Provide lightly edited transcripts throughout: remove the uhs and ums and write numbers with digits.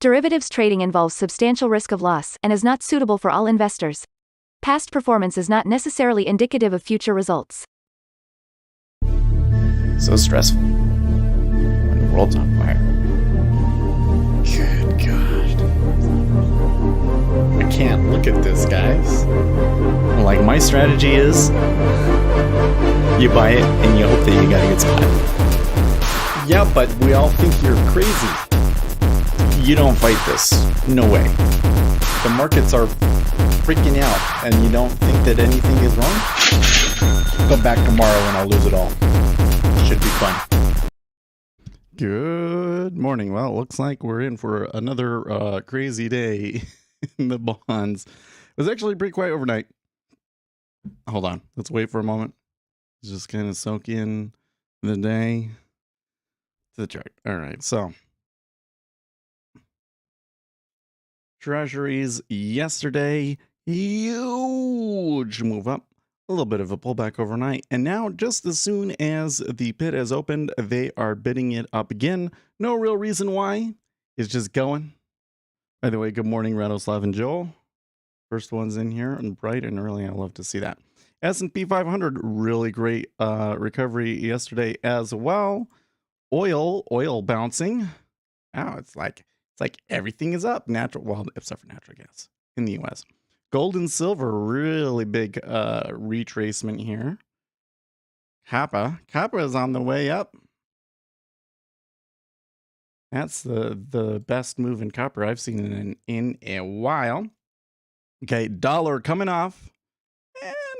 Derivatives trading involves substantial risk of loss and is not suitable for all investors. Past performance is not necessarily indicative of future results. So stressful when the world's on fire. Good God. I can't look at this, guys. Like, my strategy is you buy it and you hope that you got a good spot. Yeah, but we all think you're crazy. You don't fight this. No way. The markets are freaking out and you don't think that anything is wrong? Come back tomorrow and I'll lose it all. Should be fun. Good morning. Well, it looks like we're in for another crazy day in the bonds. It was actually pretty quiet overnight. Hold on. Let's wait for a moment. Just kind of soak in the day to the chart. All right. So treasuries yesterday, huge move up. A little bit of a pullback overnight, and now just as soon as the pit has opened, they are bidding it up again. No real reason why. It's just going. By the way, good morning, Radoslav and Joel. First ones in here and bright and early. I love to see that. S&P 500, really great recovery yesterday as well. Oil bouncing. Oh, it's like everything is up. Natural, well, except for natural gas in the U.S. Gold and silver, really big retracement here. Kappa is on the way up. That's the best move in copper I've seen in a while. Okay, dollar coming off,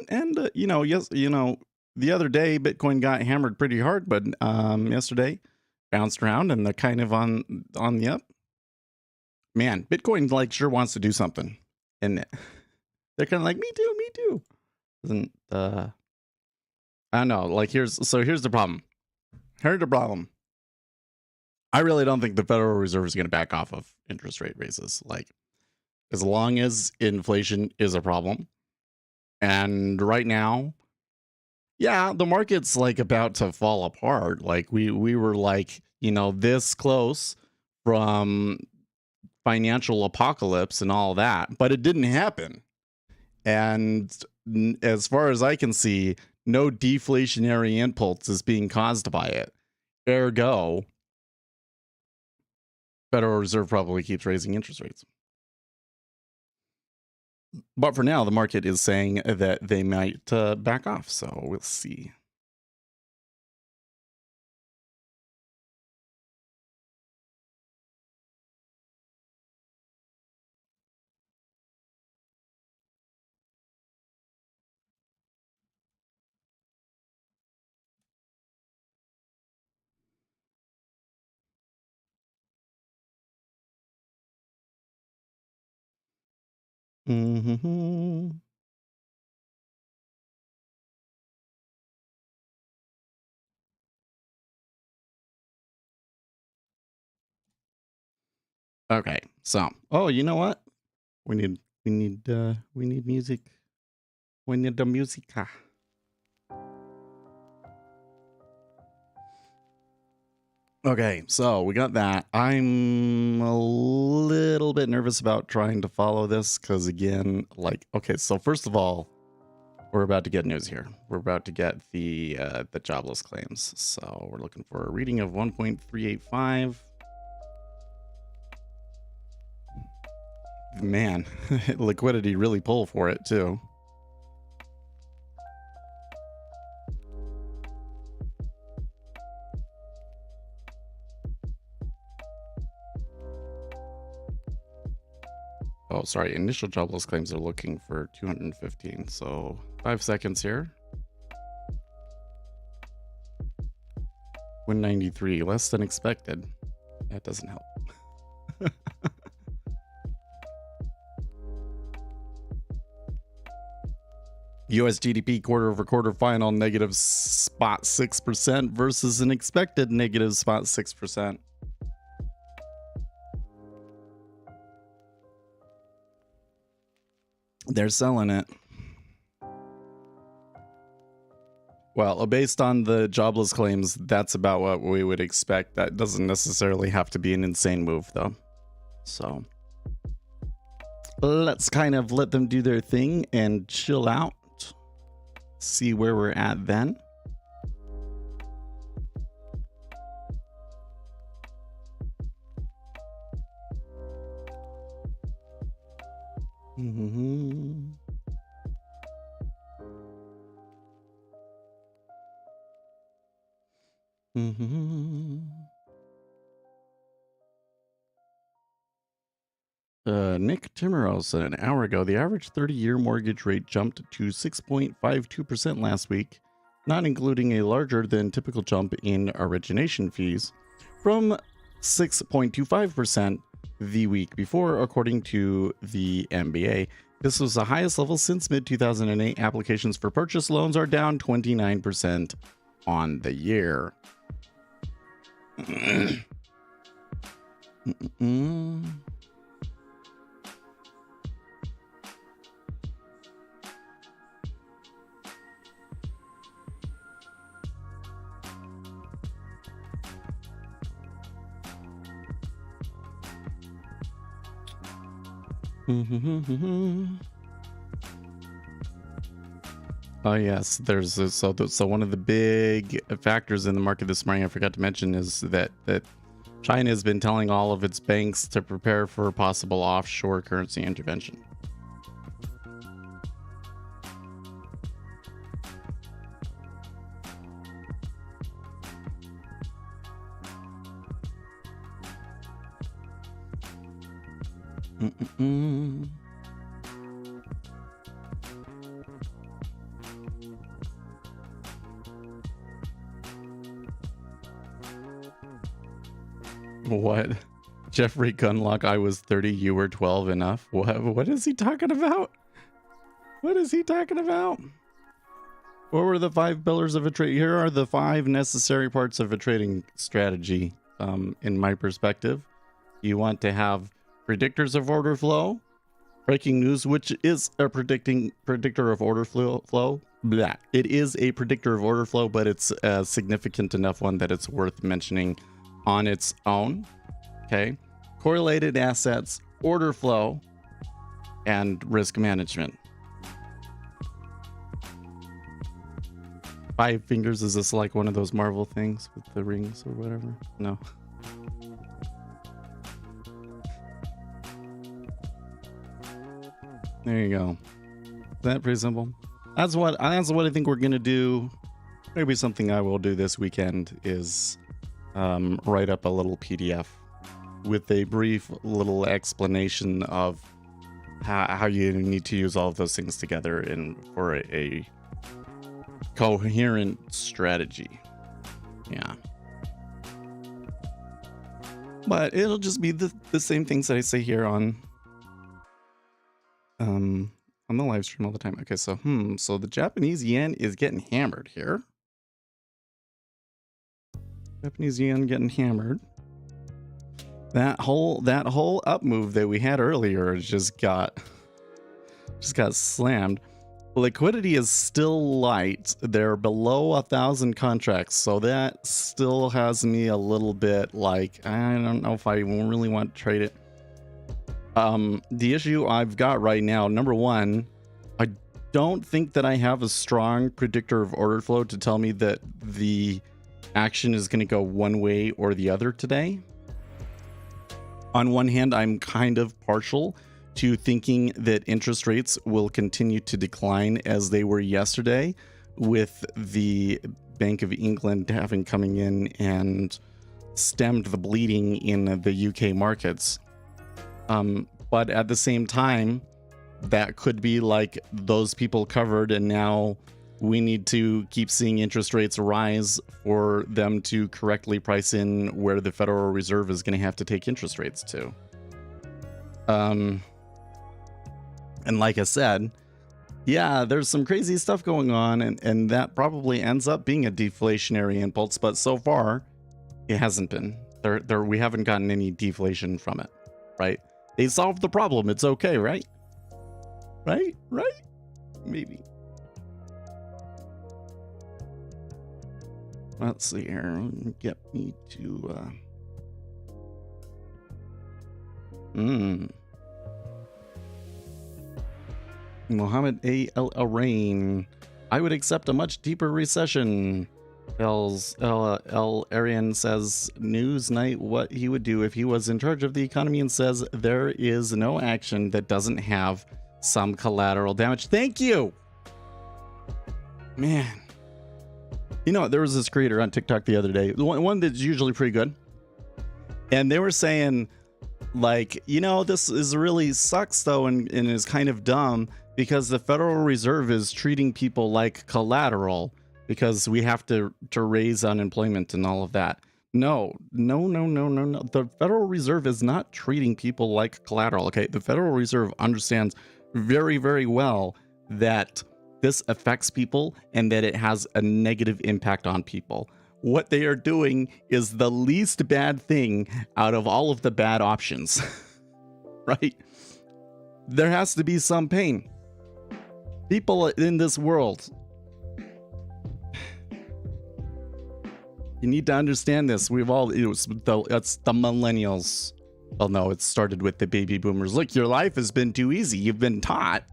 and the other day Bitcoin got hammered pretty hard, but yesterday bounced around and they're kind of on the up. Man, Bitcoin sure wants to do something, and they're kind of like, me too. Isn't I don't know. Here's the problem. Here's the problem. I really don't think the Federal Reserve is going to back off of interest rate raises. As long as inflation is a problem, and right now, yeah, the market's about to fall apart. We were this close from financial apocalypse and all that, but it didn't happen. And as far as I can see, no deflationary impulse is being caused by it. Ergo, Federal Reserve probably keeps raising interest rates. But for now, the market is saying that they might back off. So we'll see. Mm-hmm. Okay, so you know what? We need music. We need the music. Okay, so we got that. I'm a little bit nervous about trying to follow this because, again, okay, so first of all, we're about to get news here. We're about to get the jobless claims. So we're looking for a reading of 1.385. Man, liquidity really pull for it too. Oh, sorry. Initial jobless claims are looking for 215. So 5 seconds here. 193, less than expected. That doesn't help. US GDP quarter over quarter final negative 0.6% versus an expected negative 0.6%. They're selling it. Well, based on the jobless claims, that's about what we would expect. That doesn't necessarily have to be an insane move, though. So let's kind of let them do their thing and chill out. See where we're at then. Mm-hmm. Mm-hmm. Nick Timmerow said an hour ago, the average 30-year mortgage rate jumped to 6.52% last week, not including a larger than typical jump in origination fees, from 6.25% the week before, according to the MBA. This was the highest level since mid-2008. Applications for purchase loans are down 29% on the year. Oh yes, there's so one of the big factors in the market this morning I forgot to mention is that China has been telling all of its banks to prepare for possible offshore currency intervention. What? Jeffrey Gunlock, I was 30, you were 12 enough. What is he talking about? What is he talking about? What were the 5 pillars of a trade? Here are the 5 necessary parts of a trading strategy. In my perspective, you want to have predictors of order flow, breaking news, which is a predictor of order flow. Blah. It is a predictor of order flow, but it's a significant enough one that it's worth mentioning on its own. Okay, correlated assets, order flow, and risk management. 5 fingers, is this like one of those Marvel things with the rings or whatever? No. There you go. Is that pretty simple? That's what I think we're gonna do. Maybe something I will do this weekend is write up a little PDF with a brief little explanation of how you need to use all of those things together for a coherent strategy. Yeah. But it'll just be the same things that I say here on the live stream all the time. Okay, so so the Japanese yen is getting hammered here. Japanese yen getting hammered. That whole up move that we had earlier just got slammed. Liquidity is still light. They're below 1,000 contracts, so that still has me a little bit like, I don't know if I really want to trade it. The issue I've got right now, number one, I don't think that I have a strong predictor of order flow to tell me that the action is going to go one way or the other today. On one hand, I'm kind of partial to thinking that interest rates will continue to decline as they were yesterday, with the Bank of England having coming in and stemmed the bleeding in the UK markets. But at the same time, that could be like those people covered, and now we need to keep seeing interest rates rise for them to correctly price in where the Federal Reserve is going to have to take interest rates to. And like I said, yeah, there's some crazy stuff going on, and that probably ends up being a deflationary impulse, but so far it hasn't been. We haven't gotten any deflation from it, right? They solved the problem. It's okay, right? Right? Maybe. Let's see here. Get me to Mohammed A. El Arain. I would accept a much deeper recession. El Arian says Newsnight what he would do if he was in charge of the economy, and says there is no action that doesn't have some collateral damage. Thank you. Man. You know, there was this creator on TikTok the other day, one that's usually pretty good. And they were saying, like, you know, this is really sucks though, and is kind of dumb because the Federal Reserve is treating people like collateral because we have to raise unemployment and all of that. No. The Federal Reserve is not treating people like collateral. Okay, the Federal Reserve understands very, very well that this affects people and that it has a negative impact on people. What they are doing is the least bad thing out of all of the bad options, right? There has to be some pain. People in this world, you need to understand this. It's the millennials. Well, no, it started with the baby boomers. Look, your life has been too easy. You've been taught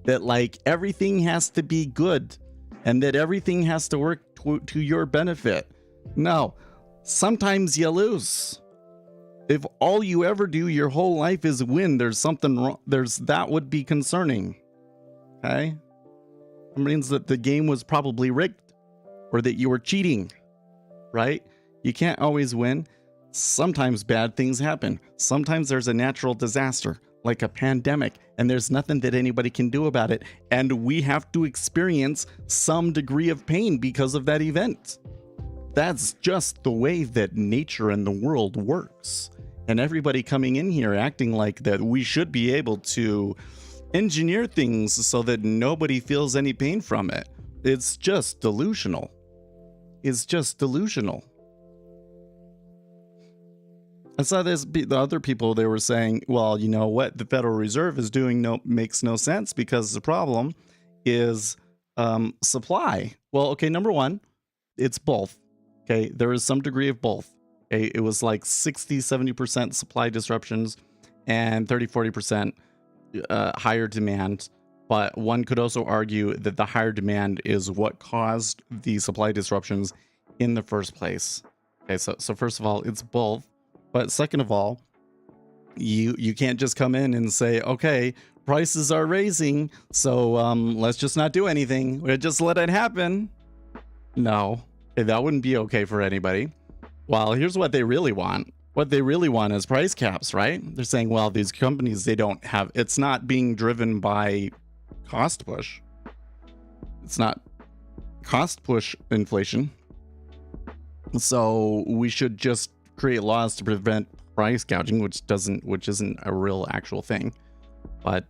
that like everything has to be good and that everything has to work to your benefit. No, sometimes you lose. If all you ever do your whole life is win, there's something wrong. That would be concerning. Okay? It means that the game was probably rigged or that you were cheating, right? You can't always win. Sometimes bad things happen. Sometimes there's a natural disaster like a pandemic, and there's nothing that anybody can do about it. And we have to experience some degree of pain because of that event. That's just the way that nature and the world works. And everybody coming in here acting like that we should be able to engineer things so that nobody feels any pain from it. It's just delusional. It's just delusional. I saw this, the other people, they were saying, well, you know what the Federal Reserve is doing makes no sense because the problem is supply. Well, okay, number one, it's both. Okay, there is some degree of both. Okay, it was like 60-70% supply disruptions and 30-40% higher demand. But one could also argue that the higher demand is what caused the supply disruptions in the first place. Okay, so first of all, it's both. But second of all, you can't just come in and say, okay, prices are raising, so let's just not do anything. We'll just let it happen. No, that wouldn't be okay for anybody. Well, here's what they really want. What they really want is price caps, right? They're saying, well, these companies, they don't have, it's not being driven by cost push. It's not cost push inflation. So we should just create laws to prevent price gouging, which isn't a real actual thing, but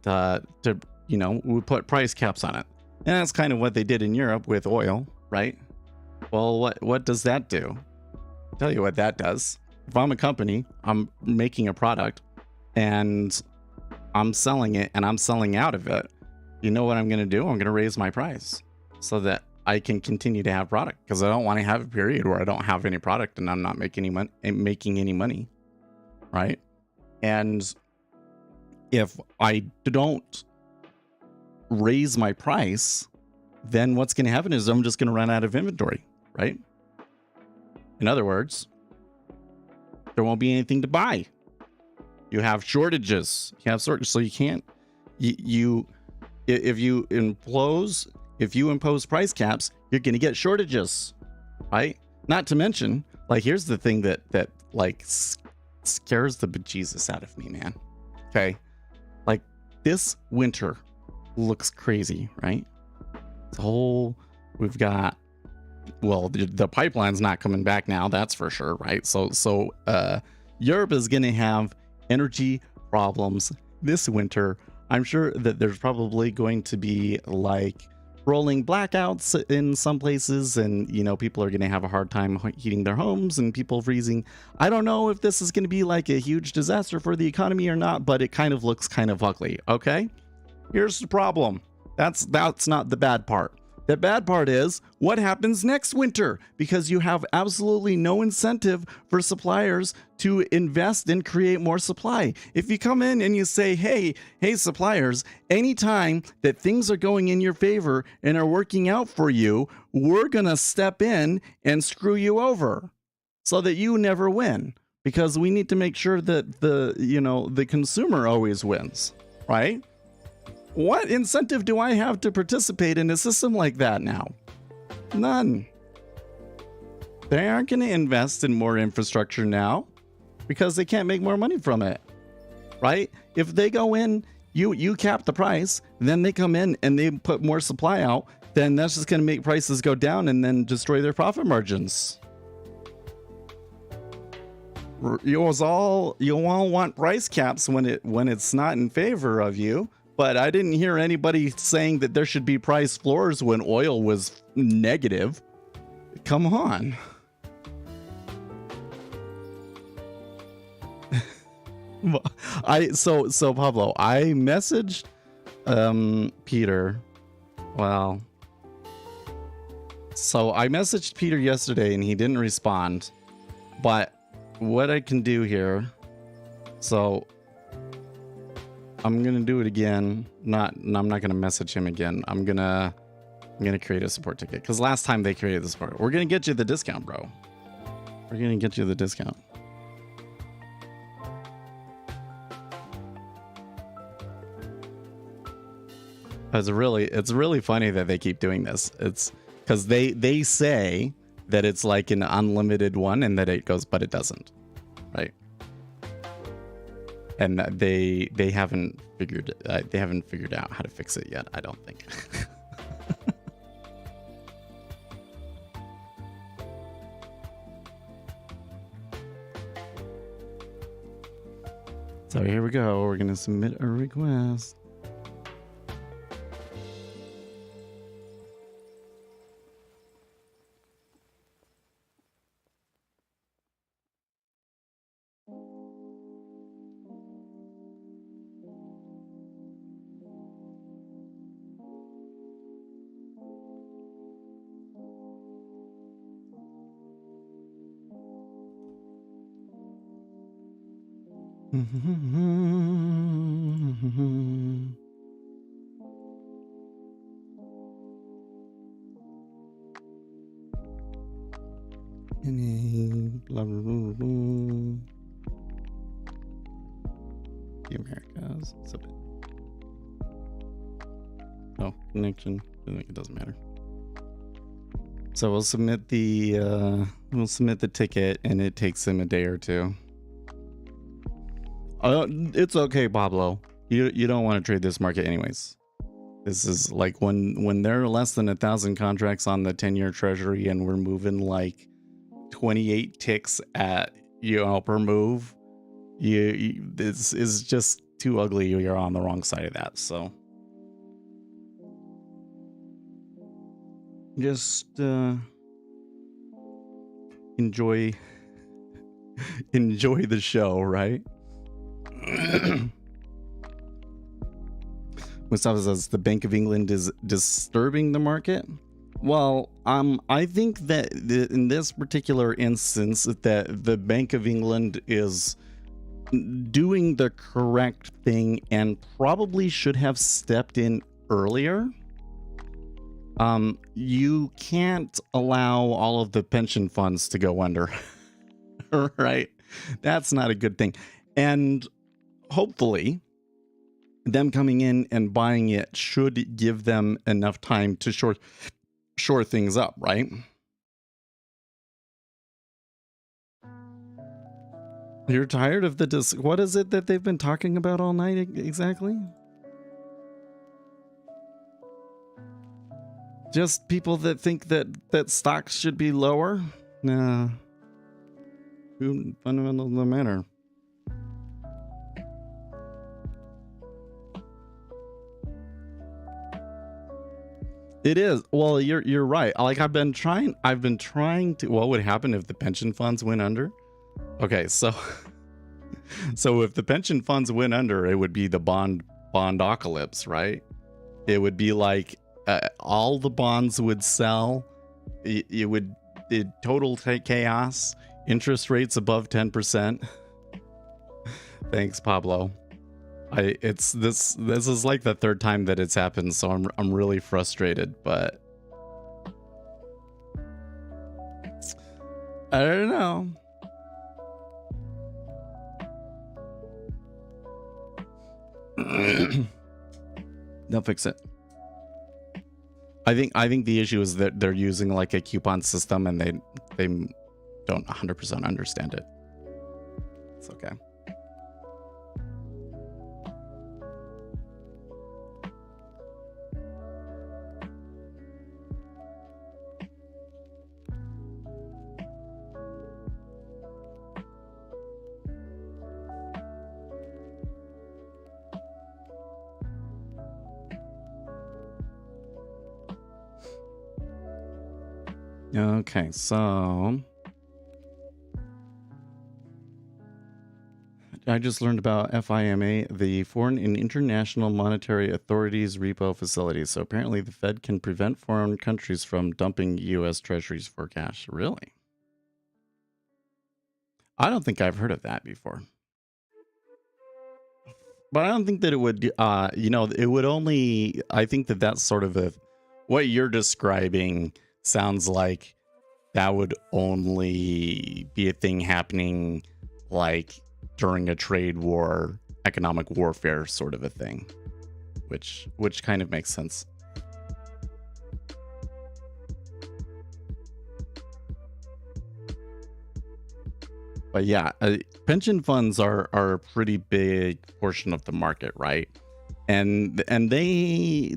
we put price caps on it. And that's kind of what they did in Europe with oil, right? Well, what does that do? I'll tell you what that does. If I'm a company, I'm making a product and I'm selling it and I'm selling out of it, you know what I'm going to do? I'm going to raise my price so that I can continue to have product, because I don't want to have a period where I don't have any product and I'm not making any money, right? And if I don't raise my price, then what's going to happen is I'm just going to run out of inventory, right? In other words, there won't be anything to buy. You have shortages. So you can't. If you impose price caps, you're going to get shortages, right? Not to mention, like, here's the thing that like scares the bejesus out of me, man. Okay, like this winter looks crazy, right? We've got, well, the pipeline's not coming back now, that's for sure, right? So Europe is going to have energy problems this winter. I'm sure that there's probably going to be like rolling blackouts in some places, and people are going to have a hard time heating their homes and people freezing. I don't know if this is going to be like a huge disaster for the economy or not, but it kind of looks kind of ugly. Okay, here's the problem. That's not the bad part. The bad part is what happens next winter, because you have absolutely no incentive for suppliers to invest and create more supply. If you come in and you say, hey suppliers, anytime that things are going in your favor and are working out for you, we're going to step in and screw you over so that you never win, because we need to make sure that the consumer always wins, right? What incentive do I have to participate in a system like that now? None. They aren't going to invest in more infrastructure now because they can't make more money from it, right? If they go in, you cap the price, then they come in and they put more supply out, then that's just going to make prices go down and then destroy their profit margins. You all want price caps when it's not in favor of you. But I didn't hear anybody saying that there should be price floors when oil was negative. Come on. So Pablo, I messaged Peter. Well, so I messaged Peter yesterday and he didn't respond. But what I can do here, so I'm gonna do it again. I'm not gonna message him again. I'm gonna create a support ticket, because last time they created the support. We're gonna get you the discount, bro. We're gonna get you the discount. It's really funny that they keep doing this. It's because they say that it's like an unlimited one and that it goes, but it doesn't, right? And they haven't figured out how to fix it yet, I don't think. So here we go. We're gonna submit a request. Blah, blah, blah, blah. The Americas. Oh, connection. It doesn't matter. So we'll submit the ticket, and it takes them a day or two. It's okay, Pablo. You don't want to trade this market anyways. This is like when there are less than 1,000 contracts on the 10-year treasury, and we're moving like 28 ticks at per move. This is just too ugly. You're on the wrong side of that. So just enjoy the show, right? Mustafa says the Bank of England is disturbing the market. Well, I think that in this particular instance, that the Bank of England is doing the correct thing and probably should have stepped in earlier. You can't allow all of the pension funds to go under, right? That's not a good thing. And hopefully them coming in and buying it should give them enough time to shore things up, right? You're tired of the what is it that they've been talking about all night exactly? Just people that think that stocks should be lower? Nah. Fundamental no matter. It is. Well, you're right. Like I've been trying to. What would happen if the pension funds went under? Okay, so if the pension funds went under, it would be the bondocalypse, right? It would be like all the bonds would sell. It total chaos. Interest rates above 10%. Thanks, Pablo. This is like the third time that it's happened, so I'm really frustrated, but I don't know. They'll fix it. I think the issue is that they're using like a coupon system and they don't 100% understand it. It's okay. Okay, so I just learned about FIMA, the Foreign and International Monetary Authority's repo facility. So apparently the Fed can prevent foreign countries from dumping U.S. treasuries for cash. Really? I don't think I've heard of that before. But I don't think that it would, it would only, I think that that's sort of what you're describing sounds like that would only be a thing happening like during a trade war, economic warfare sort of a thing, which kind of makes sense. But yeah, pension funds are a pretty big portion of the market, right? And they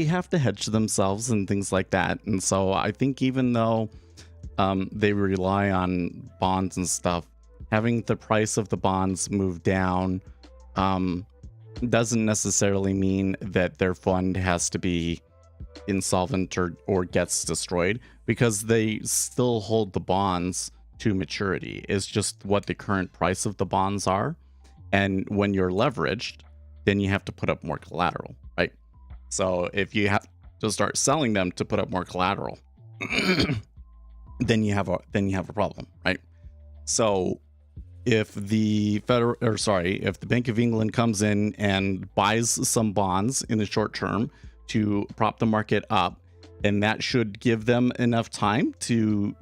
have to hedge themselves and things like that. And so I think even though they rely on bonds and stuff, having the price of the bonds move down doesn't necessarily mean that their fund has to be insolvent or gets destroyed, because they still hold the bonds to maturity. It's just what the current price of the bonds are. And when you're leveraged, then you have to put up more collateral, right? So if you have to start selling them to put up more collateral, then you have a problem, right? So if the if the Bank of England comes in and buys some bonds in the short term to prop the market up, then that should give them enough time to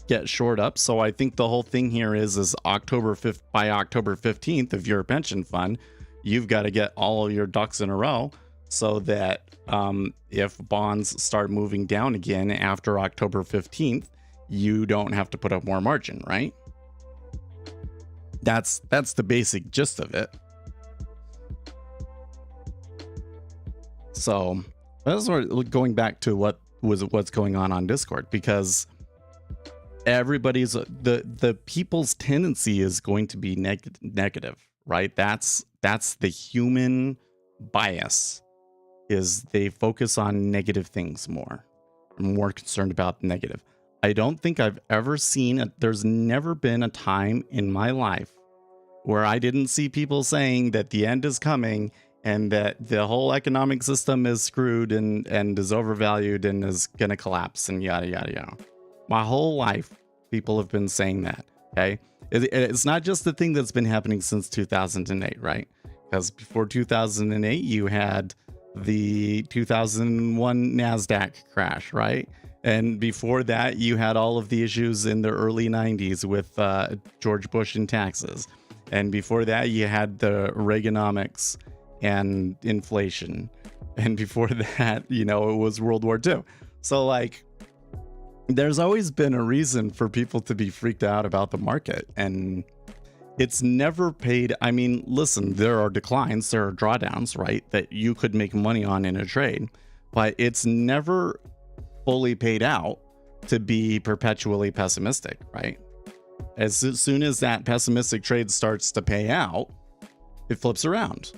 get shored up. So I think the whole thing here is October 5th, by October 15th, if you're a pension fund, you've got to get all of your ducks in a row so that if bonds start moving down again after October 15th, you don't have to put up more margin, right? That's the basic gist of it. So that's sort of going back to what's going on Discord, because everybody's the people's tendency is going to be negative, right? That's the human bias, is they focus on negative things more. I'm more concerned about the negative. I don't think I've ever seen there's never been a time in my life where I didn't see people saying that the end is coming and that the whole economic system is screwed and is overvalued and is going to collapse and yada, yada, yada. My whole life, people have been saying that, okay? It's not just the thing that's been happening since 2008, right? Because before 2008, you had the 2001 NASDAQ crash, right? And before that, you had all of the issues in the early 90s with George Bush and taxes. And before that, you had the Reaganomics and inflation. And before that, it was World War II. So, like, there's always been a reason for people to be freaked out about the market. And it's never paid. I mean, listen, there are declines, there are drawdowns, right, that you could make money on in a trade. But it's never fully paid out to be perpetually pessimistic, right? As soon as that pessimistic trade starts to pay out, it flips around.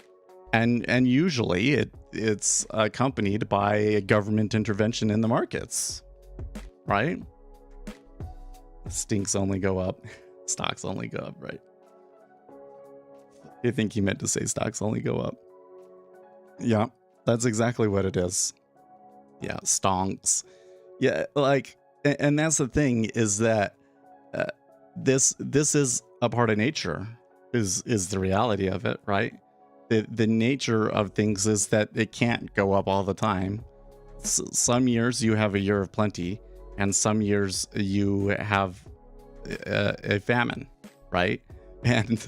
And usually it's accompanied by a government intervention in the markets, right? Stinks only go up, stocks only go up, right? I think he meant to say stocks only go up. Yeah, that's exactly what it is. Yeah, stonks. Yeah, like, and that's the thing is that this is a part of nature, is the reality of it, right? The nature of things is that it can't go up all the time. Some years you have a year of plenty, and some years you have a famine, right? And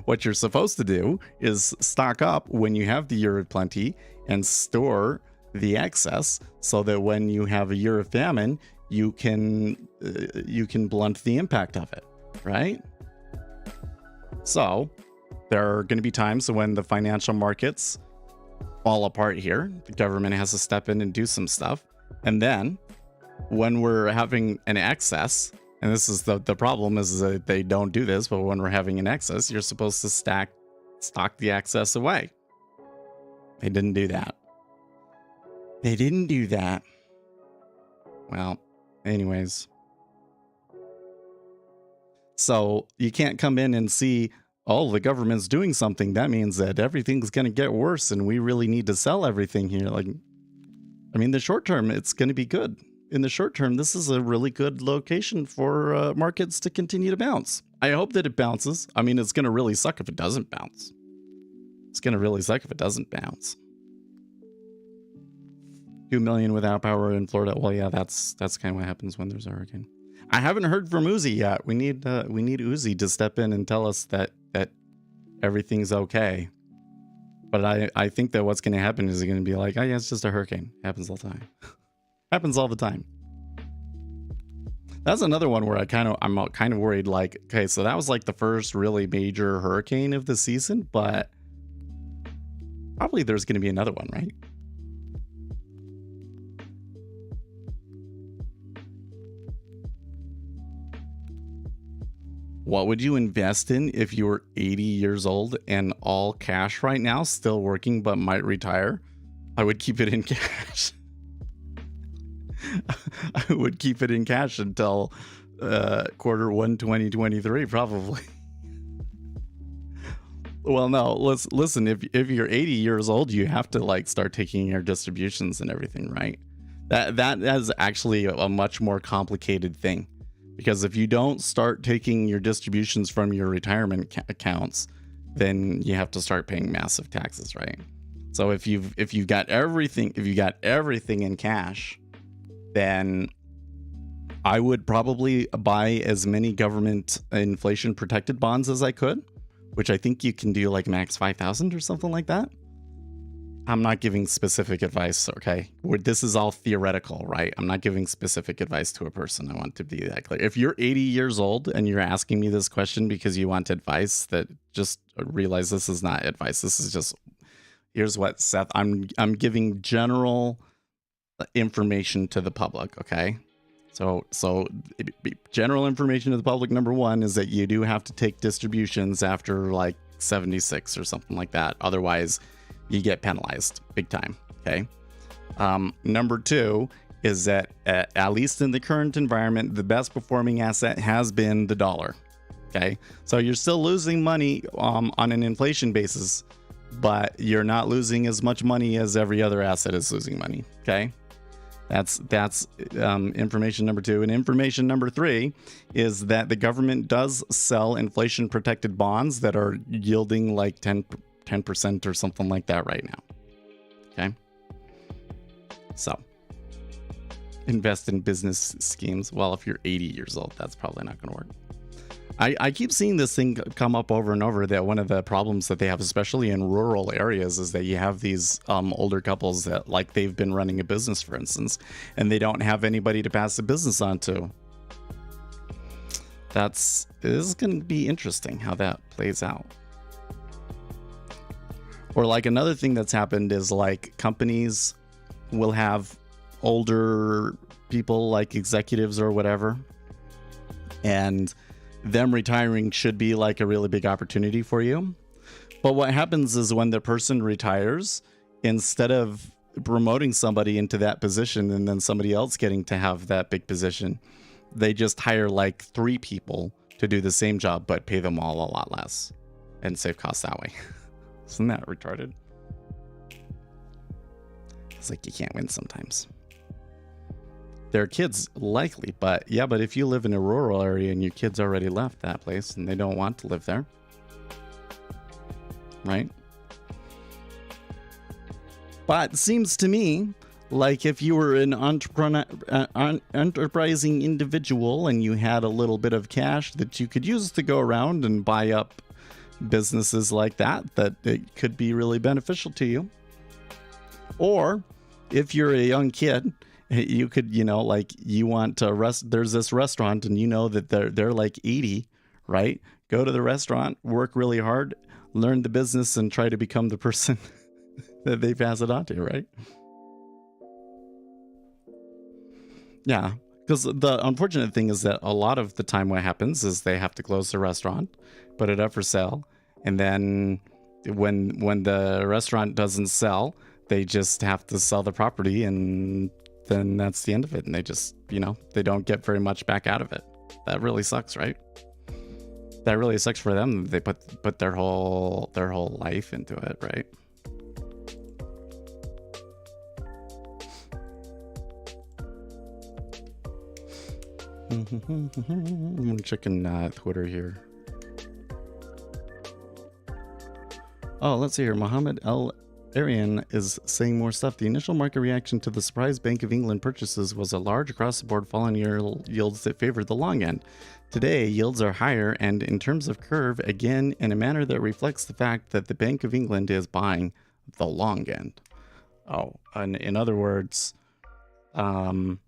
what you're supposed to do is stock up when you have the year of plenty and store the excess, so that when you have a year of famine, you can blunt the impact of it, right? So there are going to be times when the financial markets fall apart here. The government has to step in and do some stuff. And then when we're having an excess, and this is the problem, is that they don't do this, but when we're having an excess, you're supposed to stock the excess away. They didn't do that. They didn't do that. Well, anyways. So you can't come in and see, oh, the government's doing something. That means that everything's going to get worse and we really need to sell everything here. Like, I mean, the short term, it's going to be good. In the short term, this is a really good location for markets to continue to bounce. I hope that it bounces. I mean, it's going to really suck if it doesn't bounce. It's going to really suck if it doesn't bounce. 2 million without power in Florida. Well, yeah, that's kind of what happens when there's a hurricane. I haven't heard from Uzi yet. We need Uzi to step in and tell us that everything's okay. But I think that what's going to happen is going to be like, oh yeah, it's just a hurricane. Happens all the time. Happens all the time. That's another one where I'm kind of worried. Like, okay, so that was like the first really major hurricane of the season, but probably there's going to be another one, right? What would you invest in if you were 80 years old and all cash right now, still working but might retire? I would keep it in cash. I would keep it in cash until Q1 2023, probably. Well, no, listen, if you're 80 years old, you have to like start taking your distributions and everything, right? That is actually a much more complicated thing. Because if you don't start taking your distributions from your retirement accounts, then you have to start paying massive taxes, right? So if you've got everything in cash, then I would probably buy as many government inflation protected bonds as I could, which I think you can do like max 5,000 or something like that. I'm not giving specific advice, okay? This is all theoretical, right? I'm not giving specific advice to a person. I want to be that clear. If you're 80 years old and you're asking me this question because you want advice, that just realize this is not advice. This is just, here's what, Seth, I'm giving general information to the public, okay? So general information to the public, number one, is that you do have to take distributions after like 76 or something like that. Otherwise, you get penalized big time, okay? Number two is that at least in the current environment, the best performing asset has been the dollar, okay? So you're still losing money on an inflation basis, but you're not losing as much money as every other asset is losing money, okay? That's information number two. And information number three is that the government does sell inflation protected bonds that are yielding like 10% or something like that right now. Okay. So invest in business schemes. Well, if you're 80 years old, that's probably not going to work. I keep seeing this thing come up over and over, that one of the problems that they have, especially in rural areas, is that you have these older couples that, like, they've been running a business, for instance, and they don't have anybody to pass the business on to. This is going to be interesting how that plays out. Or like another thing that's happened is like companies will have older people, like executives or whatever, and them retiring should be like a really big opportunity for you. But what happens is when the person retires, instead of promoting somebody into that position and then somebody else getting to have that big position, they just hire like 3 people to do the same job, but pay them all a lot less and save costs that way. Isn't that retarded? It's like you can't win sometimes. Their kids likely, but yeah, but if you live in a rural area and your kids already left that place and they don't want to live there, right? But it seems to me like if you were an enterprising individual and you had a little bit of cash that you could use to go around and buy up businesses like that, that it could be really beneficial to you. Or if you're a young kid, you could, you know, like you want to there's this restaurant and you know that they're like 80, right? Go to the restaurant, work really hard, learn the business and try to become the person that they pass it on to, right? Yeah, because the unfortunate thing is that a lot of the time what happens is they have to close the restaurant, put it up for sale, and then when the restaurant doesn't sell, they just have to sell the property, and then that's the end of it, and they just, you know, they don't get very much back out of it. That really sucks, right? That really sucks for them. They put their whole life into it, right? I'm checking Twitter here. Oh, let's see here. Mohammed El Arian is saying more stuff. The initial market reaction to the surprise Bank of England purchases was a large across-the-board fall in yields that favored the long end. Today, yields are higher, and in terms of curve, again, in a manner that reflects the fact that the Bank of England is buying the long end. Oh, and in other words, the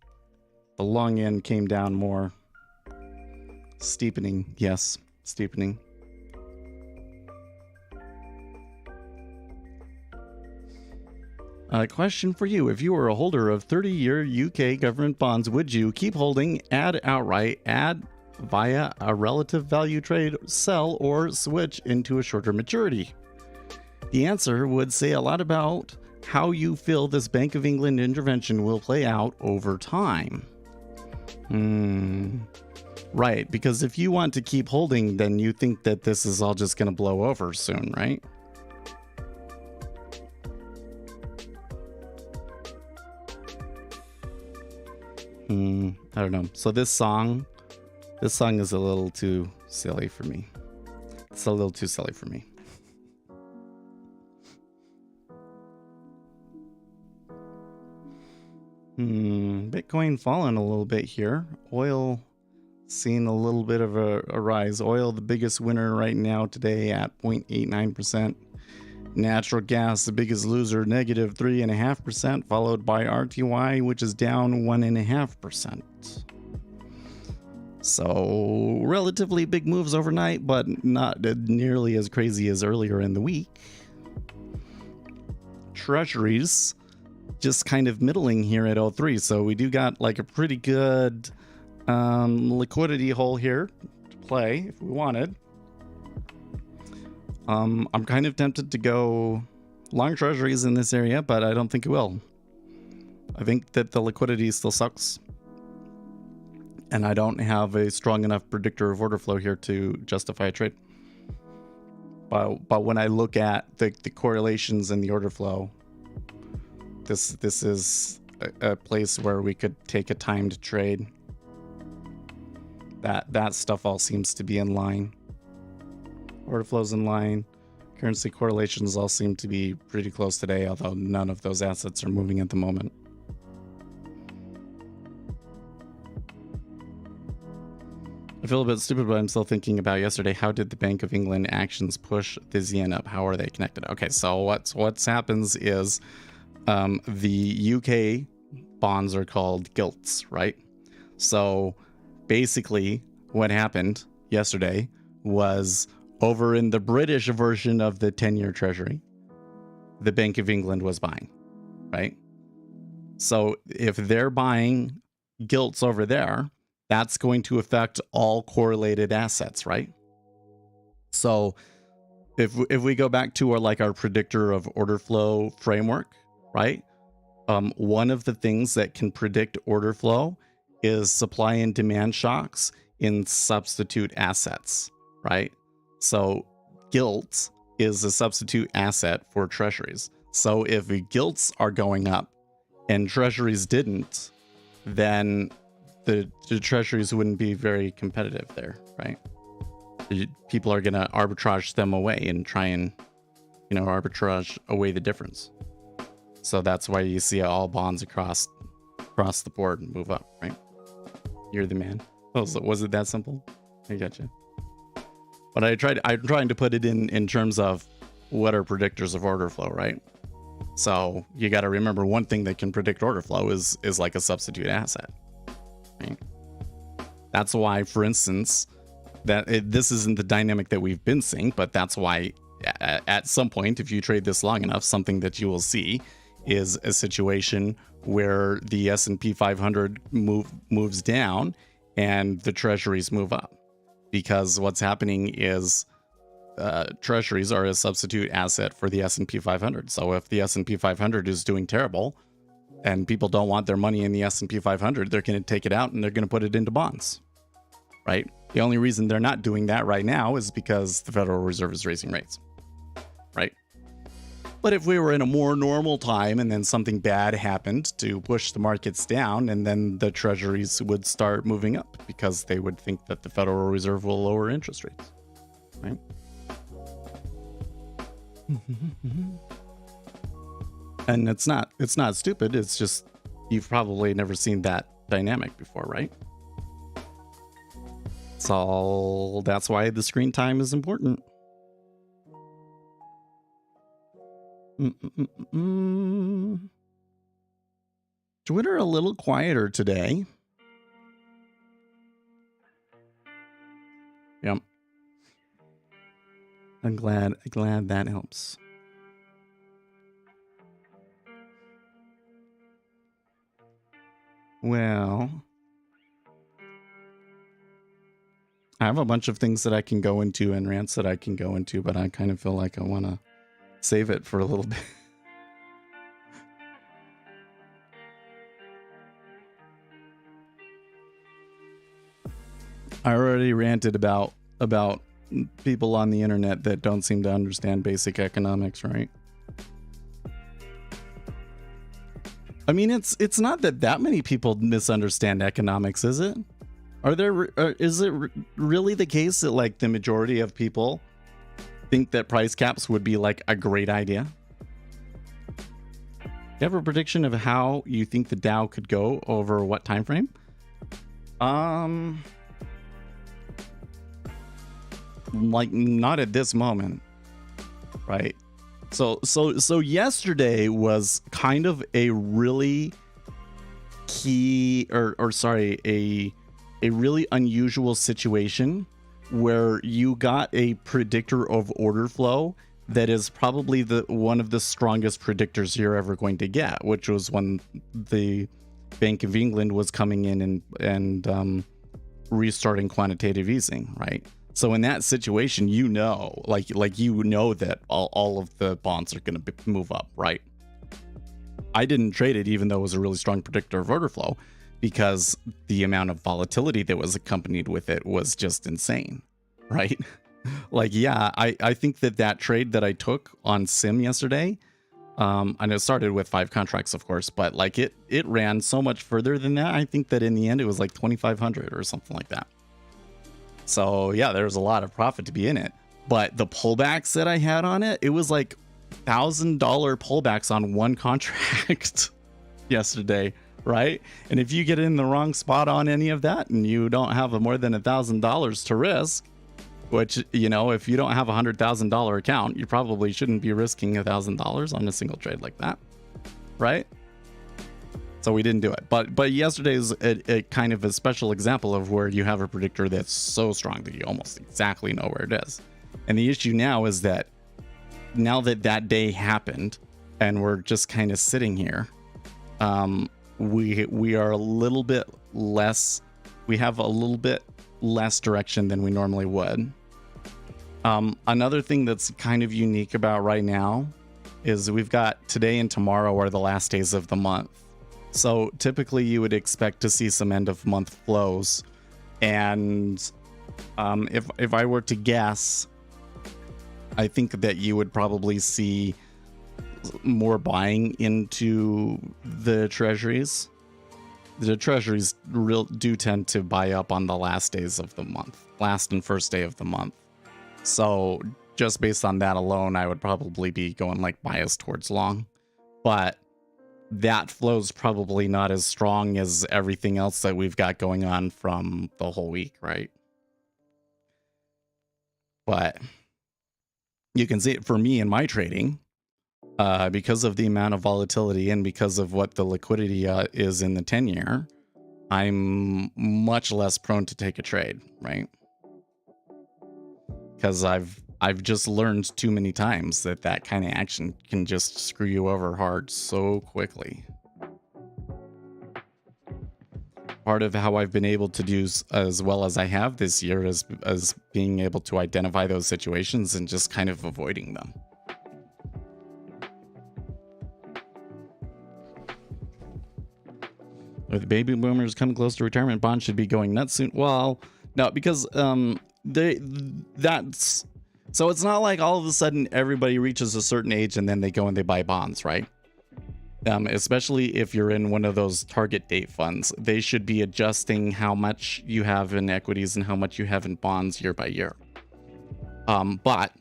long end came down more. Steepening, yes, steepening. A question for you. If you were a holder of 30-year UK government bonds, would you keep holding, add outright, add via a relative value trade, sell, or switch into a shorter maturity? The answer would say a lot about how you feel this Bank of England intervention will play out over time. Right, because if you want to keep holding, then you think that this is all just going to blow over soon, right? I don't know. So this song is a little too silly for me. It's a little too silly for me. Bitcoin falling a little bit here. Oil seeing a little bit of a rise. Oil, the biggest winner right now today at 0.89%. Natural gas, the biggest loser, negative 3.5%, followed by RTY, which is down 1.5%. So relatively big moves overnight, but not nearly as crazy as earlier in the week. Treasuries just kind of middling here at 03, so we do got like a pretty good liquidity hole here to play if we wanted. I'm kind of tempted to go long treasuries in this area, but I don't think it will. I think that the liquidity still sucks, and I don't have a strong enough predictor of order flow here to justify a trade. But when I look at the correlations in the order flow, this is a place where we could take a timed trade. That stuff all seems to be in line. Order flows in line. Currency correlations all seem to be pretty close today, although none of those assets are moving at the moment. I feel a bit stupid, but I'm still thinking about yesterday. How did the Bank of England actions push the yen up? How are they connected? Okay, so what's happens is the UK bonds are called gilts, right? So basically what happened yesterday was over in the British version of the 10-year treasury, the Bank of England was buying, right? So if they're buying gilts over there, that's going to affect all correlated assets, right? So if we go back to our predictor of order flow framework, right? One of the things that can predict order flow is supply and demand shocks in substitute assets, right? So gilts is a substitute asset for treasuries. So if gilts are going up and treasuries didn't, then the treasuries wouldn't be very competitive there, right? People are going to arbitrage them away and try and, arbitrage away the difference. So that's why you see all bonds across the board move up, right? You're the man. Oh, so was it that simple? I gotcha. But I'm trying to put it in terms of what are predictors of order flow, right? So you got to remember one thing that can predict order flow is like a substitute asset, right? That's why, for instance, this isn't the dynamic that we've been seeing, but that's why at some point, if you trade this long enough, something that you will see is a situation where the S&P 500 moves down and the treasuries move up, because what's happening is treasuries are a substitute asset for the S&P 500. So if the S&P 500 is doing terrible and people don't want their money in the S&P 500, they're going to take it out and they're going to put it into bonds, right? The only reason they're not doing that right now is because the Federal Reserve is raising rates, right? But if we were in a more normal time and then something bad happened to push the markets down, and then the treasuries would start moving up because they would think that the Federal Reserve will lower interest rates, right? And it's not stupid. It's just you've probably never seen that dynamic before, right? So that's why the screen time is important. Twitter a little quieter today. Yep. I'm glad that helps. Well, I have a bunch of things that I can go into and rants that I can go into, but I kind of feel like I want to save it for a little bit. I already ranted about people on the internet that don't seem to understand basic economics, right? I mean, it's not that many people misunderstand economics, is it? Is it really the case that like the majority of people think that price caps would be like a great idea? You have a prediction of how you think the Dow could go over what time frame? Like not at this moment, right? So yesterday was kind of a really key a really unusual situation where you got a predictor of order flow that is probably one of the strongest predictors you're ever going to get, which was when the Bank of England was coming in and restarting quantitative easing, right? So in that situation, that all of the bonds are going to move up, right? I didn't trade it, even though it was a really strong predictor of order flow, because the amount of volatility that was accompanied with it was just insane, right? Like, yeah, I think that trade that I took on Sim yesterday, and it started with 5 contracts, of course, but like it ran so much further than that. I think that in the end, it was like 2,500 or something like that. So yeah, there was a lot of profit to be in it, but the pullbacks that I had on it, it was like $1,000 pullbacks on one contract yesterday, right? And if you get in the wrong spot on any of that and you don't have more than $1,000 to risk, which, if you don't have a $100,000 account, you probably shouldn't be risking $1,000 on a single trade like that, right? So we didn't do it. But yesterday is a kind of a special example of where you have a predictor that's so strong that you almost exactly know where it is. And the issue now is that now that day happened and we're just kind of sitting here, we are a little bit less, we have a little bit less direction than we normally would. Another thing that's kind of unique about right now is we've got today and tomorrow are the last days of the month. So typically you would expect to see some end of month flows. And if I were to guess, I think that you would probably see more buying into the treasuries. The treasuries do tend to buy up on the last days of the month, last and first day of the month. So just based on that alone, I would probably be going like biased towards long. But that flow's probably not as strong as everything else that we've got going on from the whole week, right? But you can see it for me in my trading, because of the amount of volatility and because of what the liquidity is in the 10-year, I'm much less prone to take a trade, right? Because I've just learned too many times that kind of action can just screw you over hard so quickly. Part of how I've been able to do as well as I have this year is as being able to identify those situations and just kind of avoiding them. With baby boomers coming close to retirement, bonds should be going nuts soon. Well, no, because that's so it's not like all of a sudden everybody reaches a certain age and then they go and they buy bonds, right? Especially if you're in one of those target date funds, they should be adjusting how much you have in equities and how much you have in bonds year by year. But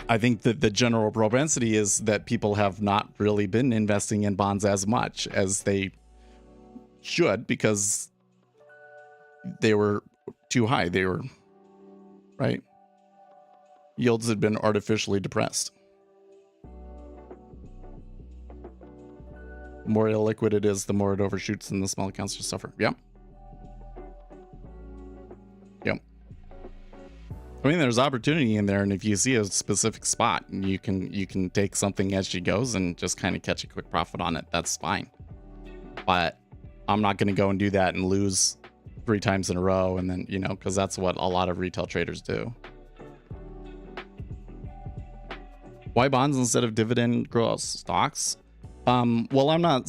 I think that the general propensity is that people have not really been investing in bonds as much as they should because they were too high. They were, right? Yields had been artificially depressed. The more illiquid it is, the more it overshoots and the small accounts just suffer. Yep. Yep. I mean, there's opportunity in there, and if you see a specific spot, you can take something as she goes and just kind of catch a quick profit on it. That's fine. But I'm not going to go and do that and lose 3 times in a row, and then, you know, because that's what a lot of retail traders do. Why bonds instead of dividend growth stocks? Well, I'm not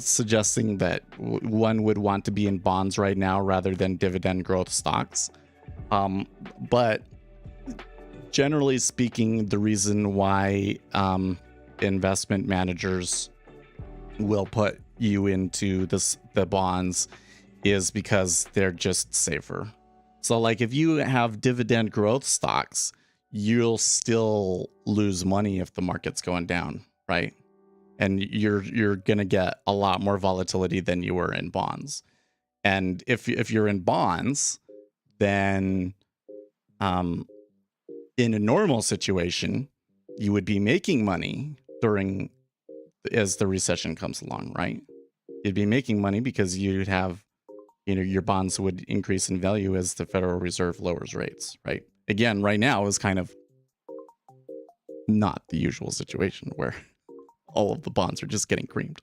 suggesting that one would want to be in bonds right now rather than dividend growth stocks. But generally speaking, the reason why investment managers will put you into the bonds is because they're just safer. So like if you have dividend growth stocks, you'll still lose money if the market's going down, right? And you're gonna get a lot more volatility than you were in bonds. And if you're in bonds, then in a normal situation, you would be making money as the recession comes along, right? You'd be making money because you'd have, you know, your bonds would increase in value as the Federal Reserve lowers rates, right? Again, right now is kind of not the usual situation where all of the bonds are just getting creamed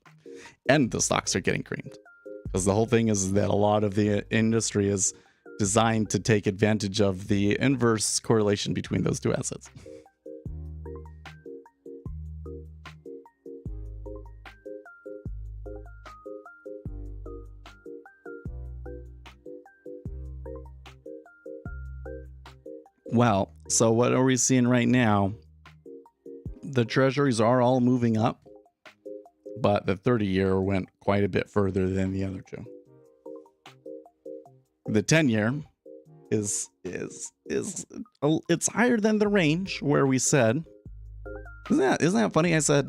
and the stocks are getting creamed, because the whole thing is that a lot of the industry is designed to take advantage of the inverse correlation between those two assets. Well, so what are we seeing right now? The treasuries are all moving up, but the 30-year went quite a bit further than the other two. The 10-year is it's higher than the range where we said. Isn't that funny? I said,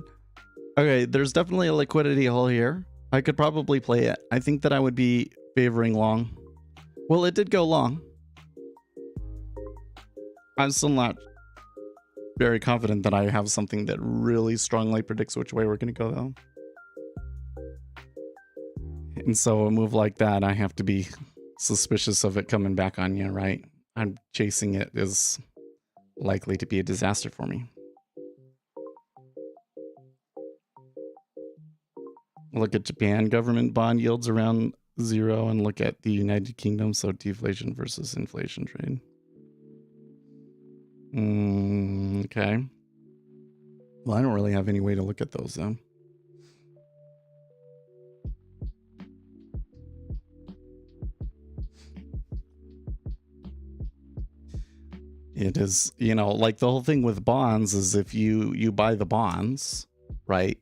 okay, there's definitely a liquidity hole here. I could probably play it. I think that I would be favoring long. Well, it did go long. I'm still not very confident that I have something that really strongly predicts which way we're going to go, though. And so a move like that, I have to be suspicious of it coming back on you, right? I'm chasing it is likely to be a disaster for me. Look at Japan government bond yields around 0 and look at the United Kingdom, so deflation versus inflation trade. Okay. Well, I don't really have any way to look at those, though. It is, you know, like the whole thing with bonds is if you buy the bonds, right?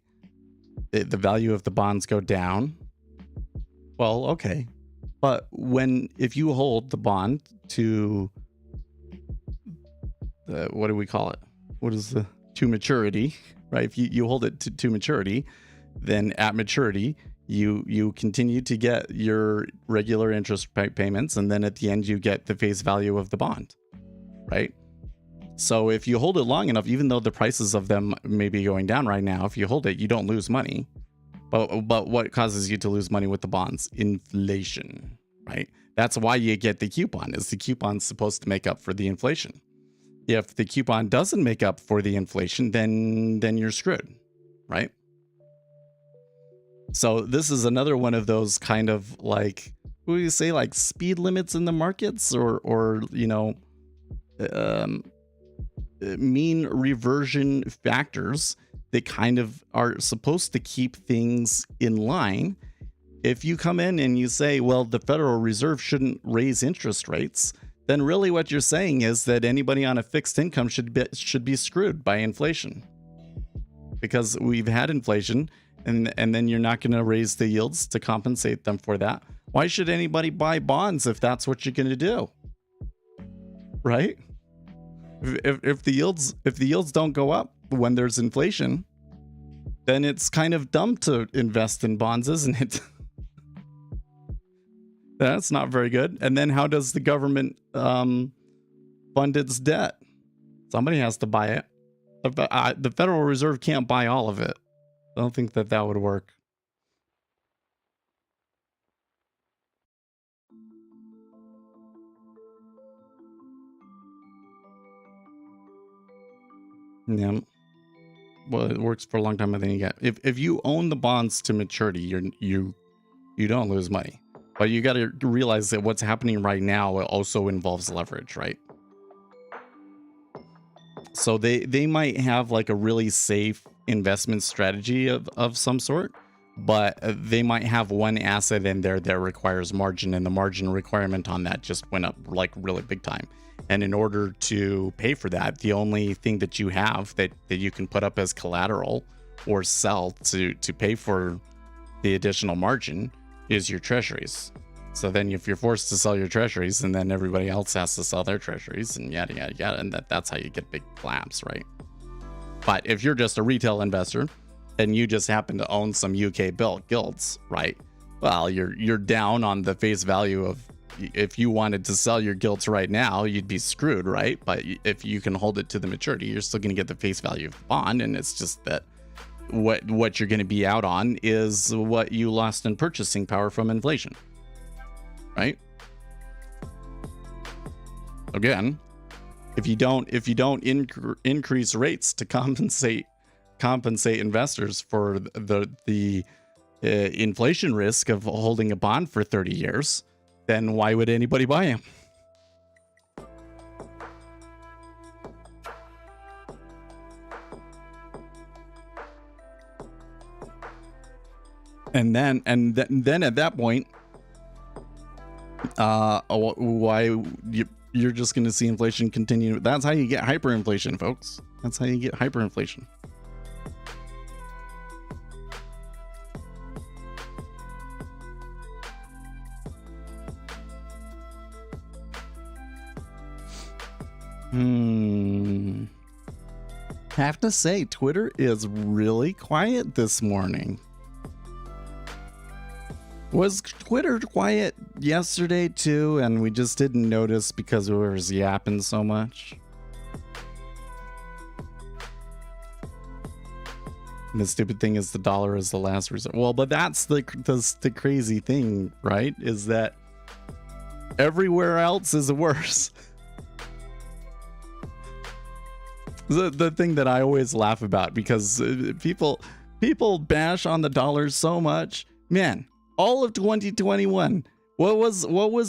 The value of the bonds go down. Well, okay. But if you hold the bond to what do we call it? To maturity, right? If you hold it to maturity, then at maturity, you continue to get your regular interest payments, and then at the end you get the face value of the bond, right? So if you hold it long enough, even though the prices of them may be going down right now, if you hold it, you don't lose money. But what causes you to lose money with the bonds? Inflation, right? That's why you get the coupon, is the coupon's supposed to make up for the inflation. If the coupon doesn't make up for the inflation, then you're screwed, right? So this is another one of those kind of like, what do you say, like speed limits in the markets, or you know, mean reversion factors that kind of are supposed to keep things in line. If you come in and you say, well, the Federal Reserve shouldn't raise interest rates, then really what you're saying is that anybody on a fixed income should be screwed by inflation, because we've had inflation, and then you're not going to raise the yields to compensate them for that. Why should anybody buy bonds if that's what you're going to do? Right? If the yields don't go up when there's inflation, then it's kind of dumb to invest in bonds, isn't it? That's not very good. And then how does the government fund its debt? Somebody has to buy it. The Federal Reserve can't buy all of it. I don't think that would work. Yeah. Well, it works for a long time, and then you get, if you own the bonds to maturity, you don't lose money. But you got to realize that what's happening right now also involves leverage, right? So they might have like a really safe investment strategy of some sort, but they might have one asset in there that requires margin, and the margin requirement on that just went up like really big time. And in order to pay for that, the only thing that you have that you can put up as collateral or sell to pay for the additional margin is your treasuries. So then if you're forced to sell your treasuries, and then everybody else has to sell their treasuries, and yada yada yada, and that's how you get big collapse, right? But if you're just a retail investor and you just happen to own some UK gilts, right? Well, you're down on the face value of, if you wanted to sell your gilts right now, you'd be screwed, right? But if you can hold it to the maturity, you're still going to get the face value of the bond, and it's just that what you're going to be out on is what you lost in purchasing power from inflation, right? Again, if you don't increase rates to compensate investors for the inflation risk of holding a bond for 30 years, then why would anybody buy them? And then at that point, why you're just going to see inflation continue. That's how you get hyperinflation, folks. That's how you get hyperinflation. Have to say, Twitter is really quiet this morning. Was Twitter quiet yesterday too, and we just didn't notice because we were yapping so much? And the stupid thing is the dollar is the last resort. Well, but that's the crazy thing, right? Is that everywhere else is worse. The thing that I always laugh about, because people bash on the dollar so much. Man, all of 2021, what was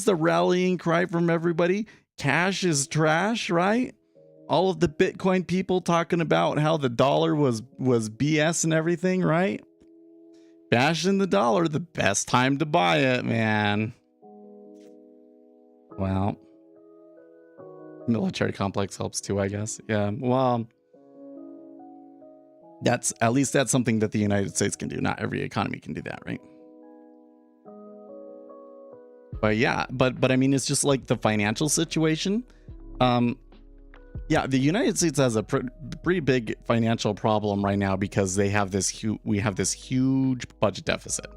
the rallying cry from everybody? Cash is trash, right? All of the Bitcoin people talking about how the dollar was BS and everything, right? Bashing the dollar, the best time to buy it, man. Well, Military complex helps too, I guess. Yeah. Well, that's at least that's something that the United States can do. Not every economy can do that, right? But yeah, but I mean, it's just like the financial situation. Yeah, the United States has a pretty big financial problem right now because they have we have this huge budget deficit.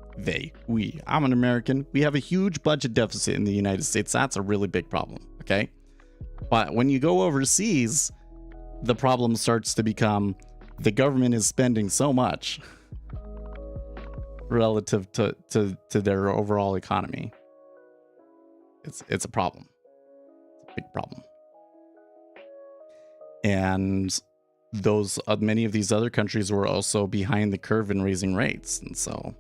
I'm an American. We have a huge budget deficit in the United States. That's a really big problem. Okay. But when you go overseas, the problem starts to become the government is spending so much relative to their overall economy. It's a problem. It's a big problem. And those many of these other countries were also behind the curve in raising rates, and so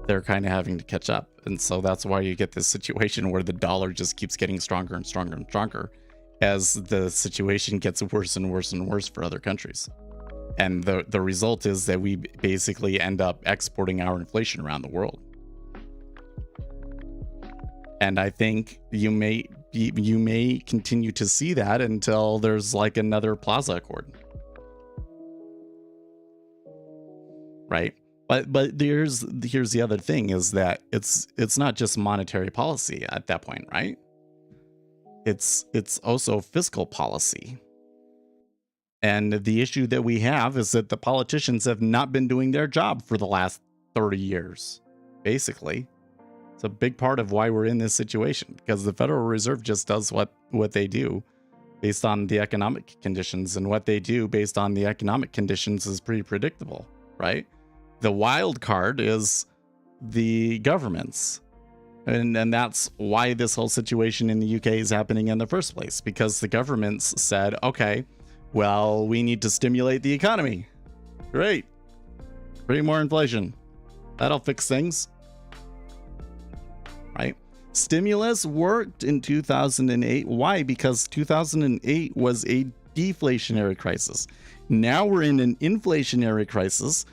they're kind of having to catch up. And so that's why you get this situation where the dollar just keeps getting stronger and stronger and stronger as the situation gets worse and worse and worse for other countries. And the result is that we basically end up exporting our inflation around the world. And I think you may continue to see that until there's like another Plaza Accord, right? But here's the other thing is that it's not just monetary policy at that point, right? It's also fiscal policy. And the issue that we have is that the politicians have not been doing their job for the last 30 years, basically. It's a big part of why we're in this situation, because the Federal Reserve just does what they do based on the economic conditions, and what they do based on the economic conditions is pretty predictable, right? The wild card is the governments. And that's why this whole situation in the UK is happening in the first place, because the governments said, okay, well, we need to stimulate the economy. Great. Bring more inflation. That'll fix things. Right? Stimulus worked in 2008. Why? Because 2008 was a deflationary crisis. Now we're in an inflationary crisis.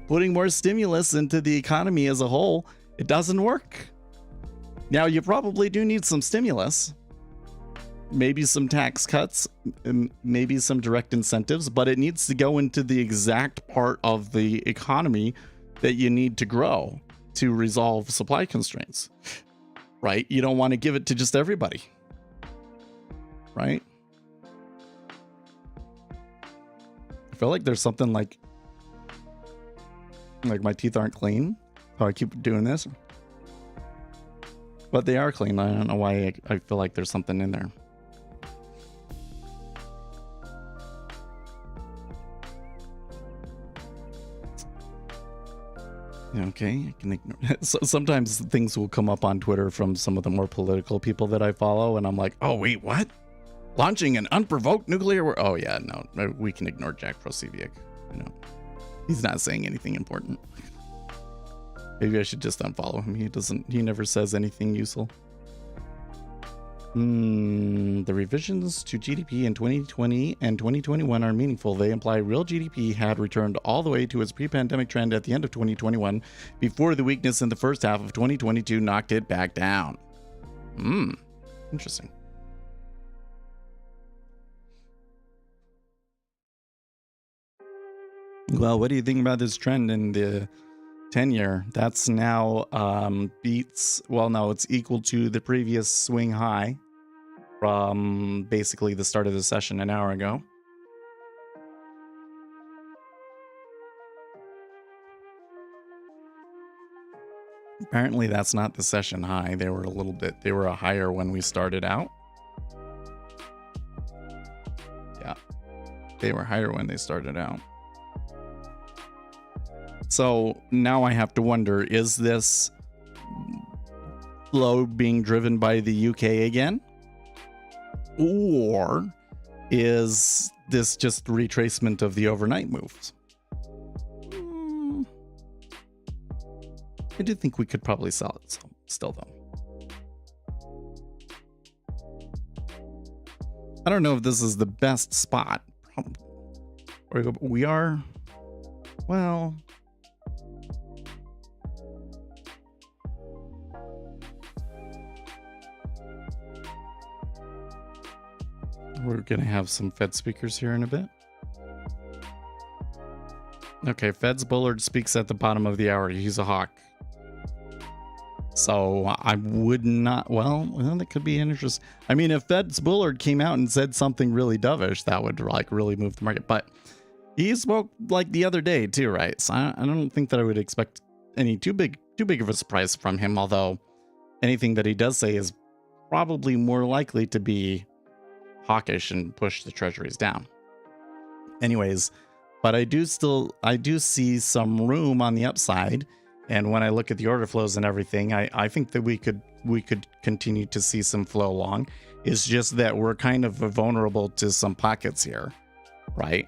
Putting more stimulus into the economy as a whole, it doesn't work. Now, you probably do need some stimulus. Maybe some tax cuts, maybe some direct incentives, but it needs to go into the exact part of the economy that you need to grow to resolve supply constraints, right? You don't want to give it to just everybody, right? I feel like there's something like my teeth aren't clean, so I keep doing this. But they are clean. I don't know why I feel like there's something in there. Okay, I can ignore it. So sometimes things will come up on Twitter from some of the more political people that I follow, and I'm like, oh, wait, what? Launching an unprovoked nuclear war? Oh, yeah, no, we can ignore Jack Prosiviak. You know, he's not saying anything important. Maybe I should just unfollow him. He never says anything useful. The revisions to GDP in 2020 and 2021 are meaningful. They imply real GDP had returned all the way to its pre-pandemic trend at the end of 2021 before the weakness in the first half of 2022 knocked it back down. Interesting. Well, what do you think about this trend in the 10-year? That's now it's equal to the previous swing high from basically the start of the session an hour ago. Apparently that's not the session high. They were a higher when we started out. Yeah, they were higher when they started out. So now I have to wonder, is this low being driven by the UK again? Or is this just retracement of the overnight moves? I do think we could probably sell it still, though. I don't know if this is the best spot. We are, well... We're gonna have some Fed speakers here in a bit. Okay, Fed's Bullard speaks at the bottom of the hour. He's a hawk. So I would not, well, that could be interesting. I mean, if Fed's Bullard came out and said something really dovish, that would like really move the market. But he spoke like the other day too, right? So I don't think that I would expect any too big of a surprise from him. Although anything that he does say is probably more likely to be hawkish and push the treasuries down. Anyways, but I do see some room on the upside. And when I look at the order flows and everything, I think that we could continue to see some flow along. It's just that we're kind of vulnerable to some pockets here, right?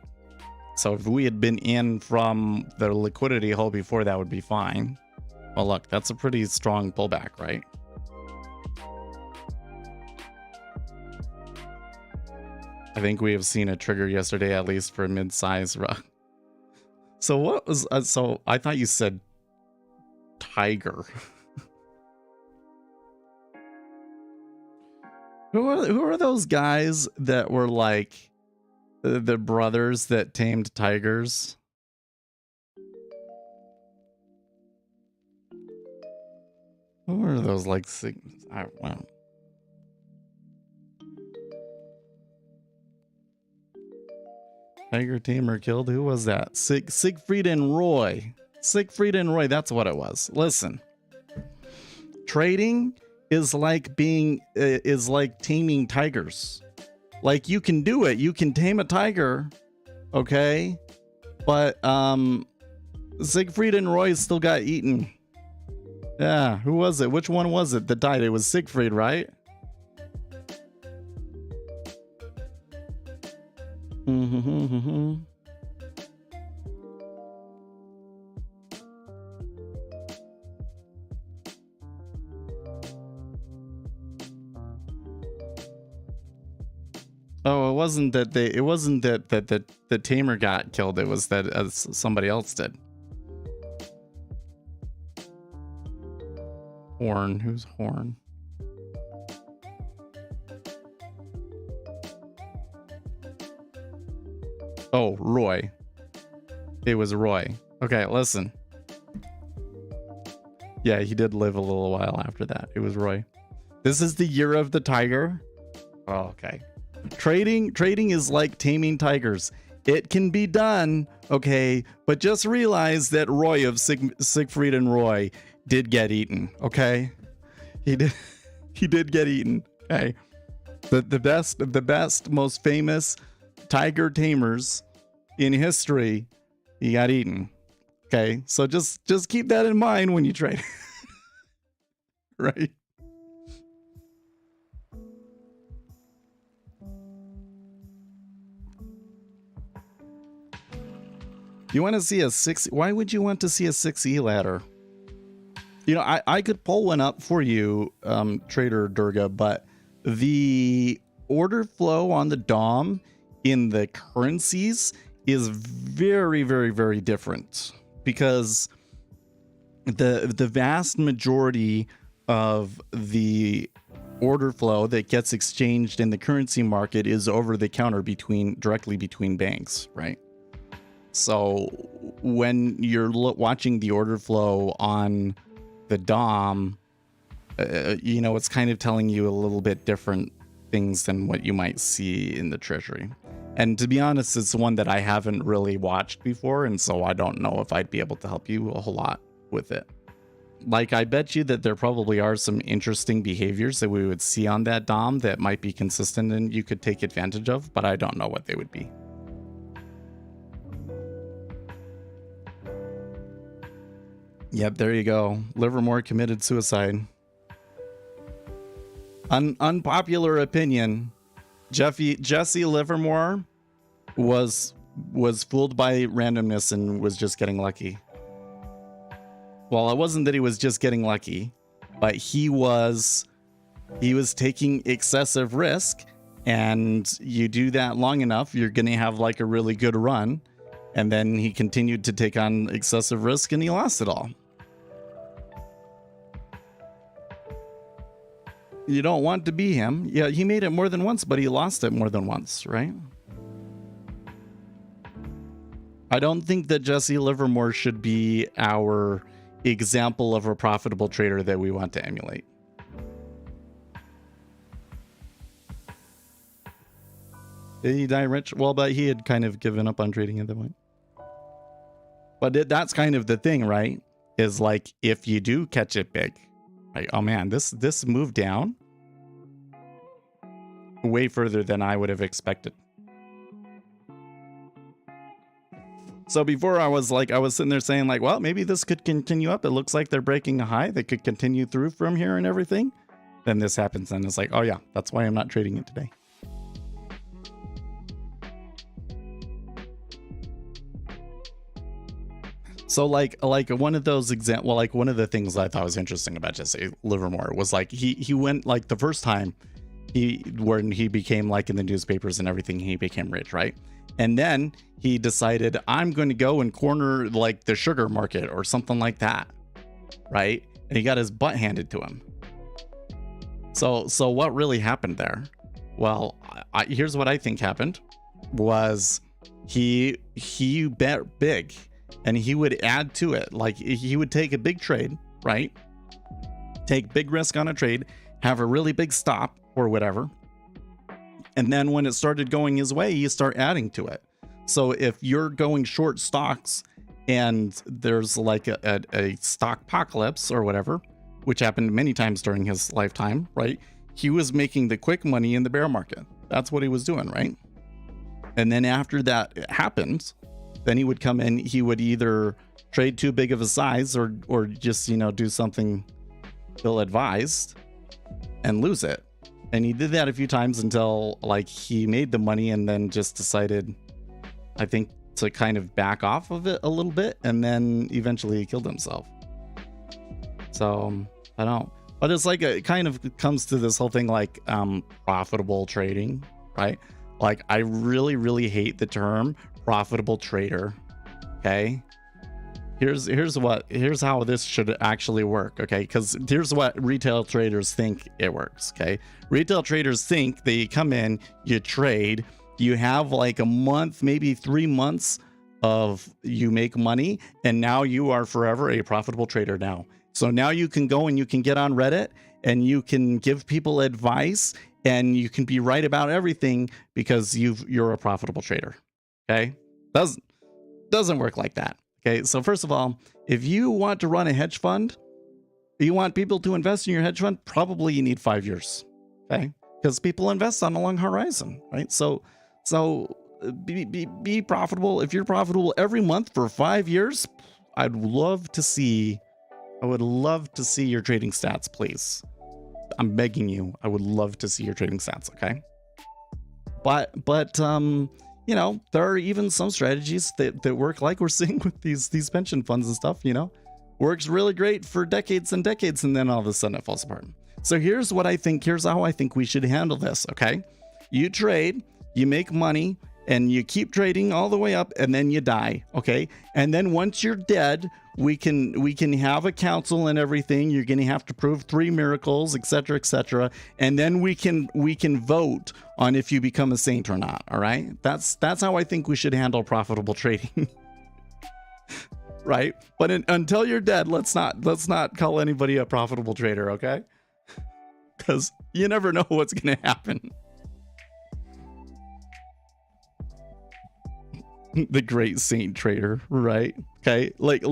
So if we had been in from the liquidity hole before, that would be fine. Well, look, that's a pretty strong pullback, right? I think we have seen a trigger yesterday, at least for a mid-size run. So what was, so I thought you said tiger. Who are those guys that were like the brothers that tamed tigers? Who are those like I don't know. Tiger tamer killed. Who was that? Siegfried and Roy. Siegfried and Roy, that's what it was. Listen, trading is like taming tigers. Like, you can do it, you can tame a tiger, okay? But Siegfried and Roy still got eaten. Yeah, who was it? Which one was it that died? It was Siegfried, right? Oh, it wasn't that the tamer got killed. It was that somebody else did. Horn. Who's Horn? Oh, Roy. It was Roy. Okay, listen. Yeah, he did live a little while after that. It was Roy. This is the year of the tiger. Oh, okay. Trading is like taming tigers. It can be done, okay? But just realize that Roy of Siegfried and Roy did get eaten, okay? He did get eaten. Okay. The best, most famous tiger tamers in history, he got eaten. Okay? So just keep that in mind when you trade. Right? You want to see a 6? Why would you want to see a 6E ladder? You know, I could pull one up for you, Trader Durga, but the order flow on the DOM in the currencies is very, very, very different, because the vast majority of the order flow that gets exchanged in the currency market is over the counter directly between banks, right? So when you're watching the order flow on the DOM, you know, it's kind of telling you a little bit different things than what you might see in the treasury. And to be honest, it's one that I haven't really watched before, and so I don't know if I'd be able to help you a whole lot with it. Like, I bet you that there probably are some interesting behaviors that we would see on that DOM that might be consistent and you could take advantage of, but I don't know what they would be. Yep, there you go. Livermore committed suicide. Unpopular opinion. Jesse Livermore was fooled by randomness and was just getting lucky. Well, it wasn't that he was just getting lucky, but he was taking excessive risk, and you do that long enough, you're going to have like a really good run. And then he continued to take on excessive risk and he lost it all. You don't want to be him. Yeah, he made it more than once, but he lost it more than once, right? I don't think that Jesse Livermore should be our example of a profitable trader that we want to emulate. Did he die rich? Well, but he had kind of given up on trading at that point. But that's kind of the thing, right? Is like, if you do catch it big, like, oh man, this moved down way further than I would have expected. So before I was sitting there saying like, well, maybe this could continue up. It looks like they're breaking a high. They could continue through from here and everything. Then this happens and it's like, oh yeah, that's why I'm not trading it today. So like one of those one of the things I thought was interesting about Jesse Livermore was like he went like the first time when he became like in the newspapers and everything, he became rich, right? And then he decided, I'm going to go and corner like the sugar market or something like that, right? And he got his butt handed to him. So what really happened there? Well, here's what I think happened was he bet big and he would add to it. Like he would take a big trade, right? Take big risk on a trade, have a really big stop or whatever. And then when it started going his way, you start adding to it. So if you're going short stocks and there's like a stock apocalypse or whatever, which happened many times during his lifetime, right? He was making the quick money in the bear market. That's what he was doing, right? And then after that happened, then he would come in, he would either trade too big of a size or just, do something ill-advised and lose it. And he did that a few times until like he made the money and then just decided, I think, to kind of back off of it a little bit. And then eventually he killed himself. So I don't, but it's like, it kind of comes to this whole thing like profitable trading, right? Like I really, really hate the term profitable trader. Okay. Here's how this should actually work, okay? Because here's what retail traders think it works, okay? Retail traders think they come in, you trade, you have like a month, maybe 3 months of you make money, and now you are forever a profitable trader now. So now you can go and you can get on Reddit and you can give people advice and you can be right about everything because you're a profitable trader, okay? Doesn't work like that. Okay, so first of all, if you want to run a hedge fund, you want people to invest in your hedge fund, probably you need 5 years, okay? Because people invest on a long horizon, right? So be profitable. If you're profitable every month for 5 years, I would love to see your trading stats, please. I'm begging you. I would love to see your trading stats, okay? But there are even some strategies that work, like we're seeing with these pension funds and stuff, works really great for decades and decades, and then all of a sudden it falls apart. So here's how I think we should handle this, okay? You trade, you make money, and you keep trading all the way up, and then you die, okay? And then once you're dead, we can have a council and everything. You're going to have to prove 3 miracles, etc., and then we can vote on if you become a saint or not. All right, that's how I think we should handle profitable trading. Right? But until you're dead, let's not call anybody a profitable trader, okay? Because you never know what's going to happen. The great saint trader, right? Okay, like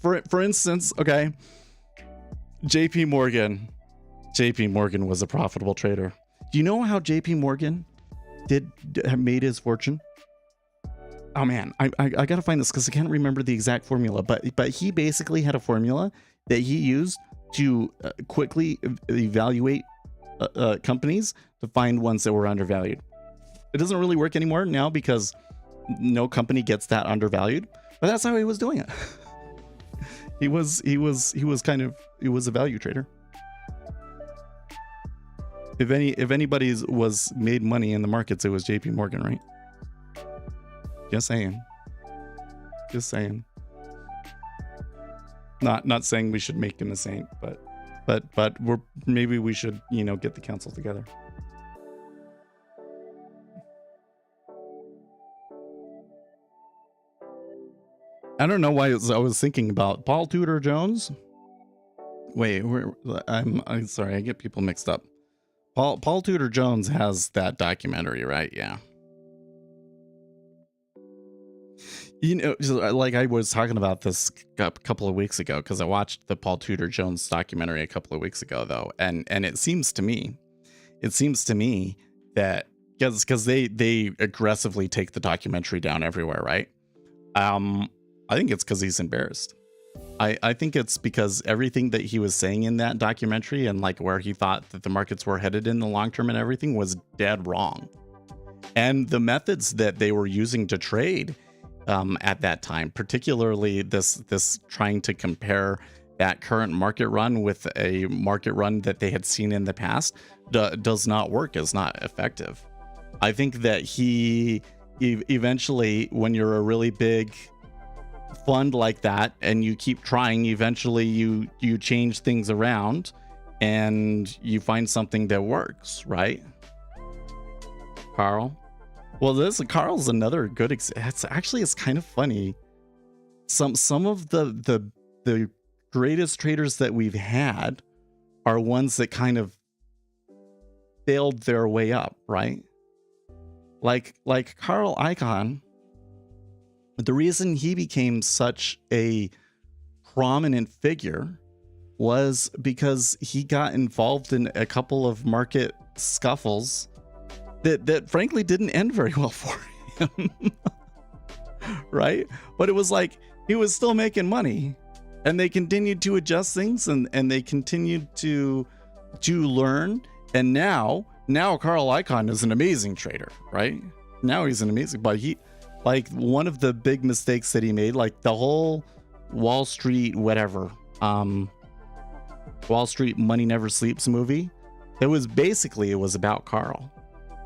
for instance, okay, JP Morgan was a profitable trader. Do you know how JP Morgan made his fortune? Oh man, I gotta find this because I can't remember the exact formula, but he basically had a formula that he used to quickly evaluate companies to find ones that were undervalued. It doesn't really work anymore now because no company gets that undervalued, but that's how he was doing it. he was a value trader. If anybody was made money in the markets, it was JP Morgan, right? Just saying. Not saying we should make him a saint, but but maybe we should, you know, get the council together. I don't know why I was thinking about Paul Tudor Jones. Wait, I'm sorry, I get people mixed up. Paul Tudor Jones has that documentary, right? Yeah. You know, like I was talking about this a couple of weeks ago, because I watched the Paul Tudor Jones documentary a couple of weeks ago, though, and it seems to me that because they aggressively take the documentary down everywhere, right? I think it's because he's embarrassed. I think it's because everything that he was saying in that documentary and like where he thought that the markets were headed in the long term and everything was dead wrong. And the methods that they were using to trade at that time, particularly this trying to compare that current market run with a market run that they had seen in the past, does not work, is not effective. I think that he eventually, when you're a really big fund like that and you keep trying, eventually you change things around and you find something that works, right? Carl? Well, Carl's another good it's kind of funny. Some of the greatest traders that we've had are ones that kind of failed their way up, right? Like Carl Icahn. The reason he became such a prominent figure was because he got involved in a couple of market scuffles that frankly didn't end very well for him. Right? But it was like he was still making money, and they continued to adjust things, and they continued to learn. And now Carl Icahn is an amazing trader, right? Now he's an amazing, but like one of the big mistakes that he made, like the whole Wall Street whatever, Wall Street Money Never Sleeps movie, it was about Carl,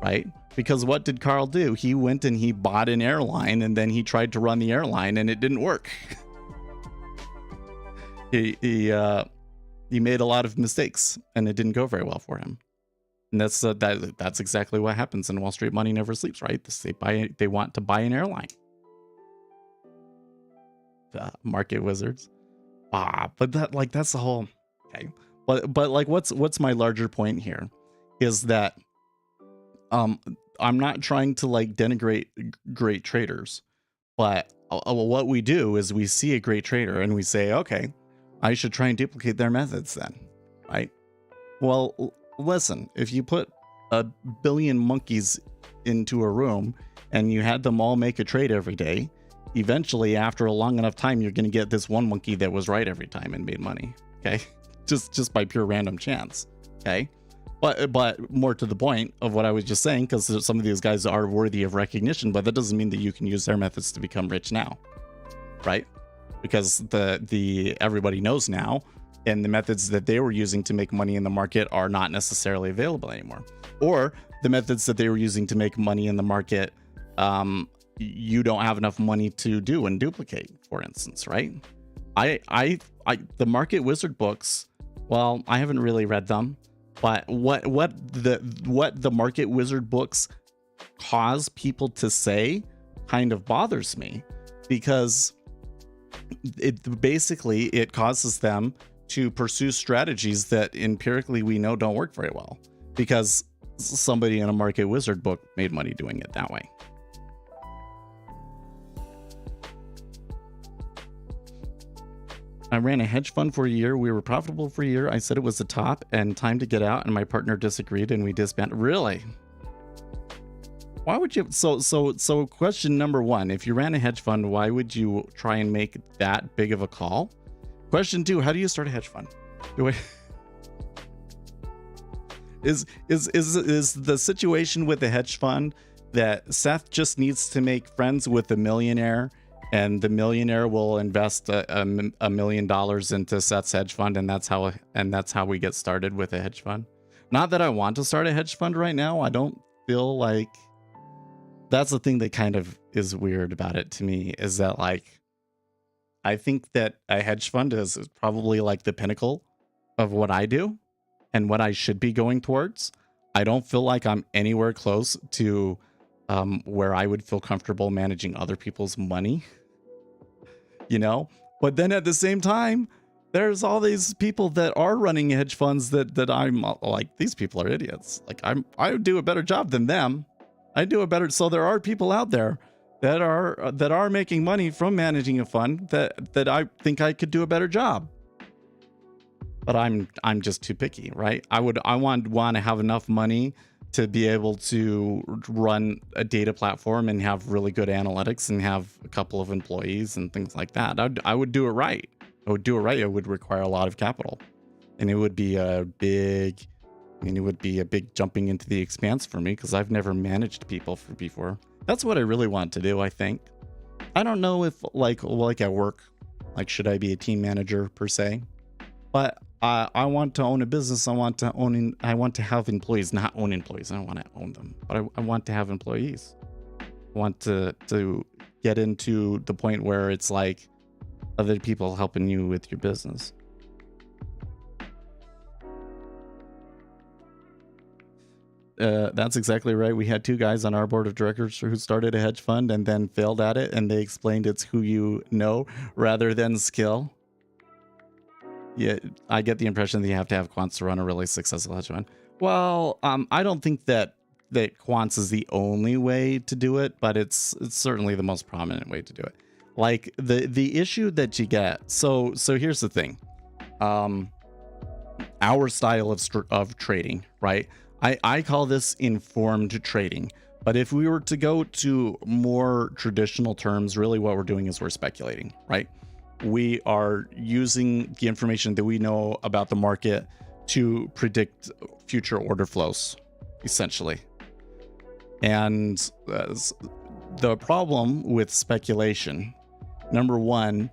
right? Because what did Carl do? He went and he bought an airline, and then he tried to run the airline, and it didn't work. He made a lot of mistakes, and it didn't go very well for him. And that's exactly what happens in Wall Street Money Never Sleeps, right? They want to buy an airline. Market wizards. But that's the whole, okay. But like what's my larger point here is that I'm not trying to like denigrate great traders, but what we do is we see a great trader and we say, okay, I should try and duplicate their methods then, right? Well, listen, if you put 1 billion monkeys into a room and you had them all make a trade every day, eventually after a long enough time, you're going to get this one monkey that was right every time and made money. Okay. just by pure random chance. Okay. But more to the point of what I was just saying, because some of these guys are worthy of recognition, but that doesn't mean that you can use their methods to become rich now. Right. Because the everybody knows now, and the methods that they were using to make money in the market are not necessarily available anymore. Or the methods that they were using to make money in the market, you don't have enough money to do and duplicate, for instance, right? The Market Wizard books, well, I haven't really read them, but what the Market Wizard books cause people to say kind of bothers me, because it causes them to pursue strategies that empirically we know don't work very well, because somebody in a Market Wizard book made money doing it that way. I ran a hedge fund for a year. We were profitable for a year. I said it was the top and time to get out, and my partner disagreed and we disbanded. Really? Why would you? So question number one, if you ran a hedge fund, why would you try and make that big of a call? Question two, how do you start a hedge fund? Is the situation with the hedge fund that Seth just needs to make friends with a millionaire, and the millionaire will invest $1 million into Seth's hedge fund, and that's how we get started with a hedge fund? Not that I want to start a hedge fund right now. I don't feel like that's the thing that kind of is weird about it to me, is that like I think that a hedge fund is probably like the pinnacle of what I do and what I should be going towards, I don't feel like I'm anywhere close to where I would feel comfortable managing other people's money, you know? But then at the same time, there's all these people that are running hedge funds that I'm like, these people are idiots. Like I would do a better job than them. I do a better. So there are people out there that are making money from managing a fund that I think I could do a better job. But I'm just too picky, right? I want to have enough money to be able to run a data platform and have really good analytics and have a couple of employees and things like that. I would do it right. I would do it right. It would require a lot of capital, and it would be a big jumping into the expanse for me because I've never managed people before. That's what I really want to do, I think. I don't know if like at work, like should I be a team manager per se? But I want to own a business. I want to have employees, not own employees. I don't want to own them, but I want to have employees. I want to get into the point where it's like other people helping you with your business. That's exactly right. We had two guys on our board of directors who started a hedge fund and then failed at it, and they explained it's who you know rather than skill. Yeah, I get the impression that you have to have quants to run a really successful hedge fund. Well, I don't think that quants is the only way to do it, but it's certainly the most prominent way to do it. Like the issue that you get. So here's the thing. Our style of trading, right? I call this informed trading. But if we were to go to more traditional terms, really what we're doing is we're speculating, right? We are using the information that we know about the market to predict future order flows, essentially. And the problem with speculation, number one,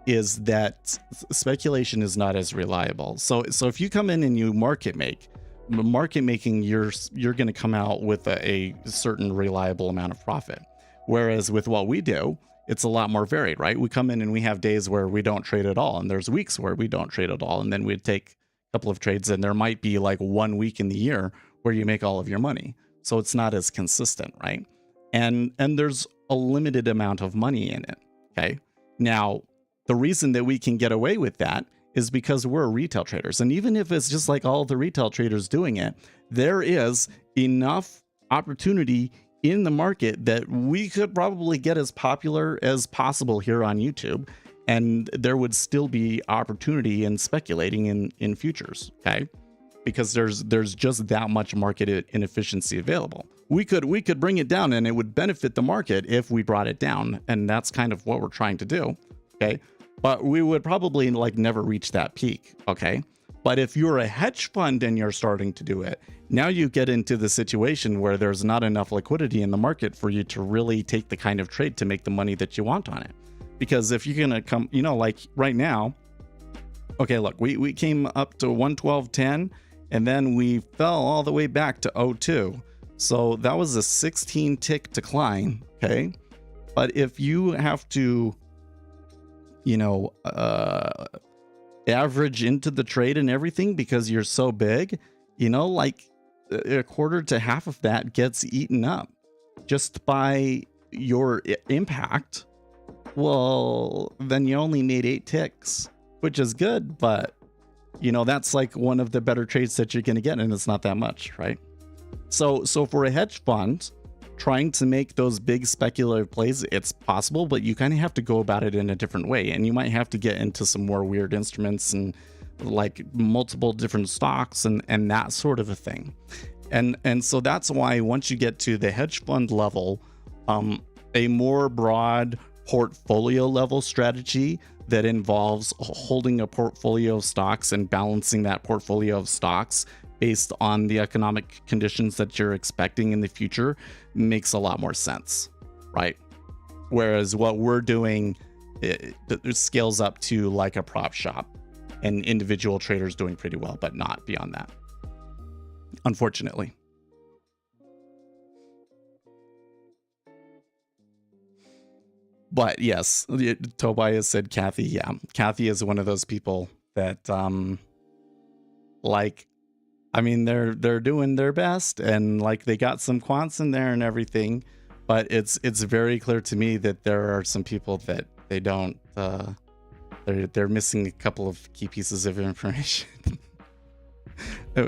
is that speculation is not as reliable. So if you come in and you market making, you're going to come out with a certain reliable amount of profit. Whereas with what we do, it's a lot more varied, right? We come in and we have days where we don't trade at all, and there's weeks where we don't trade at all, and then we'd take a couple of trades, and there might be like 1 week in the year where you make all of your money. So it's not as consistent, right? And there's a limited amount of money in it, okay? Now, the reason that we can get away with that is because we're retail traders. And even if it's just like all the retail traders doing it, there is enough opportunity in the market that we could probably get as popular as possible here on YouTube, and there would still be opportunity in speculating in futures, okay? Because there's just that much market inefficiency available. We could bring it down, and it would benefit the market if we brought it down, and that's kind of what we're trying to do, okay? But we would probably like never reach that peak, okay? But if you're a hedge fund and you're starting to do it, now you get into the situation where there's not enough liquidity in the market for you to really take the kind of trade to make the money that you want on it. Because if you're going to come, like right now, okay, look, we came up to 112.10 and then we fell all the way back to 02. So that was a 16 tick decline, okay? But if you have to, average into the trade and everything because you're so big, like a quarter to half of that gets eaten up just by your impact. Well, then you only need 8 ticks, which is good, but that's like one of the better trades that you're going to get, and it's not that much, right? So for a hedge fund trying to make those big speculative plays, it's possible, but you kind of have to go about it in a different way, and you might have to get into some more weird instruments and like multiple different stocks and that sort of a thing. And so that's why once you get to the hedge fund level, a more broad portfolio level strategy that involves holding a portfolio of stocks and balancing that portfolio of stocks based on the economic conditions that you're expecting in the future makes a lot more sense, right? Whereas what we're doing, it scales up to like a prop shop, and individual traders doing pretty well, but not beyond that, unfortunately. But yes, Tobias said Kathy. Yeah, Kathy is one of those people that Like, I mean, they're doing their best, and like they got some quants in there and everything, but it's very clear to me that there are some people that they don't. They're missing a couple of key pieces of information.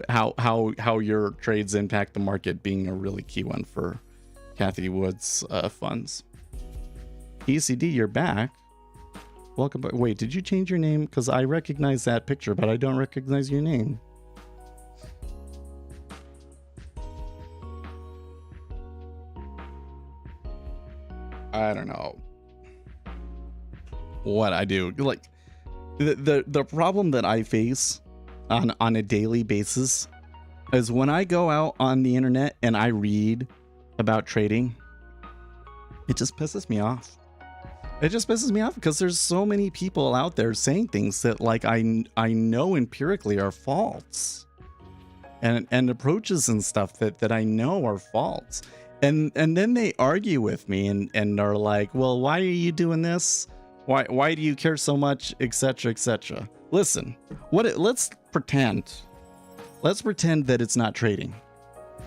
how your trades impact the market being a really key one for Kathy Wood's funds. ECD, you're back. Welcome back. Wait, did you change your name? Because I recognize that picture, but I don't recognize your name. I don't know what I do. Like the problem that I face on a daily basis is when I go out on the internet and I read about trading, it just pisses me off. It just pisses me off because there's so many people out there saying things that like I know empirically are false, and approaches and stuff that I know are false. And then they argue with me and are like, well, why are you doing this? Why do you care so much, etc., etc. Listen, let's pretend that it's not trading.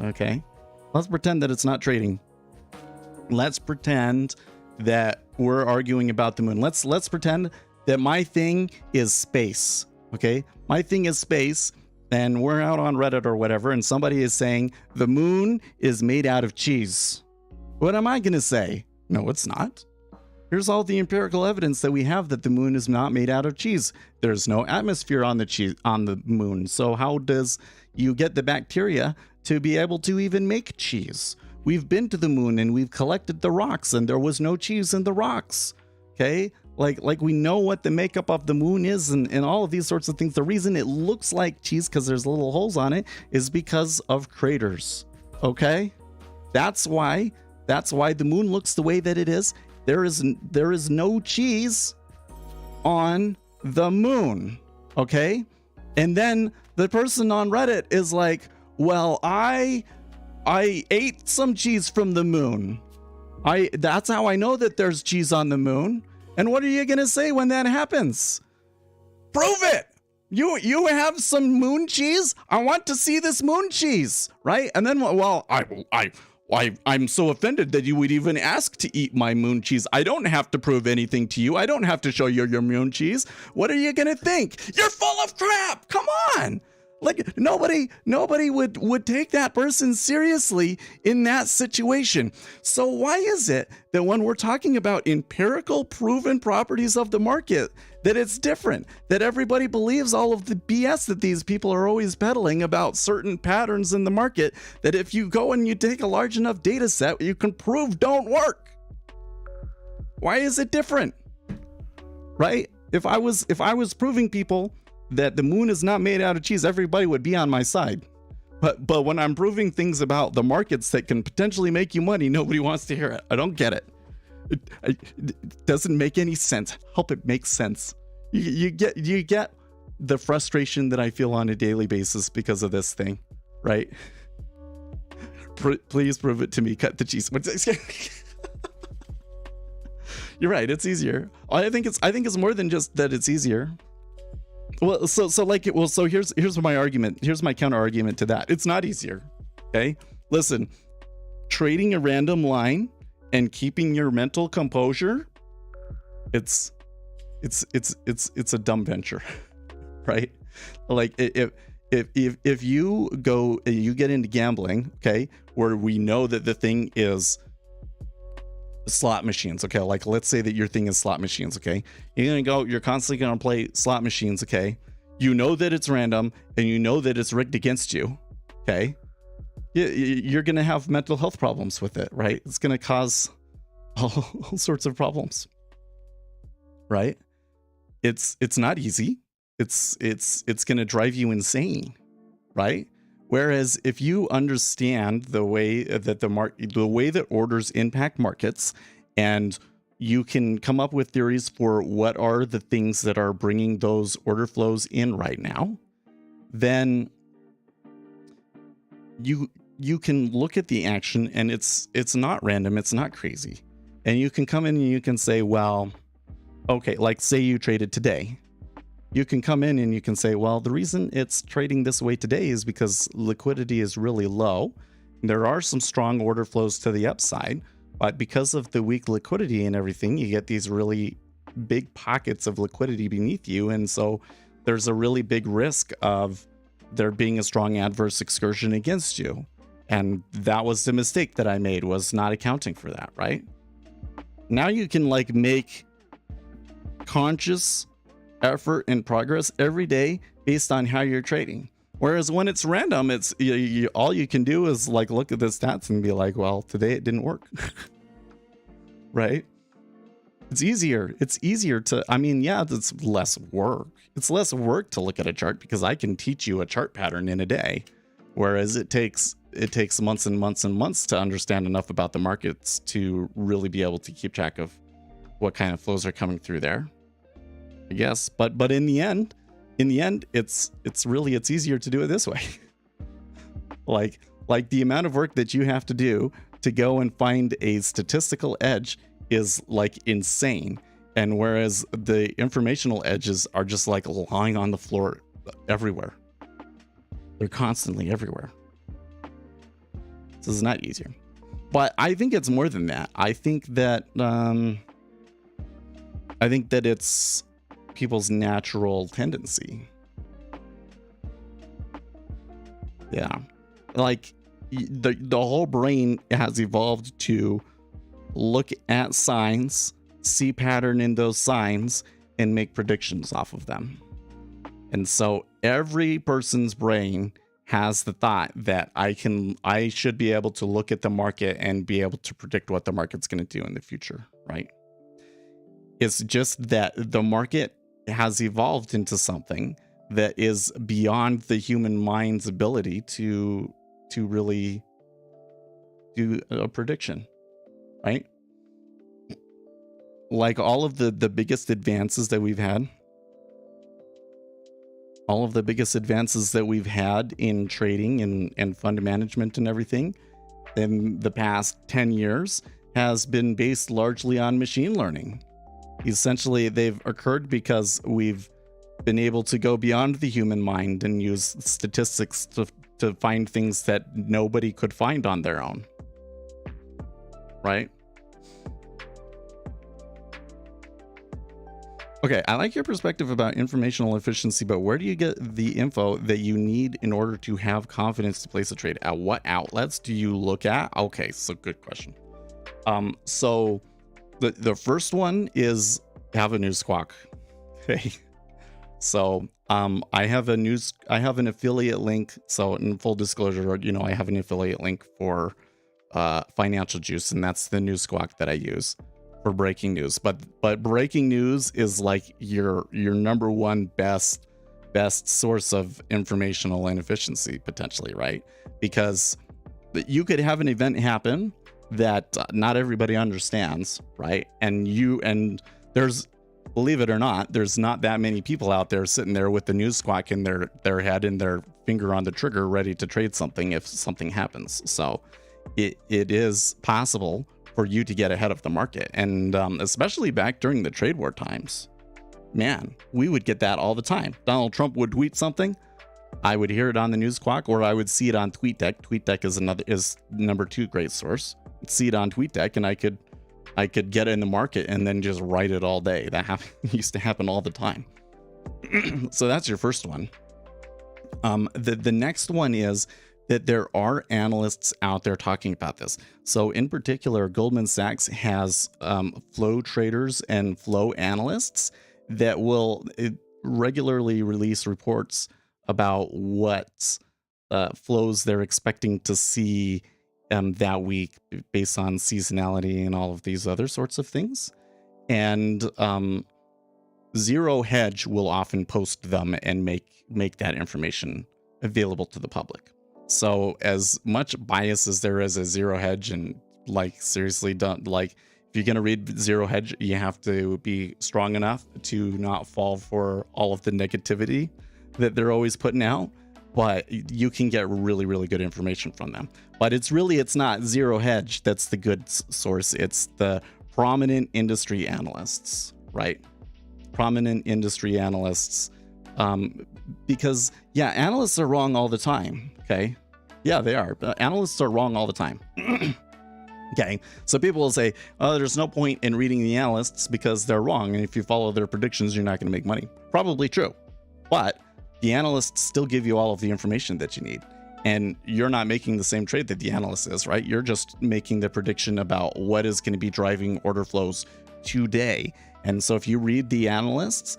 Okay? Let's pretend that it's not trading. Let's pretend that we're arguing about the moon. Let's pretend that my thing is space. Okay? My thing is space. And we're out on Reddit or whatever, and somebody is saying the moon is made out of cheese. What am I going to say? No, it's not. Here's all the empirical evidence that we have that the moon is not made out of cheese. There's no atmosphere on the moon. So how does you get the bacteria to be able to even make cheese? We've been to the moon and we've collected the rocks, and there was no cheese in the rocks. Okay? Like we know what the makeup of the moon is and all of these sorts of things. The reason it looks like cheese because there's little holes on it is because of craters. Okay? That's why the moon looks the way that it is. There is no cheese on the moon. Okay? And then the person on Reddit is like, well, I ate some cheese from the moon. That's how I know that there's cheese on the moon. And what are you going to say when that happens? Prove it. You have some moon cheese? I want to see this moon cheese, right? And then, well, I'm so offended that you would even ask to eat my moon cheese. I don't have to prove anything to you. I don't have to show you your moon cheese. What are you going to think? You're full of crap. Come on. Like nobody would take that person seriously in that situation. So why is it that when we're talking about empirical proven properties of the market, that it's different, that everybody believes all of the BS that these people are always peddling about certain patterns in the market, that if you go and you take a large enough data set, you can prove don't work? Why is it different? Right? If I was proving people that the moon is not made out of cheese, everybody would be on my side. But when I'm proving things about the markets that can potentially make you money, nobody wants to hear it. I don't get it. It doesn't make any sense. Help it make sense. You get the frustration that I feel on a daily basis because of this thing, right? Please prove it to me. Cut the cheese. You're right. It's easier. I think it's more than just that it's easier. Well, so here's my argument. Here's my counter argument to that. It's not easier. Okay, listen. Trading a random line and keeping your mental composure, it's a dumb venture, right? Like if you get into gambling, okay, where we know that the thing is slot machines, okay, like let's say that your thing is slot machines, okay, you're constantly gonna play slot machines, okay, you know that it's random and you know that it's rigged against you, okay, you're gonna have mental health problems with it, right? It's gonna cause all sorts of problems, right? It's not easy. It's gonna drive you insane, right? Whereas if you understand the way that the way that orders impact markets, and you can come up with theories for what are the things that are bringing those order flows in right now, then you can look at the action and it's not random, it's not crazy. And you can come in and you can say, well, okay, like say you traded today. you can come in and you can say, well, the reason it's trading this way today is because liquidity is really low. There are some strong order flows to the upside, but because of the weak liquidity and everything, you get these really big pockets of liquidity beneath you. And so there's a really big risk of there being a strong adverse excursion against you. And that was the mistake that I made, was not accounting for that, right? Now you can like make conscious effort and progress every day based on how you're trading. Whereas when it's random, it's all you can do is like look at the stats and be like, well, today it didn't work. Right? It's easier to, I mean, yeah, it's less work. It's less work to look at a chart because I can teach you a chart pattern in a day. Whereas it takes months and months and months to understand enough about the markets to really be able to keep track of what kind of flows are coming through there, I guess. But in the end, it's easier to do it this way. like the amount of work that you have to do to go and find a statistical edge is like insane. And whereas the informational edges are just like lying on the floor everywhere. They're constantly everywhere. So it's not easier. But I think it's more than that. I think that it's people's natural tendency. Yeah. Like the whole brain has evolved to look at signs, see pattern in those signs, and make predictions off of them. And so every person's brain has the thought that I should be able to look at the market and be able to predict what the market's going to do in the future, right? It's just that the market has evolved into something that is beyond the human mind's ability to really do a prediction, right? Like all of the biggest advances that we've had, in trading and fund management and everything in the past 10 years has been based largely on machine learning. Essentially, they've occurred because we've been able to go beyond the human mind and use statistics to find things that nobody could find on their own. Right? Okay, I like your perspective about informational efficiency, but where do you get the info that you need in order to have confidence to place a trade? At what outlets do you look at? Okay, so good question. So the first one is have a news squawk. Okay. So I have an affiliate link. So in full disclosure, I have an affiliate link for Financial Juice, and that's the news squawk that I use for breaking news. But breaking news is like your number one best source of informational inefficiency potentially, right? Because you could have an event happen that not everybody understands, right? And there's, believe it or not, there's not that many people out there sitting there with the news squawk in their head and their finger on the trigger ready to trade something if something happens. So it is possible for you to get ahead of the market. And especially back during the trade war times, man, we would get that all the time. Donald Trump would tweet something, I would hear it on the news squawk, or I would see it on TweetDeck. TweetDeck is number 2 great source. See it on TweetDeck, and I could get in the market and then just write it all day. That used to happen all the time. So that's your first one. The next one is that there are analysts out there talking about this. So in particular, Goldman Sachs has flow traders and flow analysts that will regularly release reports about what flows they're expecting to see that week based on seasonality and all of these other sorts of things. And Zero Hedge will often post them and make that information available to the public. So as much bias as there is a Zero Hedge, and like seriously, don't like, if you're going to read Zero Hedge, you have to be strong enough to not fall for all of the negativity that they're always putting out. But you can get really, really good information from them. But it's not Zero Hedge that's the good source. It's the prominent industry analysts, right? Prominent industry analysts Because yeah, analysts are wrong all the time. Okay. Yeah, they are. Analysts are wrong all the time. Okay. So people will say, oh, there's no point in reading the analysts because they're wrong. And if you follow their predictions, you're not going to make money. Probably true. But the analysts still give you all of the information that you need. And you're not making the same trade that the analyst is, right? You're just making the prediction about what is going to be driving order flows today. And so if you read the analysts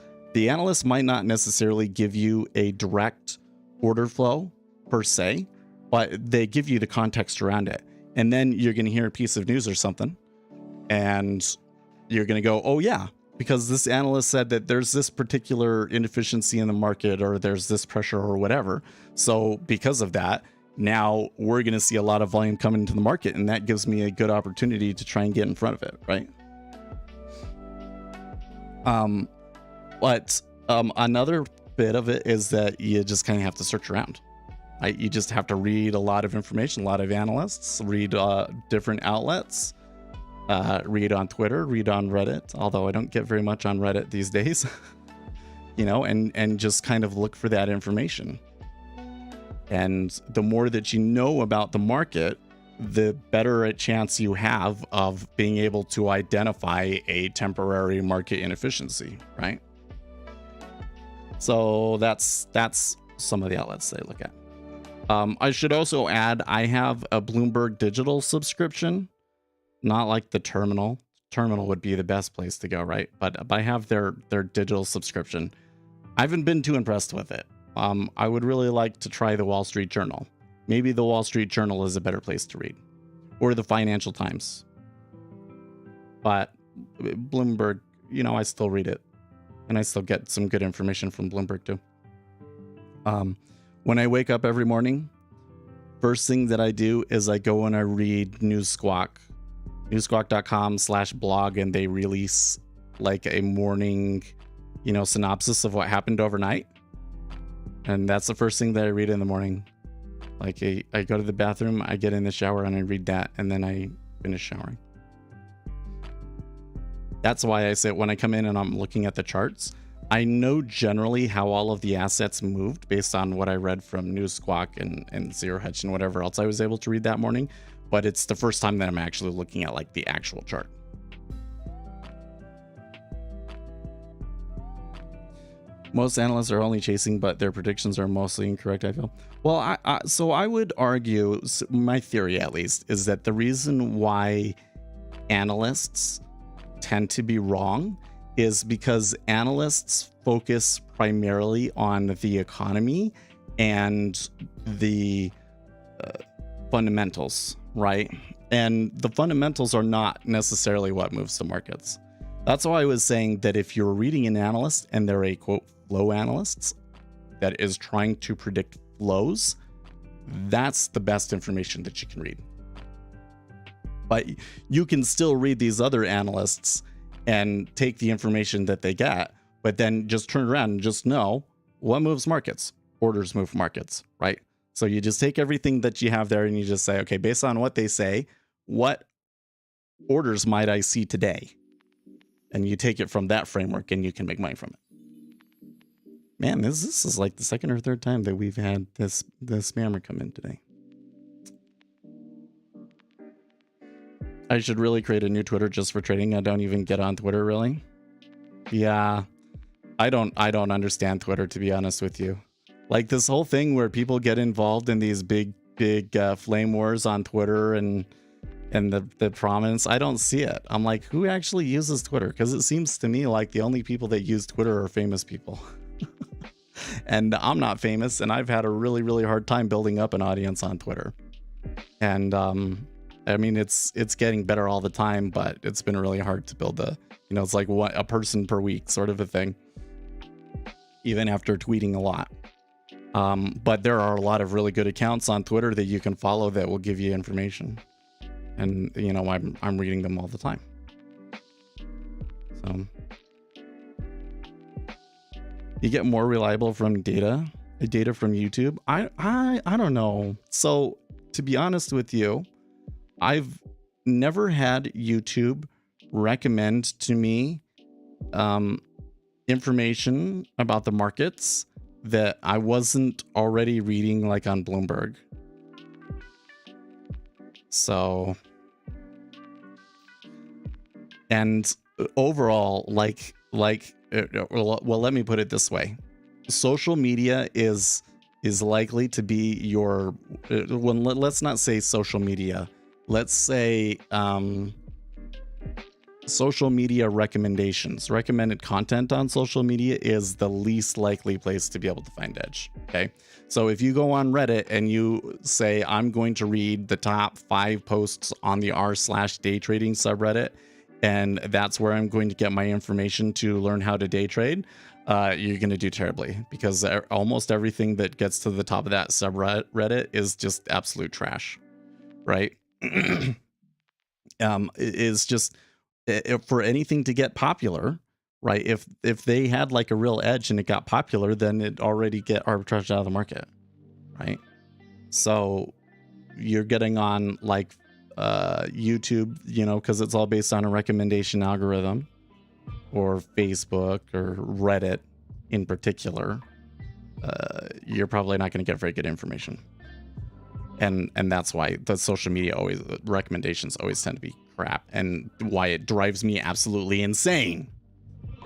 might not necessarily give you a direct order flow per se, but they give you the context around it. And then you're going to hear a piece of news or something, and you're going to go, oh yeah, because this analyst said that there's this particular inefficiency in the market, or there's this pressure or whatever. So because of that, now we're going to see a lot of volume come into the market, and that gives me a good opportunity to try and get in front of it, right? But another bit of it is that you just kind of have to search around. Right? You just have to read a lot of information, a lot of analysts, read different outlets, read on Twitter, read on Reddit, although I don't get very much on Reddit these days, you know, and just kind of look for that information. And the more that you know about the market, the better a chance you have of being able to identify a temporary market inefficiency, right? So that's some of the outlets they look at. I should also add, I have a Bloomberg digital subscription, not like the terminal. Terminal would be the best place to go, right? But I have their digital subscription. I haven't been too impressed with it. I would really like to try the Wall Street Journal. Maybe the Wall Street Journal is a better place to read, or the Financial Times. But Bloomberg, you know, I still read it, and I still get some good information from Bloomberg too. When I wake up every morning, first thing that I do is I go and I read newsquawk.com/blog, and they release like a morning, you know, synopsis of what happened overnight. And that's the first thing that I read in the morning. Like I go to the bathroom, I get in the shower, and I read that, and then I finish showering. That's why I say when I come in and I'm looking at the charts, I know generally how all of the assets moved based on what I read from NewsSquawk and Zero Hedge and whatever else I was able to read that morning. But it's the first time that I'm actually looking at like the actual chart. Most analysts are only chasing, but their predictions are mostly incorrect, I feel. Well, so I would argue, my theory at least, is that the reason why analysts tend to be wrong is because analysts focus primarily on the economy and the fundamentals, right? And the fundamentals are not necessarily what moves the markets. That's why I was saying that if you're reading an analyst and they're a quote flow analyst that is trying to predict flows, that's the best information that you can read. But you can still read these other analysts and take the information that they get, but then just turn around and just know what moves markets. Orders move markets, right? So you just take everything that you have there and you just say, okay, based on what they say, what orders might I see today? And you take it from that framework and you can make money from it. Man, this is like the second or third time that we've had this spammer come in today. I should really create a new Twitter just for trading. I don't even get on Twitter, really. Yeah, I don't understand Twitter, to be honest with you. Like this whole thing where people get involved in these big flame wars on Twitter and the prominence, I don't see it. I'm like, who actually uses Twitter? Because it seems to me like the only people that use Twitter are famous people. And I'm not famous, and I've had a really hard time building up an audience on Twitter. And I mean, it's getting better all the time, but it's been really hard to build it's like a person per week sort of a thing, even after tweeting a lot. But there are a lot of really good accounts on Twitter that you can follow that will give you information. And, you know, I'm reading them all the time. So you get more reliable from data from YouTube. I don't know. So to be honest with you, I've never had YouTube recommend to me information about the markets that I wasn't already reading like on Bloomberg. So, and overall, well, let me put it this way. Social media is likely to be your, let's not say social media. Let's say social media recommendations. Recommended content on social media is the least likely place to be able to find edge. Okay. So if you go on Reddit and you say, I'm going to read the top 5 posts on the r/day trading subreddit, and that's where I'm going to get my information to learn how to day trade, you're going to do terribly, because almost everything that gets to the top of that subreddit is just absolute trash, right? Is just, for anything to get popular, right? If they had like a real edge and it got popular, then it already get arbitraged out of the market, right? So you're getting on like YouTube, you know, because it's all based on a recommendation algorithm, or Facebook or Reddit in particular. You're probably not going to get very good information, and that's why the social media recommendations always tend to be crap, and why it drives me absolutely insane,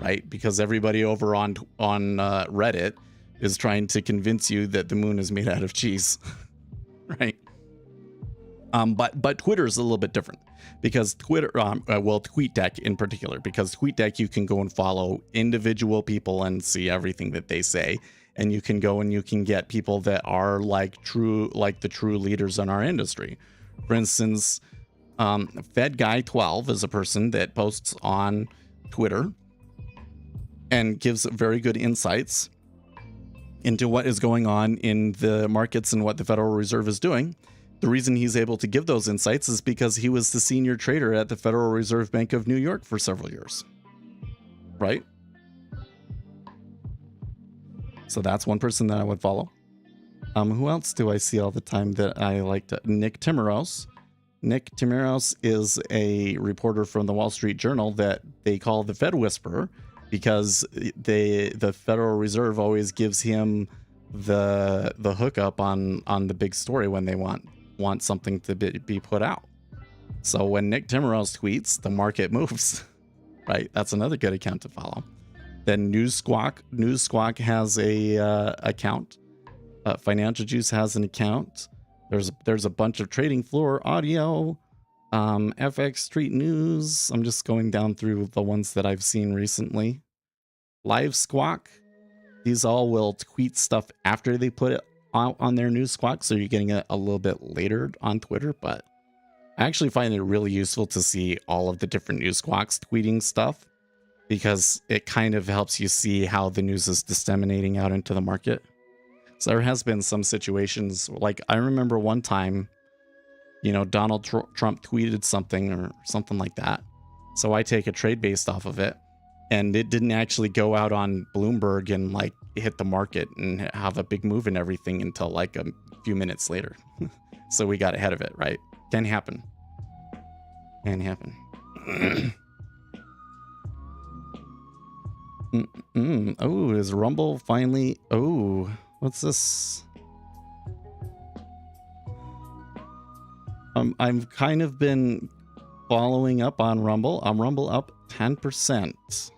right? Because everybody over on Reddit is trying to convince you that the moon is made out of cheese, right? But Twitter is a little bit different, because Twitter, TweetDeck in particular, because TweetDeck you can go and follow individual people and see everything that they say, and you can go and you can get people that are like the true leaders in our industry. For instance, Fed Guy 12 is a person that posts on Twitter and gives very good insights into what is going on in the markets and what the Federal Reserve is doing. The reason he's able to give those insights is because he was the senior trader at the Federal Reserve Bank of New York for several years, right? So that's one person that I would follow. Who else do I see all the time that I like to? Nick Timiraos. Nick Timiraos is a reporter from the Wall Street Journal that they call the Fed Whisperer, because the Federal Reserve always gives him the hookup on the big story when they want something to be put out. So when Nick Timiraos tweets, the market moves, right? That's another good account to follow. Then News Squawk has a account. Financial Juice has an account. There's a bunch of Trading Floor Audio, FX Street News. I'm just going down through the ones that I've seen recently. Live Squawk. These all will tweet stuff after they put it out on their News Squawk, so you're getting it a little bit later on Twitter. But I actually find it really useful to see all of the different News Squawks tweeting stuff, because it kind of helps you see how the news is disseminating out into the market. So there has been some situations, like I remember one time, you know, Donald Trump tweeted something or something like that. So I take a trade based off of it, and it didn't actually go out on Bloomberg and like hit the market and have a big move and everything until like a few minutes later. So we got ahead of it, right? Can happen. Can happen. Oh, is Rumble finally? Oh, what's this? I've kind of been following up on Rumble. Rumble up 10%.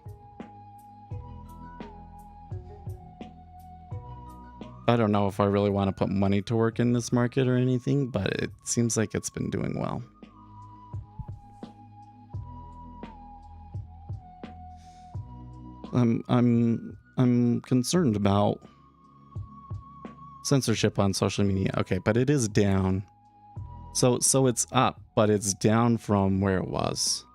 I don't know if I really want to put money to work in this market or anything, but it seems like it's been doing well. I'm concerned about censorship on social media. Okay, but it is down. So it's up, but it's down from where it was.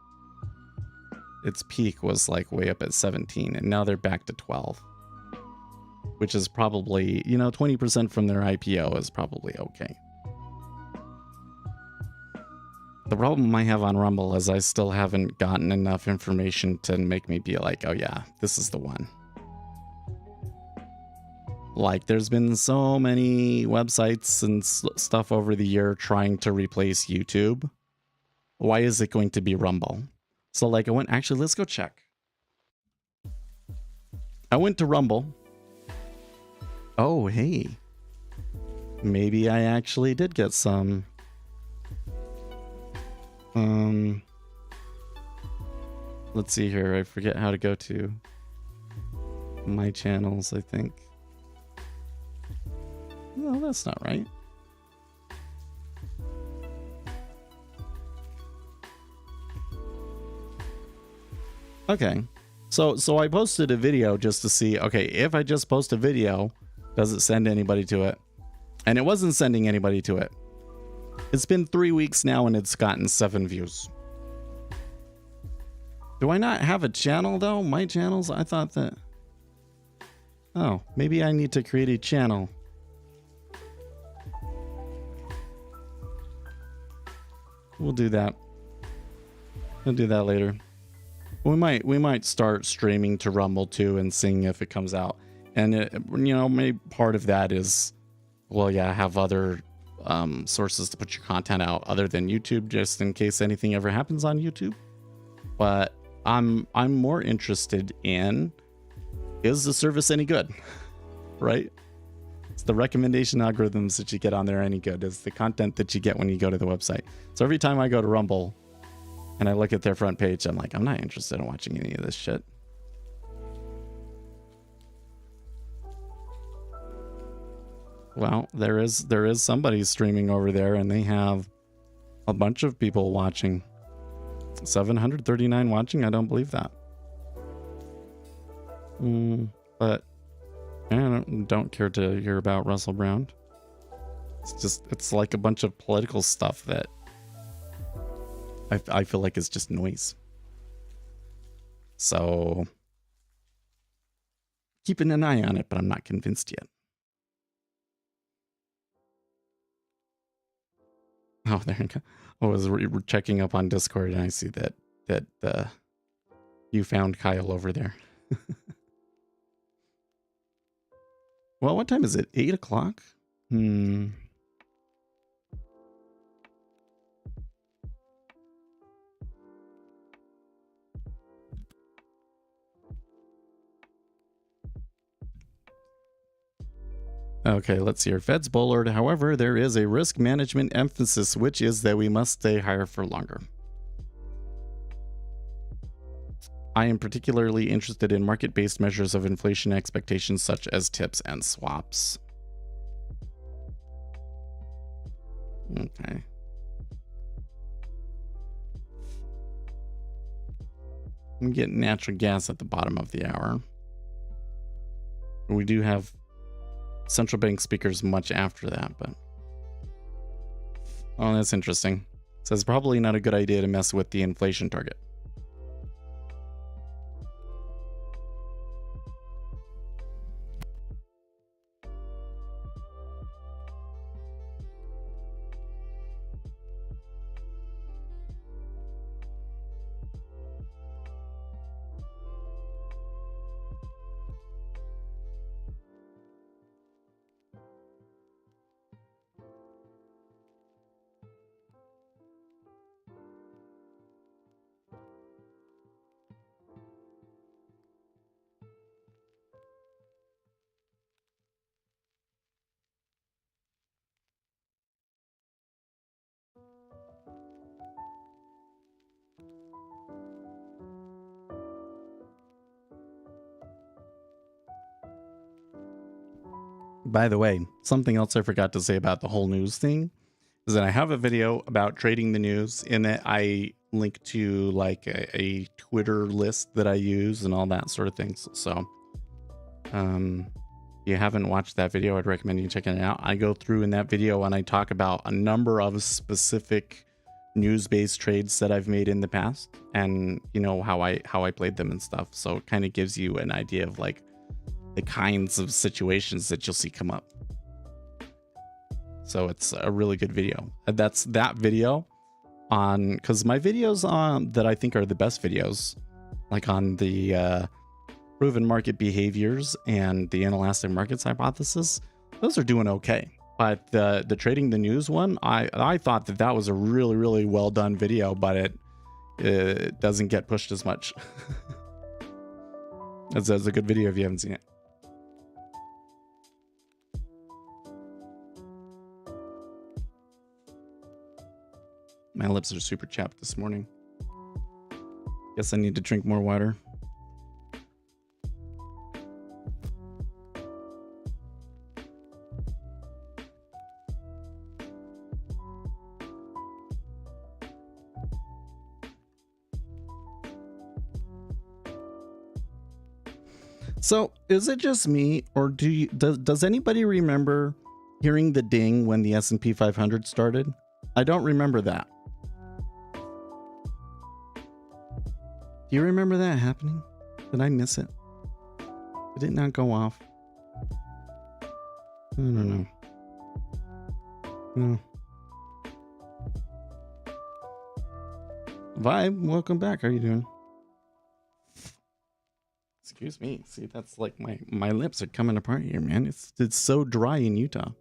Its peak was like way up at 17, and now they're back to 12. Which is probably, you know, 20% from their IPO is probably okay. The problem I have on Rumble is I still haven't gotten enough information to make me be like, oh yeah, this is the one. Like, there's been so many websites and stuff over the year trying to replace YouTube. Why is it going to be Rumble? So like I went, actually, let's go check. I went to Rumble. Oh, hey. Maybe I actually did get some. Let's see here. I forget how to go to my channels, I think. No, that's not right. Okay. So I posted a video just to see, okay, if I just post a video, does it send anybody to it? And it wasn't sending anybody to it. It's been 3 weeks now and it's gotten 7 views. Do I not have a channel though? My channels? I thought that... Oh, maybe I need to create a channel. We'll do that. We'll do that later. We might start streaming to Rumble too and seeing if it comes out. And it, you know, maybe part of that is, well, yeah, have other sources to put your content out other than YouTube, just in case anything ever happens on YouTube. But I'm more interested in, is the service any good? Right? It's the recommendation algorithms that you get on there any good? Is the content that you get when you go to the website? So every time I go to Rumble and I look at their front page, I'm like, I'm not interested in watching any of this shit. Well, there is somebody streaming over there and they have a bunch of people watching. 739 watching? I don't believe that. But I don't care to hear about Russell Brand. It's like a bunch of political stuff that I feel like is just noise. So keeping an eye on it, but I'm not convinced yet. Oh, there you go. I was checking up on Discord and I see that you found Kyle over there. Well, what time is it? 8 o'clock? Okay, let's see here. Fed's bullard. However, there is a risk management emphasis, which is that we must stay higher for longer. I am particularly interested in market-based measures of inflation expectations such as tips and swaps. Okay. I'm getting natural gas at the bottom of the hour. We do have central bank speakers much after that, but... Oh, that's interesting. It says probably not a good idea to mess with the inflation target. By the way, something else I forgot to say about the whole news thing is that I have a video about trading the news. In it, I link to like a Twitter list that I use and all that sort of things. So, if you haven't watched that video, I'd recommend you checking it out. I go through in that video and I talk about a number of specific news-based trades that I've made in the past, and you know how I played them and stuff. So it kind of gives you an idea of like the kinds of situations that you'll see come up. So it's a really good video. That's that video on, because my videos on that I think are the best videos, like on the proven market behaviors and the inelastic markets hypothesis, those are doing okay. But the trading the news one, I thought that was a really, really well done video, but it doesn't get pushed as much. That's a good video if you haven't seen it. My lips are super chapped this morning. Guess I need to drink more water. So, is it just me, or does anybody remember hearing the ding when the S&P 500 started? I don't remember that. Do you remember that happening? Did I miss it? Did it not go off? I don't know. No. Vibe, welcome back. How are you doing? Excuse me. See, that's like my lips are coming apart here, man. It's so dry in Utah.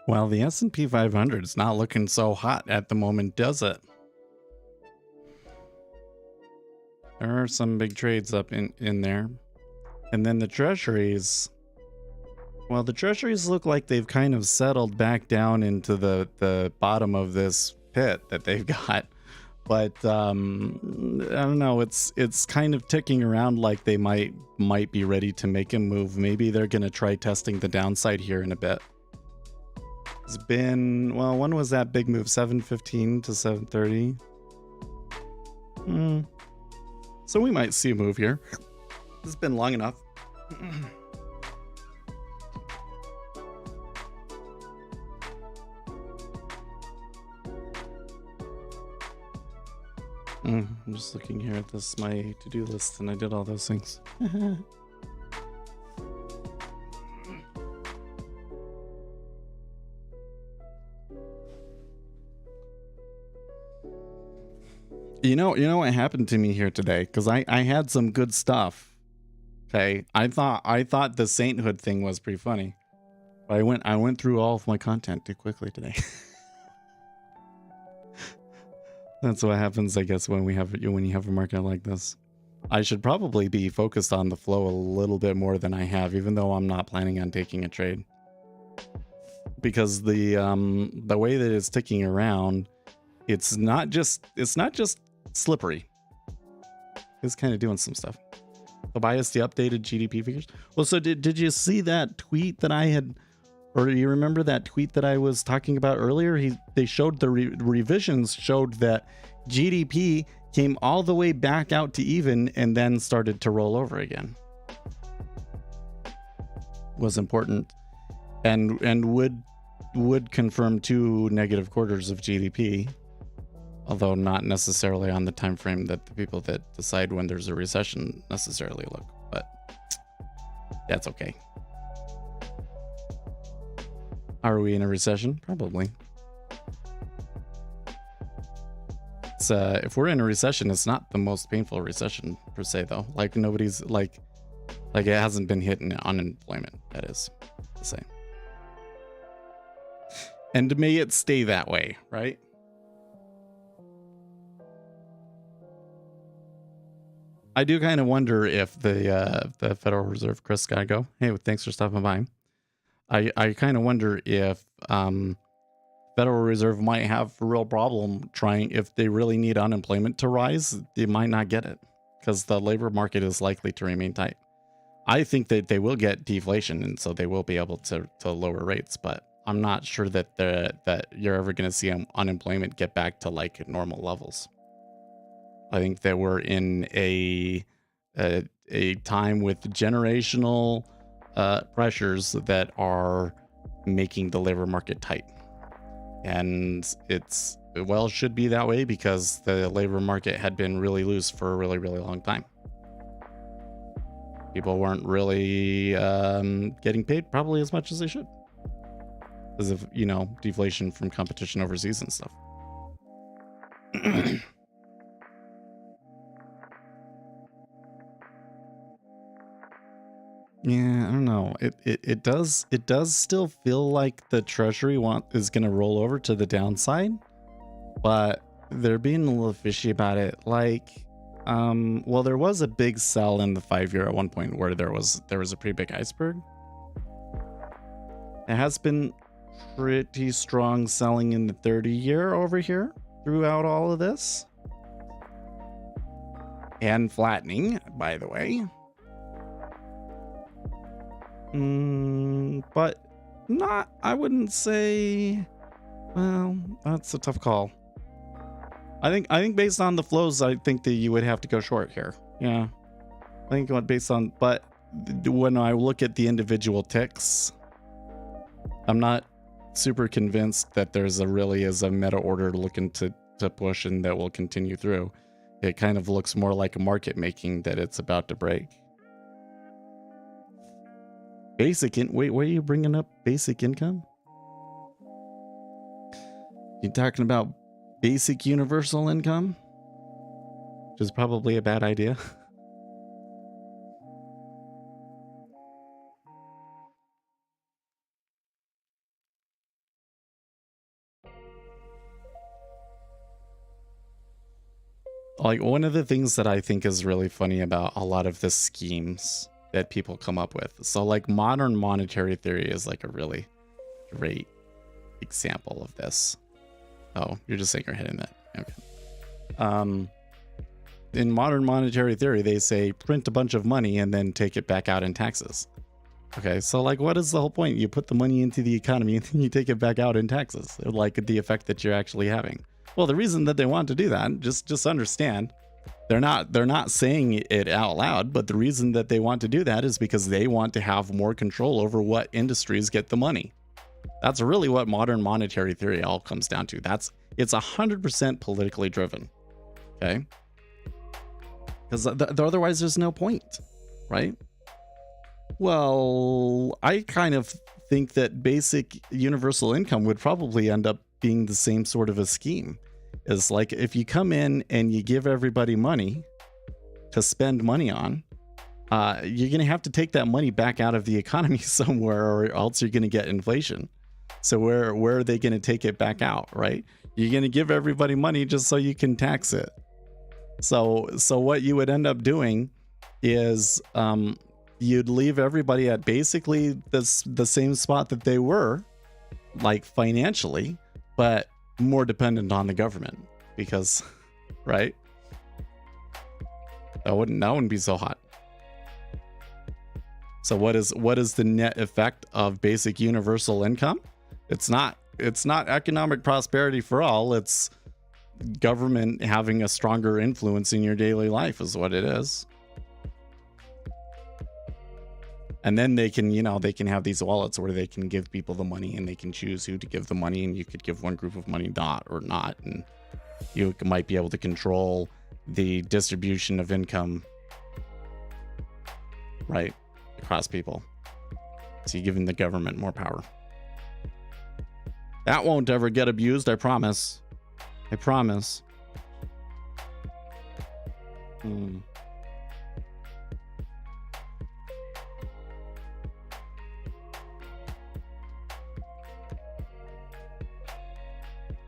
Well, the S&P 500 is not looking so hot at the moment, does it? There are some big trades up in there. And then the treasuries, well, the treasuries look like they've kind of settled back down into the bottom of this pit that they've got. But I don't know, it's kind of ticking around like they might be ready to make a move. Maybe they're going to try testing the downside here in a bit. It's been, well, when was that big move? 7:15 to 7:30. So we might see a move here. It's been long enough. I'm just looking here at this, my to-do list, and I did all those things. You know what happened to me here today? Because I had some good stuff. Okay, I thought the sainthood thing was pretty funny, but I went through all of my content too quickly today. That's what happens, I guess, when you have a market like this. I should probably be focused on the flow a little bit more than I have, even though I'm not planning on taking a trade. Because the way that it's ticking around, it's not just slippery. It's kind of doing some stuff. Tobias, the updated GDP figures. Well, so did you see that tweet that I had, or do you remember that tweet that I was talking about earlier? They showed the revisions showed that GDP came all the way back out to even and then started to roll over again. Was important, and would confirm 2 negative quarters of GDP. Although not necessarily on the time frame that the people that decide when there's a recession necessarily look, but that's okay. Are we in a recession? Probably. It's if we're in a recession, it's not the most painful recession per se, though. Like nobody's like it hasn't been hitting unemployment. That is to say, and may it stay that way, right? I do kind of wonder if the Federal Reserve, Chris, gotta go. Hey, thanks for stopping by. I kind of wonder if Federal Reserve might have a real problem trying, if they really need unemployment to rise, they might not get it. because the labor market is likely to remain tight. I think that they will get deflation, and so they will be able to lower rates, but I'm not sure that that you're ever going to see unemployment get back to like normal levels. I think that we're in a time with generational pressures that are making the labor market tight, and should be that way because the labor market had been really loose for a really long time. People weren't really getting paid probably as much as they should because of, you know, deflation from competition overseas and stuff. Yeah, I don't know. It does still feel like the Treasury is going to roll over to the downside, but they're being a little fishy about it. Like, well, there was a big sell in the 5-year at one point where there was a pretty big iceberg. It has been pretty strong selling in the 30-year over here throughout all of this, and flattening, by the way. But not, I wouldn't say, well, that's a tough call. I think based on the flows, I think that you would have to go short here. Yeah. I think based on, but when I look at the individual ticks, I'm not super convinced that there's a meta order looking to push and that will continue through. It kind of looks more like a market making that it's about to break. Wait, why are you bringing up basic income? You talking about basic universal income? Which is probably a bad idea. Like, one of the things that I think is really funny about a lot of the schemes that people come up with. So like modern monetary theory is like a really great example of this. Oh, you're just saying you're hitting that. Okay. In modern monetary theory, they say print a bunch of money and then take it back out in taxes. Okay, so like, what is the whole point? You put the money into the economy and then you take it back out in taxes, like the effect that you're actually having. Well, the reason that they want to do that, just understand, they're not saying it out loud, but the reason that they want to do that is because they want to have more control over what industries get the money. That's really what modern monetary theory all comes down to. It's 100% politically driven. Okay, because otherwise there's no point, right? Well, I kind of think that basic universal income would probably end up being the same sort of a scheme. Is like, if you come in and you give everybody money to spend money on, you're going to have to take that money back out of the economy somewhere, or else you're going to get inflation. So where are they going to take it back out, right? You're going to give everybody money just so you can tax it. So what you would end up doing is you'd leave everybody at basically the same spot that they were, like financially, but more dependent on the government, because right, that wouldn't be so hot. So what is the net effect of basic universal income? It's not economic prosperity for all. It's government having a stronger influence in your daily life is what it is. And then they can have these wallets where they can give people the money, and they can choose who to give the money, and you could give one group of money not, and you might be able to control the distribution of income, right, across people. So you're giving the government more power. That won't ever get abused, I promise. I promise.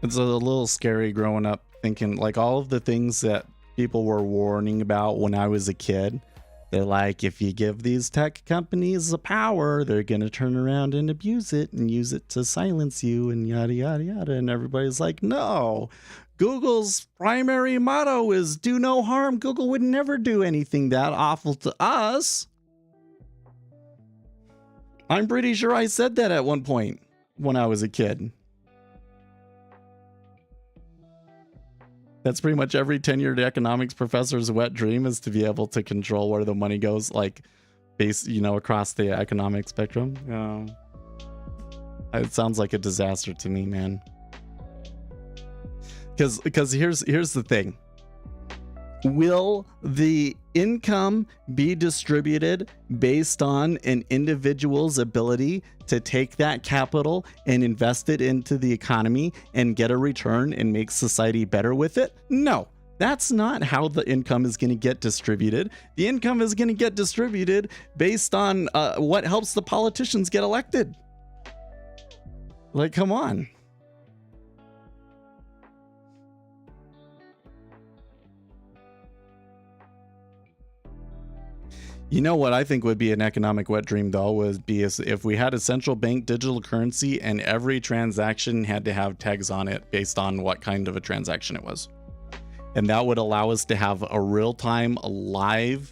It's a little scary growing up thinking like all of the things that people were warning about when I was a kid. They're like, if you give these tech companies the power, they're going to turn around and abuse it and use it to silence you and yada, yada, yada. And everybody's like, no, Google's primary motto is do no harm. Google would never do anything that awful to us. I'm pretty sure I said that at one point when I was a kid. That's pretty much every tenured economics professor's wet dream, is to be able to control where the money goes, like across the economic spectrum. It sounds like a disaster to me, man. Because here's the thing. Will the income be distributed based on an individual's ability to take that capital and invest it into the economy and get a return and make society better with it? No, that's not how the income is going to get distributed. The income is going to get distributed based on what helps the politicians get elected. Like, come on. You know what I think would be an economic wet dream, though, would be if we had a central bank digital currency and every transaction had to have tags on it based on what kind of a transaction it was. And that would allow us to have a real-time, live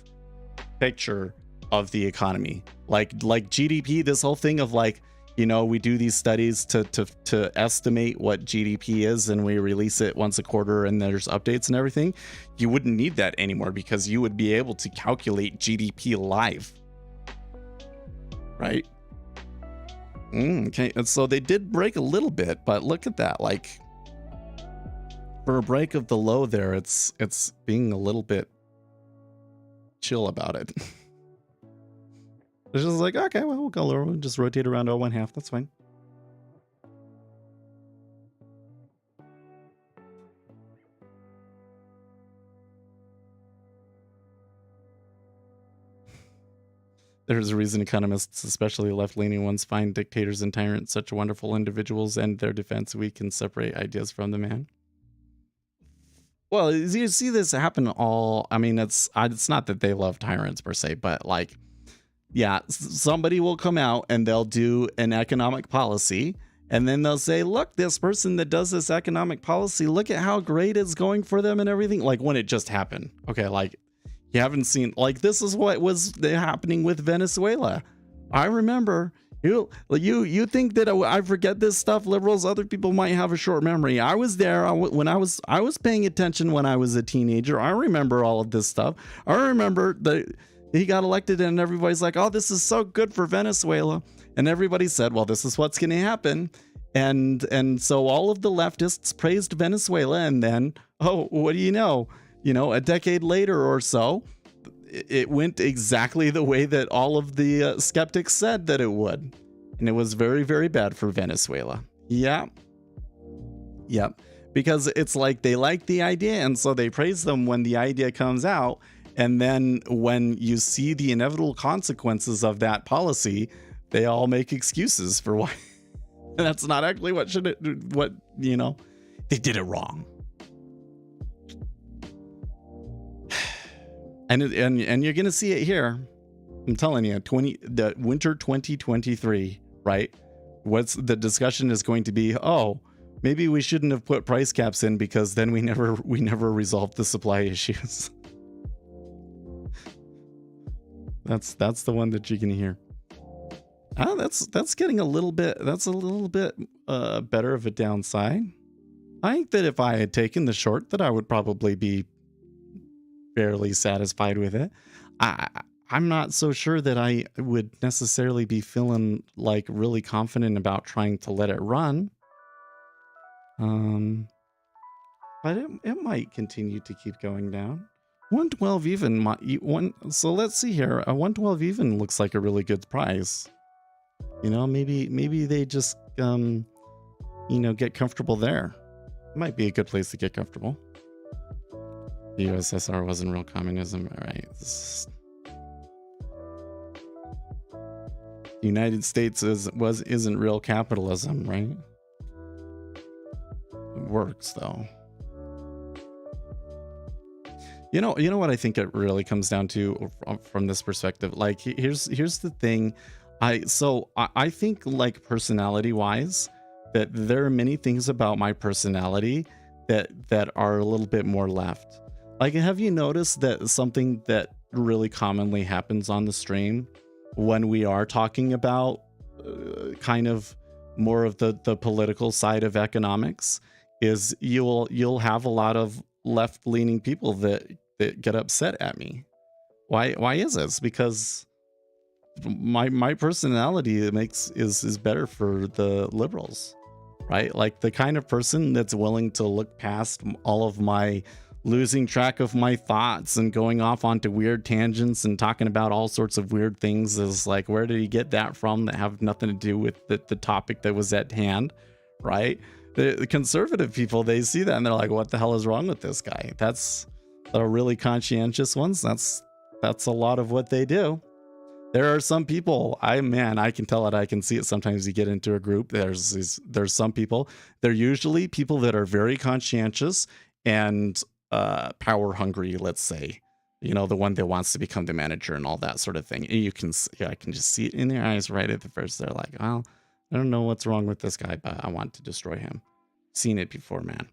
picture of the economy. Like GDP, this whole thing of like, we do these studies to estimate what GDP is, and we release it once a quarter and there's updates and everything. You wouldn't need that anymore because you would be able to calculate GDP live. Right? Okay, and so they did break a little bit, but look at that. Like, for a break of the low there, it's being a little bit chill about it. It's just like, okay, well, we'll just rotate around 1/2. That's fine. There's a reason economists, especially left-leaning ones, find dictators and tyrants such wonderful individuals, and their defense, we can separate ideas from the man. Well, you see this happen all. I mean, it's not that they love tyrants per se, but like, yeah, somebody will come out and they'll do an economic policy, and then they'll say, look, this person that does this economic policy, look at how great it's going for them and everything. Like, when it just happened. Okay, like, you haven't seen, like, this is what was happening with Venezuela. I remember. You think that I forget this stuff, liberals? Other people might have a short memory. I was there when I was paying attention when I was a teenager. I remember all of this stuff. I remember that he got elected and everybody's like, oh, this is so good for Venezuela. And everybody said, well, this is what's going to happen. And so all of the leftists praised Venezuela. And then, oh, what do you know? A decade later or so, it went exactly the way that all of the skeptics said that it would. And it was very, very bad for Venezuela. Yeah. Yep. Because it's like they like the idea. And so they praise them when the idea comes out. And then when you see the inevitable consequences of that policy, they all make excuses for why. And that's not actually they did it wrong. And you're going to see it here. I'm telling you, the winter 2023, right? What's the discussion is going to be, oh, maybe we shouldn't have put price caps in because then we never resolved the supply issues. That's the one that you can hear. Oh, that's getting a little bit better of a downside. I think that if I had taken the short, that I would probably be fairly satisfied with it. I'm not so sure that I would necessarily be feeling like really confident about trying to let it run. But it might continue to keep going down. 112 even so let's see here. A 112 even looks like a really good price. Maybe they just get comfortable there. It might be a good place to get comfortable. The USSR wasn't real communism, right? The United States isn't real capitalism, right? It works though. You know what I think it really comes down to from this perspective. Like, here's the thing. I think, like, personality wise, that there are many things about my personality that are a little bit more left. Like, have you noticed that something that really commonly happens on the stream when we are talking about kind of more of the political side of economics is you'll have a lot of left-leaning people that get upset at me. Why is this? Because my personality is better for the liberals, right? Like the kind of person that's willing to look past all of my losing track of my thoughts and going off onto weird tangents and talking about all sorts of weird things is like, where did he get that from that have nothing to do with the topic that was at hand, right? The conservative people, they see that and they're like, what the hell is wrong with this guy? That's the really conscientious ones. That's a lot of what they do. There are some people, I can tell it. I can see it. Sometimes you get into a group. There's some people. They're usually people that are very conscientious and power hungry. Let's say, you know, the one that wants to become the manager and all that sort of thing. You can, I can just see it in their eyes right at the first. They're like, well, I don't know what's wrong with this guy, but I want to destroy him. Seen it before, man.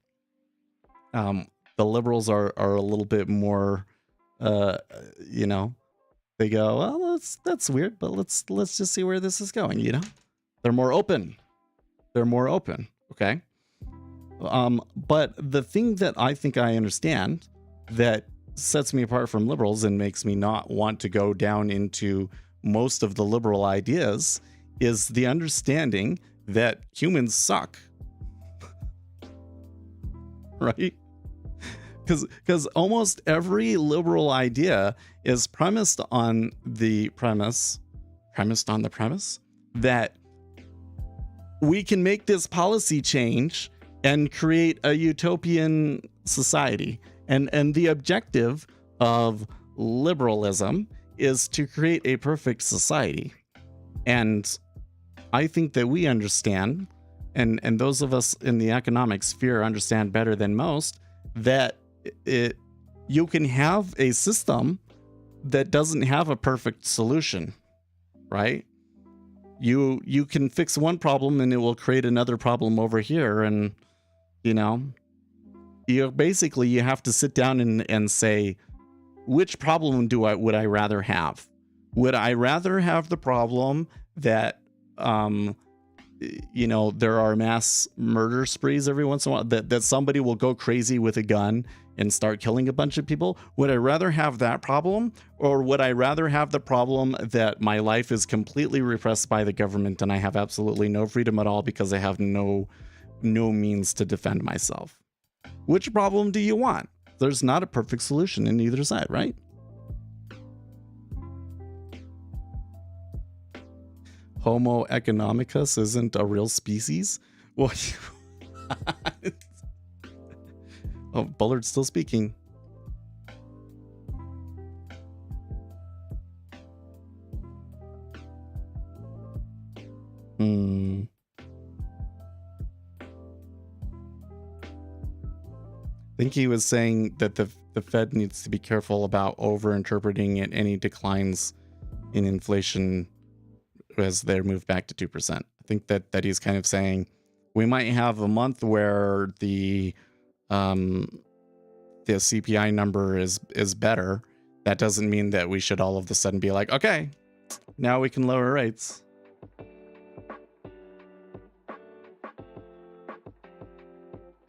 The liberals are a little bit more, you know. They go, well, that's weird, but let's just see where this is going, you know? They're more open. Okay? But the thing that I think I understand that sets me apart from liberals and makes me not want to go down into most of the liberal ideas is the understanding that humans suck. Right? Because almost every liberal idea is premised on the premise that we can make this policy change and create a utopian society. And the objective of liberalism is to create a perfect society. And I think that we understand, and those of us in the economic sphere understand better than most, that you can have a system that doesn't have a perfect solution, right? You can fix one problem and it will create another problem over here, and you know, you basically you have to sit down and say, which problem would I rather have? Would I rather have the problem that you know, there are mass murder sprees every once in a while, that somebody will go crazy with a gun and start killing a bunch of people? Would I rather have that problem, or would I rather have the problem that my life is completely repressed by the government and I have absolutely no freedom at all because I have no means to defend myself? Which problem do you want? There's not a perfect solution in either side, right? Homo economicus isn't a real species? Well, oh, Bullard's still speaking. I think he was saying that the Fed needs to be careful about over-interpreting any declines in inflation as they're moved back to 2%. I think that he's kind of saying we might have a month where the CPI number is better. That doesn't mean that we should all of a sudden be like, okay, now we can lower rates.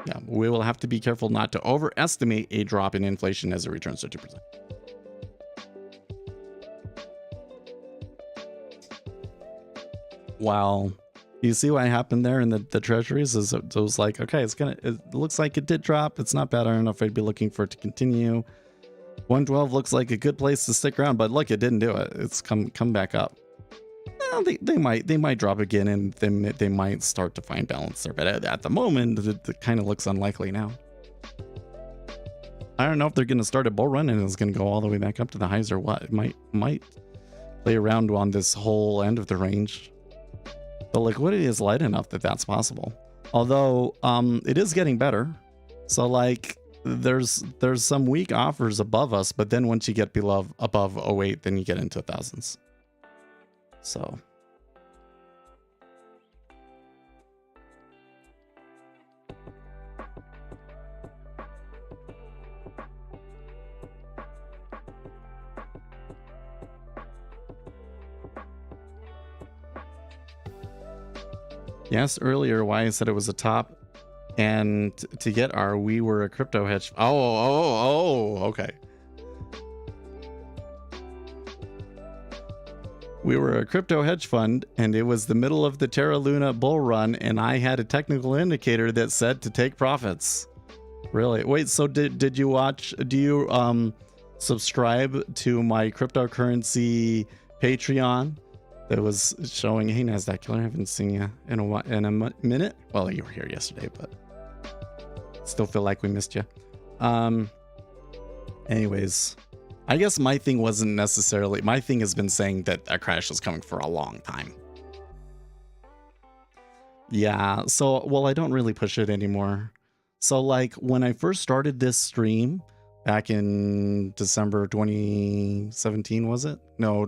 Yeah, we will have to be careful not to overestimate a drop in inflation as it returns to 2%. Wow. You see what happened there in the treasuries? Is it was like, okay, it looks like it did drop. It's not bad. I don't know if I'd be looking for it to continue. 112 looks like a good place to stick around, but look, it didn't do it. It's come back up. Well, they might drop again, and they might start to find balance there. But at the moment, it kind of looks unlikely now. I don't know if they're going to start a bull run and it's going to go all the way back up to the highs or what. It might play around on this whole end of the range. The liquidity is light enough that that's possible. Although it is getting better. So like there's some weak offers above us, but then once you get above 08, then you get into thousands. So Yes, earlier why I said it was a top, and to get our we were a crypto hedge. Okay. We were a crypto hedge fund, and it was the middle of the Terra Luna bull run, and I had a technical indicator that said to take profits. Really? Wait, so did you watch? Do you subscribe to my cryptocurrency Patreon? That was showing, hey Nasdaq Killer, I haven't seen you in a minute. Well, you were here yesterday, but still feel like we missed you. Anyways, I guess my thing wasn't necessarily, my thing has been saying that a crash is coming for a long time. Yeah, so, well, I don't really push it anymore. So like when I first started this stream back in December 2017, was it? No,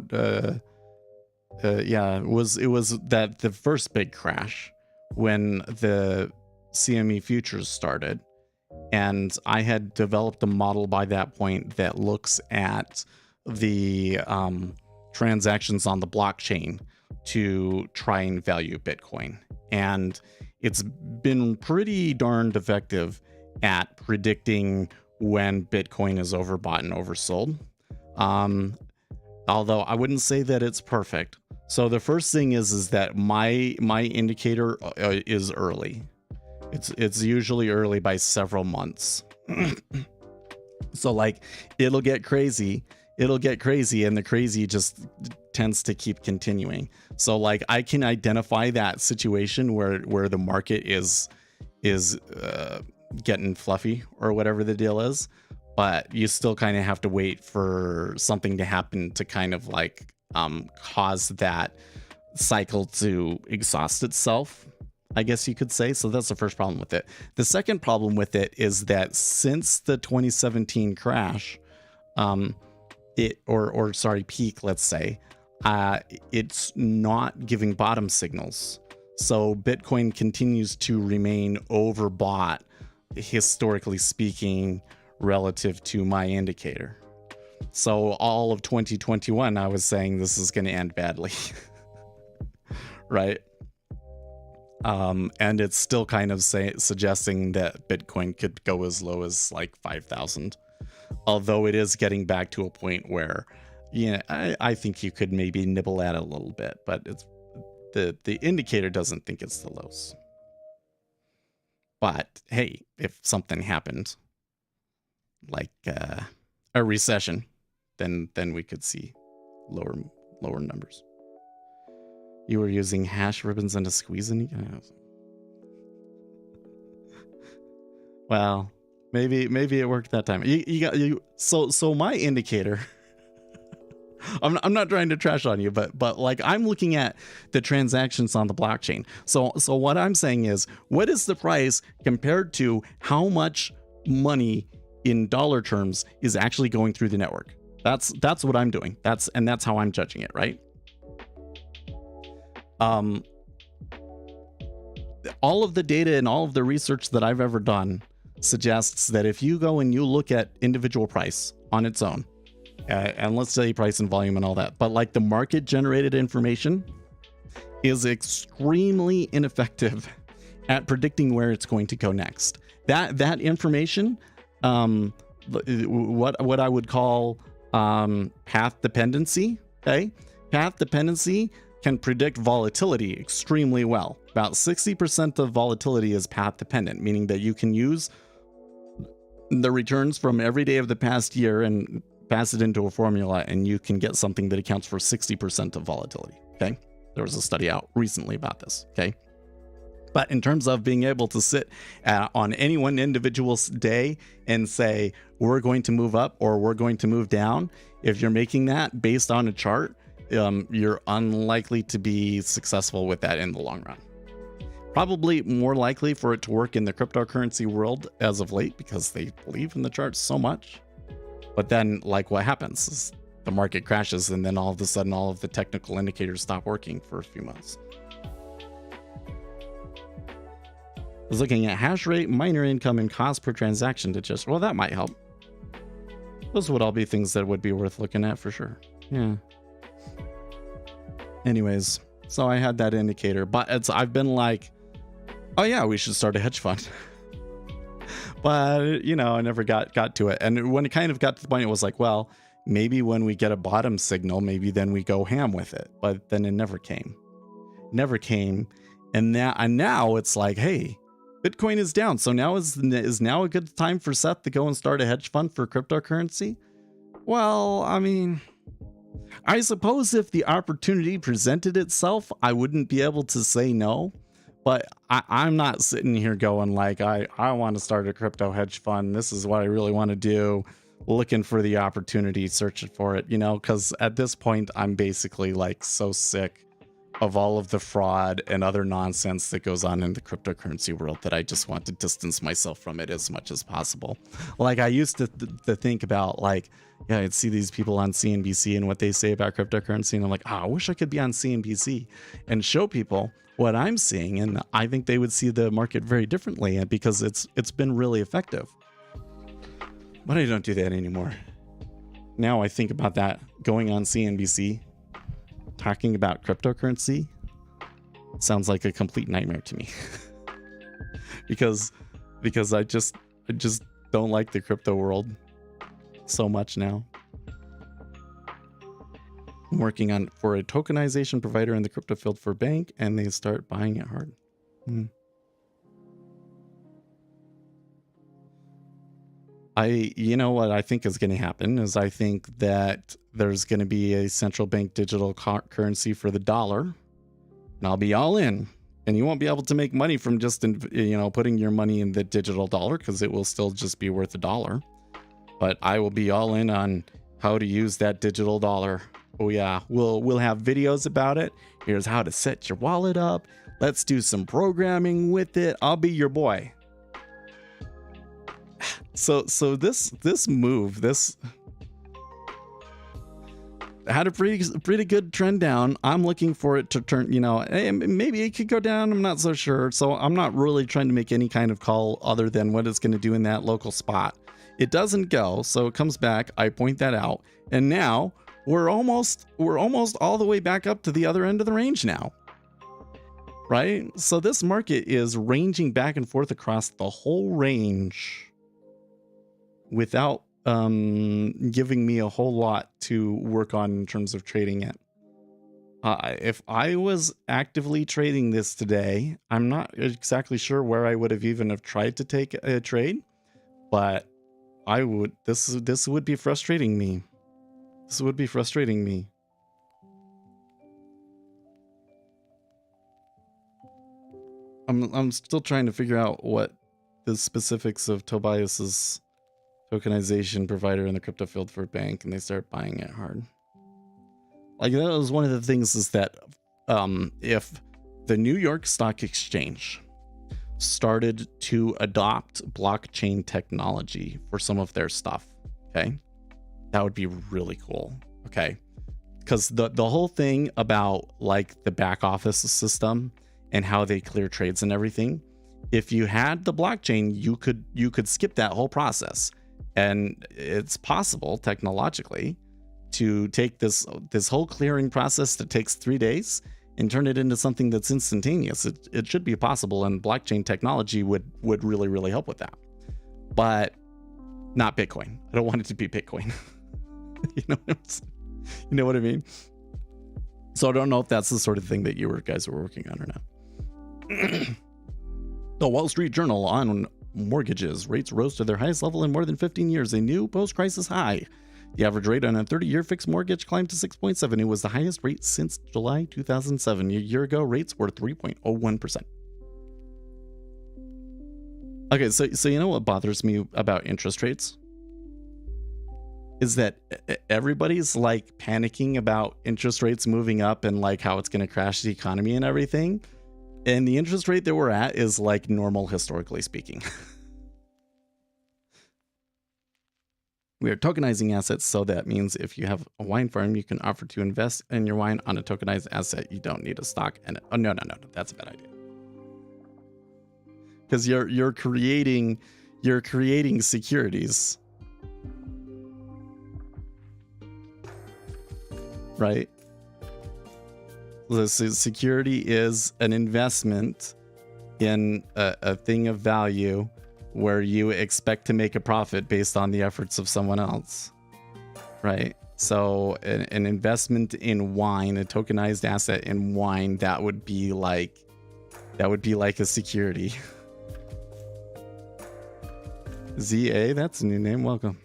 yeah, it was that the first big crash when the CME futures started, and I had developed a model by that point that looks at the transactions on the blockchain to try and value Bitcoin, and it's been pretty darned effective at predicting when Bitcoin is overbought and oversold. Although I wouldn't say that it's perfect. So the first thing is that my indicator is early. It's usually early by several months. So like it'll get crazy, and the crazy just tends to keep continuing. So like I can identify that situation where the market is getting fluffy or whatever the deal is, but you still kind of have to wait for something to happen to kind of like cause that cycle to exhaust itself, I guess you could say. So that's the first problem with it. The second problem with it is that since the 2017 crash, peak, let's say, it's not giving bottom signals. So Bitcoin continues to remain overbought, historically speaking, relative to my indicator. So all of 2021, I was saying this is going to end badly, right? And it's still kind of suggesting that Bitcoin could go as low as like 5,000, although it is getting back to a point where, yeah, I think you could maybe nibble at it a little bit, but it's the indicator doesn't think it's the lows. But hey, if something happened, like a recession, then we could see lower numbers. You were using hash ribbons and a squeeze in. Well, maybe it worked that time. So my indicator. I'm not trying to trash on you, but like I'm looking at the transactions on the blockchain. So what I'm saying is, what is the price compared to how much money in dollar terms is actually going through the network? That's what I'm doing. That's how I'm judging it, right? All of the data and all of the research that I've ever done suggests that if you go and you look at individual price on its own, and let's say price and volume and all that, but like the market generated information is extremely ineffective at predicting where it's going to go next. That information, what I would call path dependency, okay? Path dependency can predict volatility extremely well. About 60% of volatility is path dependent, meaning that you can use the returns from every day of the past year and pass it into a formula, and you can get something that accounts for 60% of volatility, okay? There was a study out recently about this, okay? But in terms of being able to sit on any one individual day and say, we're going to move up or we're going to move down, if you're making that based on a chart, you're unlikely to be successful with that in the long run. Probably more likely for it to work in the cryptocurrency world as of late because they believe in the charts so much. But then, like, what happens is the market crashes and then all of a sudden all of the technical indicators stop working for a few months. I was looking at hash rate, miner income, and cost per transaction to just, well, that might help. Those would all be things that would be worth looking at for sure. Yeah. Anyways, So I had that indicator, but I've been like, oh yeah, we should start a hedge fund. But, you know, I never got to it. And when it kind of got to the point, it was like, well, maybe when we get a bottom signal, maybe then we go ham with it. But then it never came. Never came. And now it's like, hey, Bitcoin is down. So now is now a good time for Sept to go and start a hedge fund for cryptocurrency? Well, I mean, I suppose if the opportunity presented itself, I wouldn't be able to say no. But I'm not sitting here going like, I want to start a crypto hedge fund. This is what I really want to do. Looking for the opportunity, searching for it, you know, because at this point, I'm basically like so sick of all of the fraud and other nonsense that goes on in the cryptocurrency world that I just want to distance myself from it as much as possible. Like I used to think about like, yeah, I'd see these people on CNBC and what they say about cryptocurrency. And I'm like, I wish I could be on CNBC and show people what I'm seeing. And I think they would see the market very differently, and because it's been really effective. But I don't do that anymore. Now I think about that going on CNBC, talking about cryptocurrency sounds like a complete nightmare to me. because I just don't like the crypto world so much now. I'm working for a tokenization provider in the crypto field for a bank, and they start buying it hard. You know what I think is going to happen is I think that there's going to be a central bank digital currency for the dollar, and I'll be all in. And you won't be able to make money from just, you know, putting your money in the digital dollar, because it will still just be worth $1. But I will be all in on how to use that digital dollar. Oh yeah, we'll have videos about it. Here's how to set your wallet up. Let's do some programming with it. I'll be your boy. So this move had a pretty good trend down. I'm looking for it to turn, you know, maybe it could go down. I'm not so sure. So I'm not really trying to make any kind of call other than what it's going to do in that local spot. It doesn't go, so it comes back. I point that out, and now we're almost all the way back up to the other end of the range now. Right? So this market is ranging back and forth across the whole range without giving me a whole lot to work on in terms of trading it. If I was actively trading this today, I'm not exactly sure where I would have even have tried to take a trade, but I would. This would be frustrating me. This would be frustrating me. I'm still trying to figure out what the specifics of Tobias's tokenization provider in the crypto field for a bank, and they start buying it hard. Like, that was one of the things, is that if the New York Stock Exchange started to adopt blockchain technology for some of their stuff, okay, that would be really cool. Okay, because the whole thing about like the back office system and how they clear trades and everything, if you had the blockchain, you could skip that whole process. And it's possible technologically to take this whole clearing process that takes 3 days and turn it into something that's instantaneous. It should be possible, and blockchain technology would really, really help with that. But not Bitcoin. I don't want it to be Bitcoin. You know what I mean? So I don't know if that's the sort of thing that you guys were working on or not. The Wall Street Journal on mortgages. Rates rose to their highest level in more than 15 years, a new post-crisis high. The average rate on a 30-year fixed mortgage climbed to 6.7. It was the highest rate since July 2007. A year ago, rates were 3.01%. Okay, so you know what bothers me about interest rates? Is that everybody's like panicking about interest rates moving up and like how it's going to crash the economy and everything. And the interest rate that we're at is like normal, historically speaking. We are tokenizing assets, so that means if you have a wine farm, you can offer to invest in your wine on a tokenized asset. You don't need a stock in it. Oh, no, that's a bad idea. Because you're creating securities, right? The security is an investment in a thing of value where you expect to make a profit based on the efforts of someone else, right? So an investment in wine, a tokenized asset in wine, that would be like a security. ZA, that's a new name. Welcome.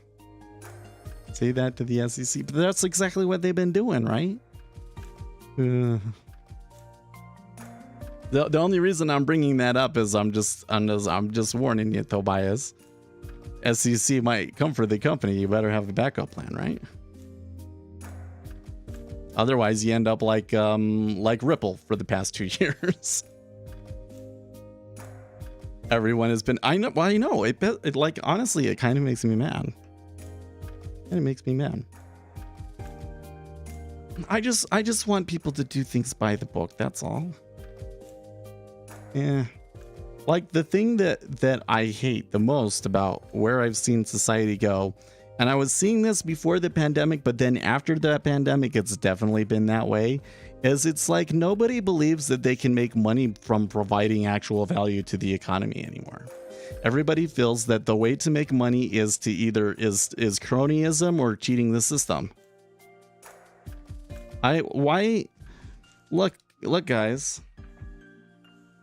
Say that to the SEC, but that's exactly what they've been doing, right? The only reason I'm bringing that up is I'm just warning you, Tobias. SEC might come for the company. You better have a backup plan, right? Otherwise, you end up like Ripple for the past 2 years. Everyone has been. I know. Well, I know. It like honestly, it kind of makes me mad. And it makes me mad. I just want people to do things by the book. That's all. Yeah. Like the thing that I hate the most about where I've seen society go, and I was seeing this before the pandemic, but then after the pandemic, it's definitely been that way, is it's like nobody believes that they can make money from providing actual value to the economy anymore. Everybody feels that the way to make money is to either is cronyism or cheating the system. Look guys,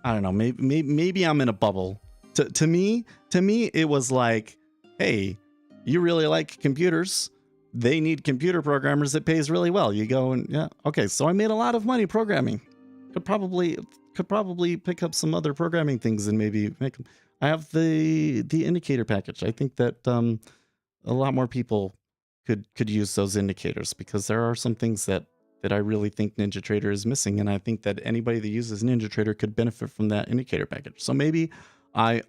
I don't know, maybe I'm in a bubble. To me it was like, hey, you really like computers, they need computer programmers that pays really well. You go and yeah, okay, so I made a lot of money programming. Could probably pick up some other programming things and maybe make them. I have the indicator package. I think that a lot more people could use those indicators, because there are some things that I really think NinjaTrader is missing, and I think that anybody that uses NinjaTrader could benefit from that indicator package. So maybe I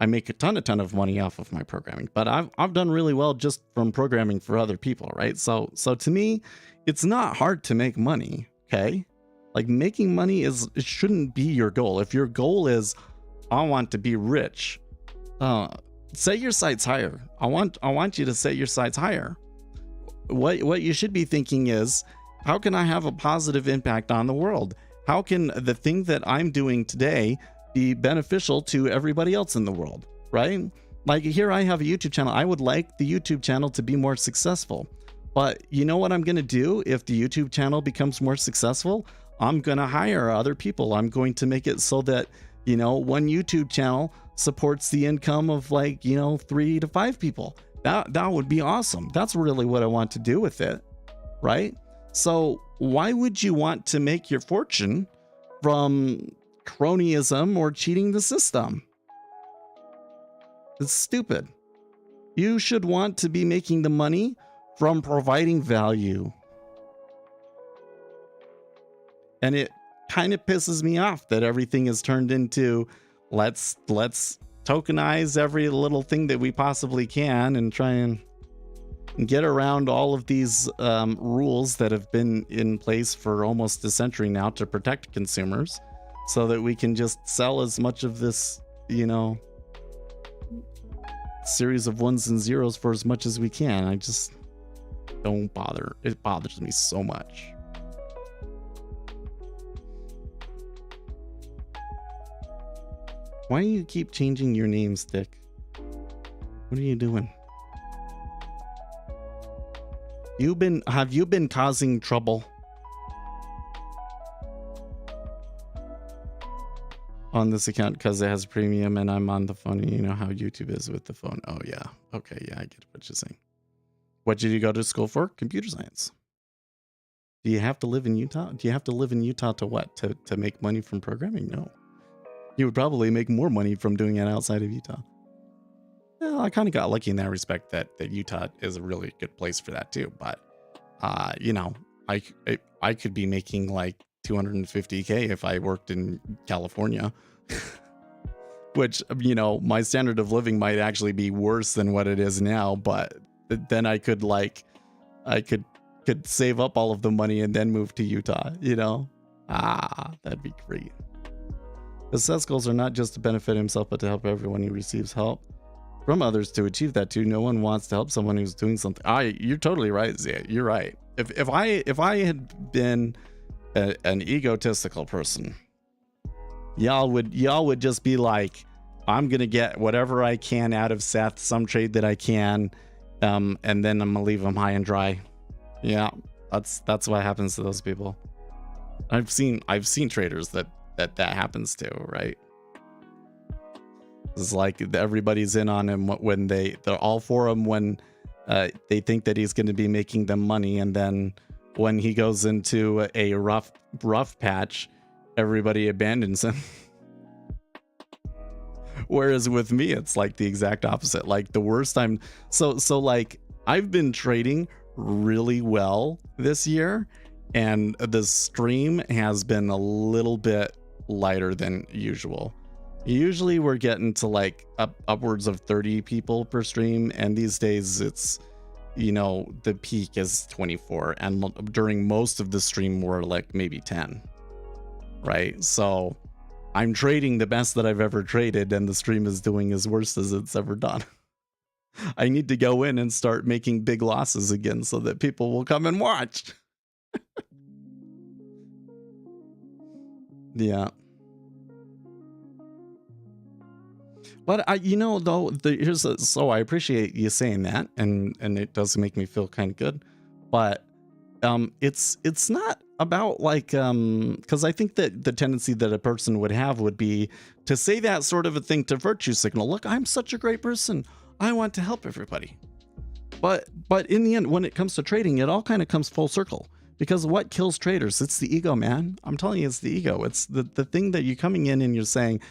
make a ton of money off of my programming, but I've done really well just from programming for other people, right? So to me, it's not hard to make money, okay? Like making money it shouldn't be your goal. If your goal is, I want to be rich, set your sights higher. I want you to set your sights higher. What you should be thinking is, how can I have a positive impact on the world? How can the thing that I'm doing today be beneficial to everybody else in the world, right? Like here I have a YouTube channel. I would like the YouTube channel to be more successful, but you know what I'm going to do if the YouTube channel becomes more successful? I'm going to hire other people. I'm going to make it so that, you know, one YouTube channel supports the income of like, you know, 3 to 5 people. That would be awesome. That's really what I want to do with it, right? So why would you want to make your fortune from cronyism or cheating the system? It's stupid. You should want to be making the money from providing value. And it kind of pisses me off that everything is turned into let's tokenize every little thing that we possibly can and try and get around all of these rules that have been in place for almost a century now to protect consumers, so that we can just sell as much of this, you know, series of ones and zeros for as much as we can. I just don't bother. It bothers me so much. Why do you keep changing your name, Stick? What are you doing? Have you been causing trouble on this account because it has premium and I'm on the phone, and you know how YouTube is with the phone? Oh yeah. Okay, yeah, I get what you're saying. What did you go to school for? Computer science. Do you have to live in Utah? Do you have to live in Utah to what? To make money from programming? No. You would probably make more money from doing it outside of Utah. Well, I kind of got lucky in that respect that Utah is a really good place for that too. But, you know, I could be making like $250K if I worked in California, which, you know, my standard of living might actually be worse than what it is now. But then I could could save up all of the money and then move to Utah, you know? That'd be great. The success goals are not just to benefit himself, but to help everyone who receives help from others to achieve that too. No one wants to help someone who's doing something. You're totally right, Zia. You're right. If I had been an egotistical person. Y'all would just be like, I'm gonna get whatever I can out of Sept, some trade that I can, and then I'm gonna leave them high and dry. Yeah, that's what happens to those people. I've seen traders that happens to, right? It's like everybody's in on him when they're all for him when they think that he's going to be making them money, and then when he goes into a rough patch, everybody abandons him. Whereas with me, it's like the exact opposite. Like the worst time. So like I've been trading really well this year, and the stream has been a little bit lighter than usual. Usually we're getting to like upwards of 30 people per stream, and these days it's, you know, the peak is 24, and during most of the stream we're like maybe 10, right? So I'm trading the best that I've ever traded, and the stream is doing as worst as it's ever done. I need to go in and start making big losses again so that people will come and watch. Yeah. But you know, though, so I appreciate you saying that, and it does make me feel kind of good. But it's not about like, because I think that the tendency that a person would have would be to say that sort of a thing to virtue signal. Look, I'm such a great person. I want to help everybody. But in the end, when it comes to trading, it all kind of comes full circle. Because what kills traders? It's the ego, man. I'm telling you, it's the ego. It's the thing that you're coming in and you're saying,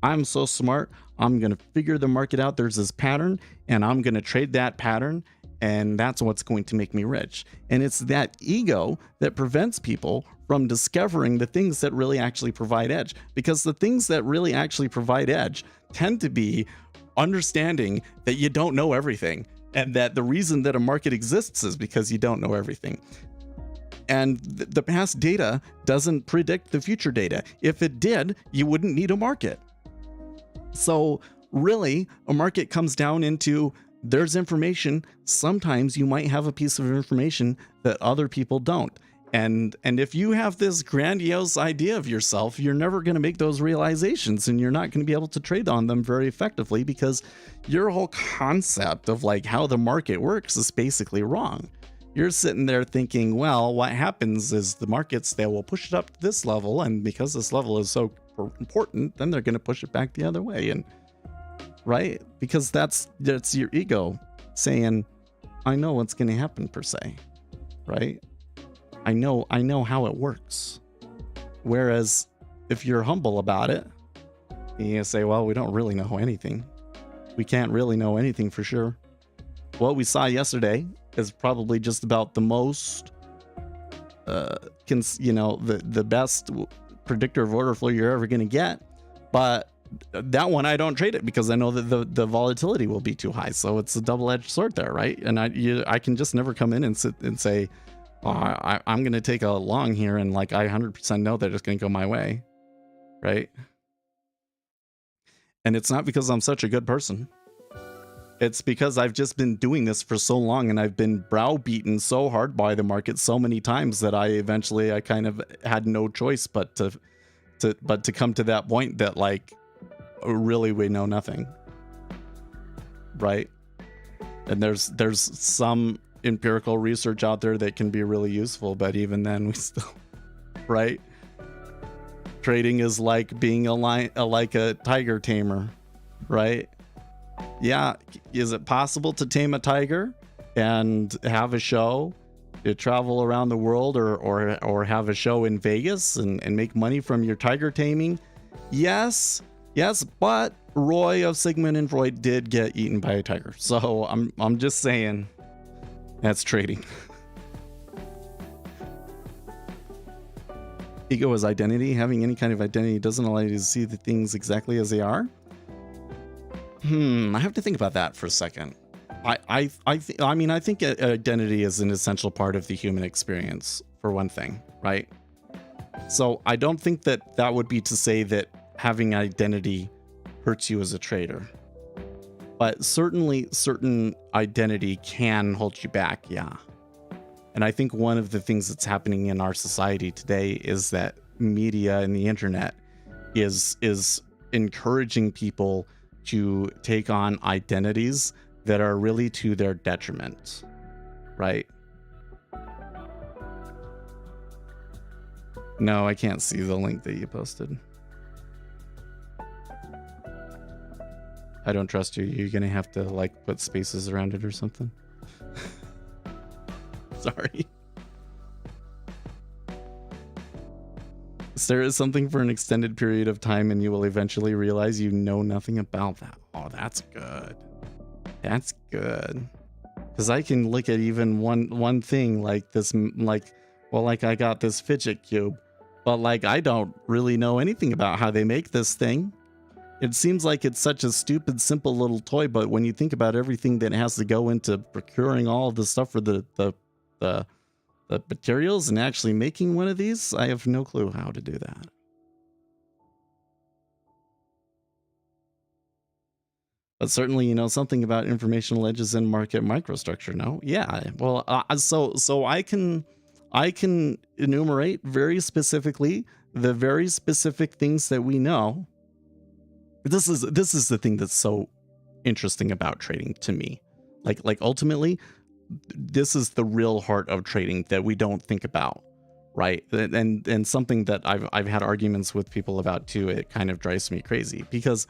I'm so smart. I'm going to figure the market out. There's this pattern, and I'm going to trade that pattern, and that's what's going to make me rich. And it's that ego that prevents people from discovering the things that really actually provide edge. Because the things that really actually provide edge tend to be understanding that you don't know everything, and that the reason that a market exists is because you don't know everything. And the past data doesn't predict the future data. If it did, you wouldn't need a market. So really, a market comes down into there's information. Sometimes you might have a piece of information that other people don't. And if you have this grandiose idea of yourself, you're never going to make those realizations, and you're not going to be able to trade on them very effectively, because your whole concept of like how the market works is basically wrong. You're sitting there thinking, well, what happens is the markets, they will push it up to this level, and because this level is so important, then they're going to push it back the other way. And right, because that's your ego saying, I know what's going to happen, per se, right? I know how it works. Whereas if you're humble about it, you say, well, we don't really know anything. We can't really know anything for sure. What we saw yesterday is probably just about the most, the best predictor of order flow you're ever going to get. But that one, I don't trade it because I know that the volatility will be too high. So it's a double-edged sword there, right? And I can just never come in and sit and say, oh, I'm going to take a long here, and like I 100% know that it's going to go my way, right? And it's not because I'm such a good person. It's because I've just been doing this for so long, and I've been browbeaten so hard by the market so many times that I kind of had no choice but to come to that point that like really we know nothing, right? And there's some empirical research out there that can be really useful, but even then we still, right? Trading is like being like a tiger tamer, right? Yeah, is it possible to tame a tiger and have a show, to travel around the world, or have a show in Vegas and make money from your tiger taming? Yes, but Roy of Sigmund and Freud did get eaten by a tiger. So I'm just saying, that's trading. Ego is identity. Having any kind of identity doesn't allow you to see the things exactly as they are. I have to think about that for a second. I think identity is an essential part of the human experience, for one thing, right? So I don't think that would be to say that having identity hurts you as a trader. But certainly certain identity can hold you back, yeah. And I think one of the things that's happening in our society today is that media and the internet is encouraging people to take on identities that are really to their detriment, right? No, I can't see the link that you posted. I don't trust you. You're gonna have to like put spaces around it or something. Sorry. Stare at something for an extended period of time and you will eventually realize you know nothing about that. Oh, that's good. That's good. Because I can look at even one thing like this, like, well, like I got this fidget cube, but like I don't really know anything about how they make this thing. It seems like it's such a stupid, simple little toy, but when you think about everything that has to go into procuring all of the stuff for the materials and actually making one of these, I have no clue how to do that. But certainly, you know, something about informational edges in market microstructure. No, yeah. Well, so I can enumerate very specifically the very specific things that we know. This is the thing that's so interesting about trading to me. Like ultimately, this is the real heart of trading that we don't think about, right? And something that I've had arguments with people about too. It kind of drives me crazy because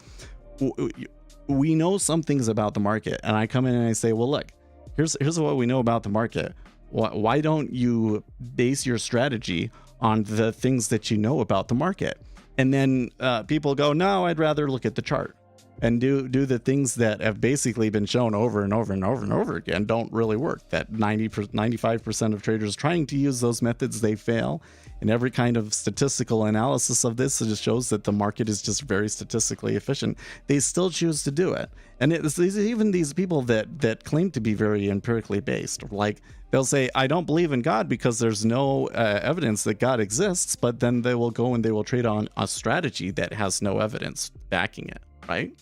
we know some things about the market, and I come in and I say, well, look, here's what we know about the market. Why don't you base your strategy on the things that you know about the market? And then people go, no, I'd rather look at the chart and do the things that have basically been shown over and over and over and over again don't really work. That 95% of traders trying to use those methods, they fail. And every kind of statistical analysis of this just shows that the market is just very statistically efficient. They still choose to do it. And it's even these people that claim to be very empirically based, like they'll say, I don't believe in God because there's no evidence that God exists, but then they will go and they will trade on a strategy that has no evidence backing it, right?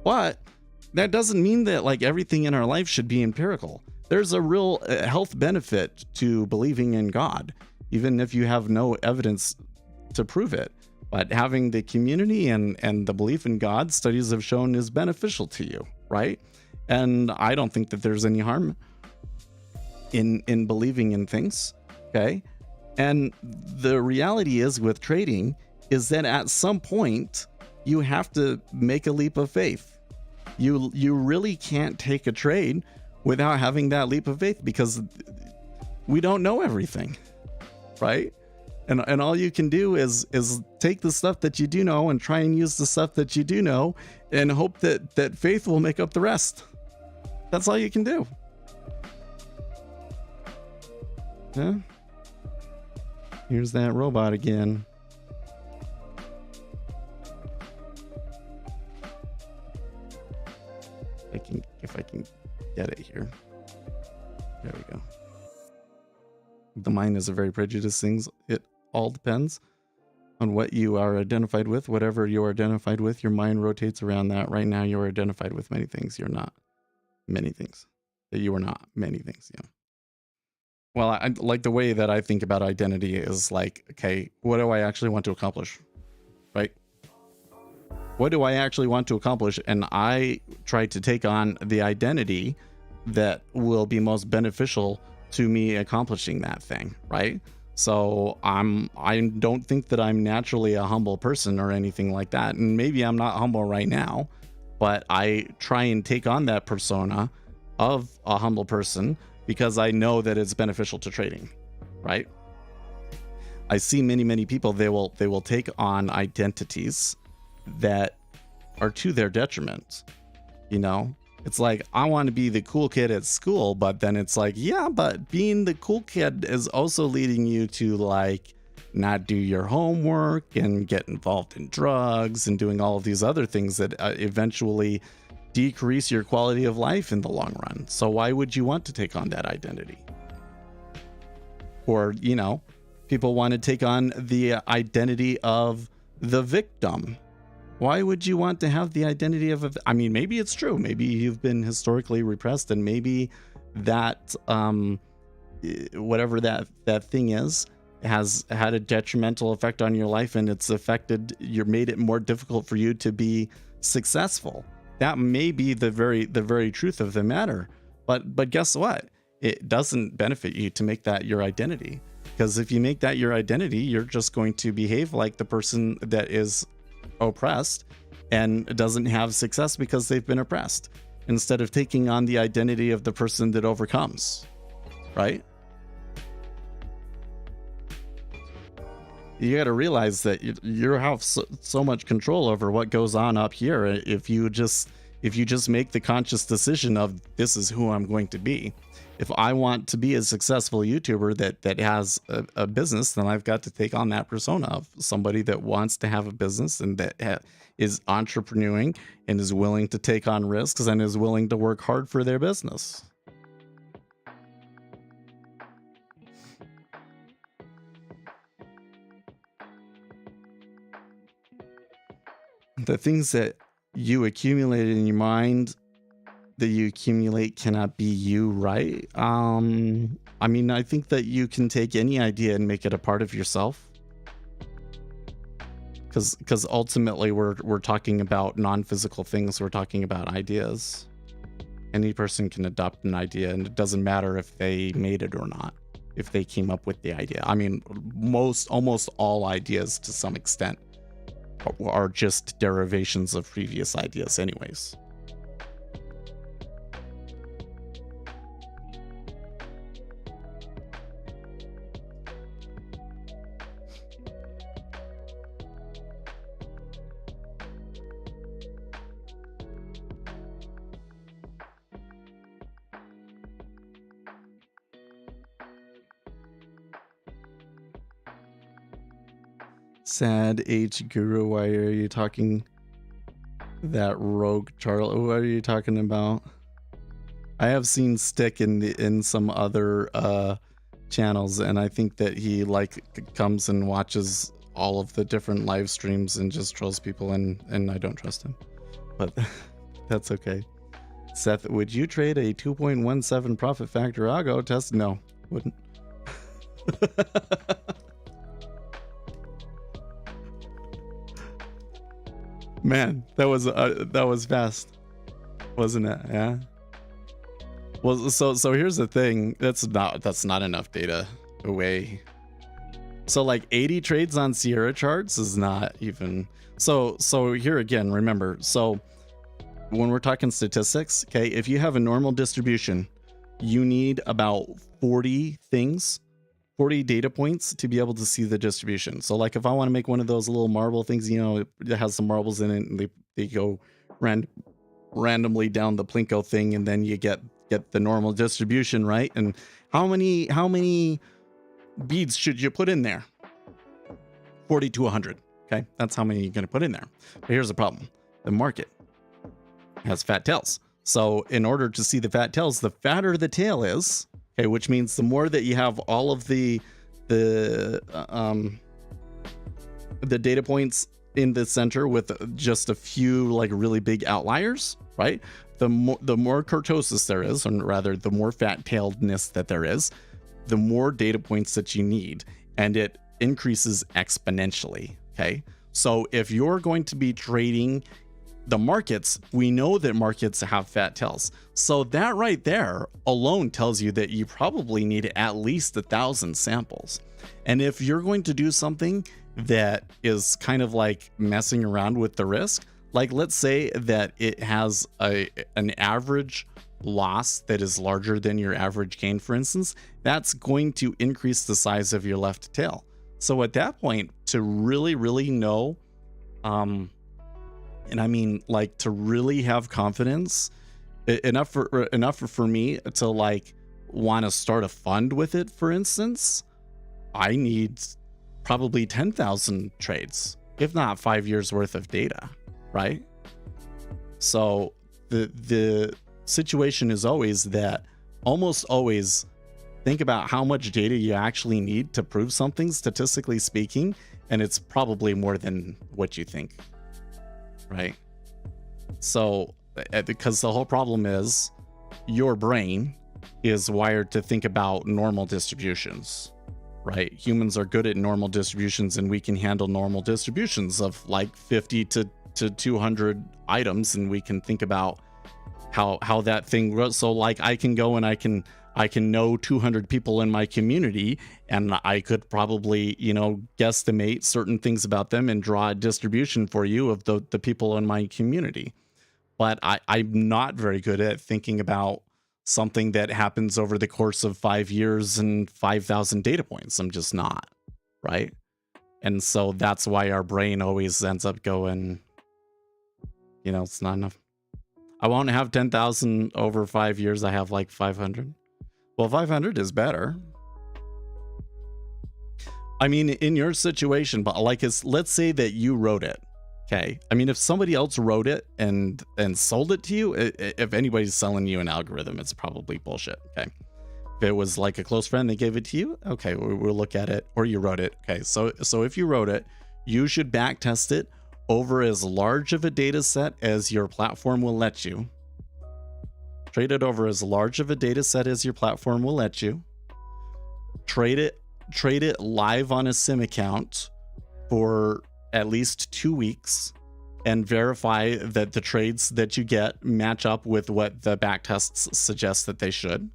But that doesn't mean that like everything in our life should be empirical. There's a real health benefit to believing in God, even if you have no evidence to prove it. But having the community and the belief in God, studies have shown, is beneficial to you, right? And I don't think that there's any harm in believing in things, okay? And the reality is with trading is that at some point you have to make a leap of faith. You really can't take a trade without having that leap of faith because we don't know everything, right? And all you can do is take the stuff that you do know and try and use the stuff that you do know and hope that faith will make up the rest. That's all you can do. Yeah. Here's that robot again. If I can get it here. There we go. The mind is a very prejudiced thing. It all depends on what you are identified with. Whatever you are identified with, your mind rotates around that. Right now, you're identified with many things. You're not many things. That you are not many things. Yeah. Well, I like the way that I think about identity is like, okay, what do I actually want to accomplish? Right? What do I actually want to accomplish? And I try to take on the identity that will be most beneficial to me accomplishing that thing, right? So I don't think that I'm naturally a humble person or anything like that. And maybe I'm not humble right now, but I try and take on that persona of a humble person because I know that it's beneficial to trading, right? I see many people, they will take on identities that are to their detriment. You know, it's like, I want to be the cool kid at school, but then it's like, yeah, but being the cool kid is also leading you to like not do your homework and get involved in drugs and doing all of these other things that eventually decrease your quality of life in the long run. So why would you want to take on that identity? Or, you know, people want to take on the identity of the victim. Why would you want to have the identity of I mean, maybe it's true. Maybe you've been historically repressed and maybe that whatever that thing is, has had a detrimental effect on your life, and it's made it more difficult for you to be successful. That may be the very truth of the matter. But guess what? It doesn't benefit you to make that your identity. Because if you make that your identity, you're just going to behave like the person that is oppressed and doesn't have success because they've been oppressed, instead of taking on the identity of the person that overcomes, right? You got to realize that you have so much control over what goes on up here. If you just make the conscious decision of, this is who I'm going to be. If I want to be a successful YouTuber that has a business, then I've got to take on that persona of somebody that wants to have a business and that is entrepreneuring and is willing to take on risks and is willing to work hard for their business. The things that you accumulate in your mind, that you accumulate, cannot be you, right? I mean, I think that you can take any idea and make it a part of yourself, because ultimately we're talking about non-physical things. We're talking about ideas. Any person can adopt an idea, and it doesn't matter if they made it or not, if they came up with the idea. I mean, almost all ideas to some extent are just derivations of previous ideas anyways. Sad H Guru, why are you talking that rogue Charlie? What are you talking about? I have seen Stick in some other channels, and I think that he comes and watches all of the different live streams and just trolls people, and I don't trust him. But that's okay. Seth, would you trade a 2.17 profit factor algo test? No, wouldn't. Man, that was fast, wasn't it? Yeah. Well, so here's the thing. That's not enough data away. So like 80 trades on Sierra charts is not even. So here again, remember. So when we're talking statistics, okay, if you have a normal distribution, you need about 40 data points to be able to see the distribution. So like if I want to make one of those little marble things, you know, it has some marbles in it, and they go randomly down the Plinko thing, and then you get the normal distribution, right? And how many beads should you put in there? 40 to 100. Okay, that's how many you're going to put in there. But here's the problem: the market has fat tails. So in order to see the fat tails, the fatter the tail is, okay, which means the more that you have all of the data points in the center with just a few like really big outliers, right? The more kurtosis there is, or rather the more fat tailedness that there is, the more data points that you need, and it increases exponentially. Okay, so if you're going to be trading the markets, we know that markets have fat tails. So that right there alone tells you that you probably need at least 1,000 samples. And if you're going to do something that is kind of like messing around with the risk, like let's say that it has an average loss that is larger than your average gain, for instance, that's going to increase the size of your left tail. So at that point, to really know, and I mean, like, to really have confidence enough for me to like want to start a fund with it, for instance, I need probably 10,000 trades, if not 5 years worth of data, right? So the situation is always that, almost always, think about how much data you actually need to prove something, statistically speaking, and it's probably more than what you think. Right? So, because the whole problem is your brain is wired to think about normal distributions, right? Humans are good at normal distributions, and we can handle normal distributions of like 50 to 200 items, and we can think about how that thing goes. So like I can go and I can know 200 people in my community, and I could probably, you know, guesstimate certain things about them and draw a distribution for you of the people in my community. But I'm not very good at thinking about something that happens over the course of 5 years and 5,000 data points. I'm just not, right? And so that's why our brain always ends up going, you know, it's not enough. I won't have 10,000 over 5 years. I have like 500. Well, 500 is better. I mean, in your situation, but like, let's say that you wrote it. Okay. I mean, if somebody else wrote it and sold it to you, if anybody's selling you an algorithm, it's probably bullshit. Okay. If it was like a close friend, they gave it to you. Okay. We'll look at it, or you wrote it. Okay. So if you wrote it, you should back test it over as large of a data set as your platform will let you. Trade it over as large of a data set as your platform will let you. Trade it live on a sim account for at least 2 weeks, and verify that the trades that you get match up with what the backtests suggest that they should.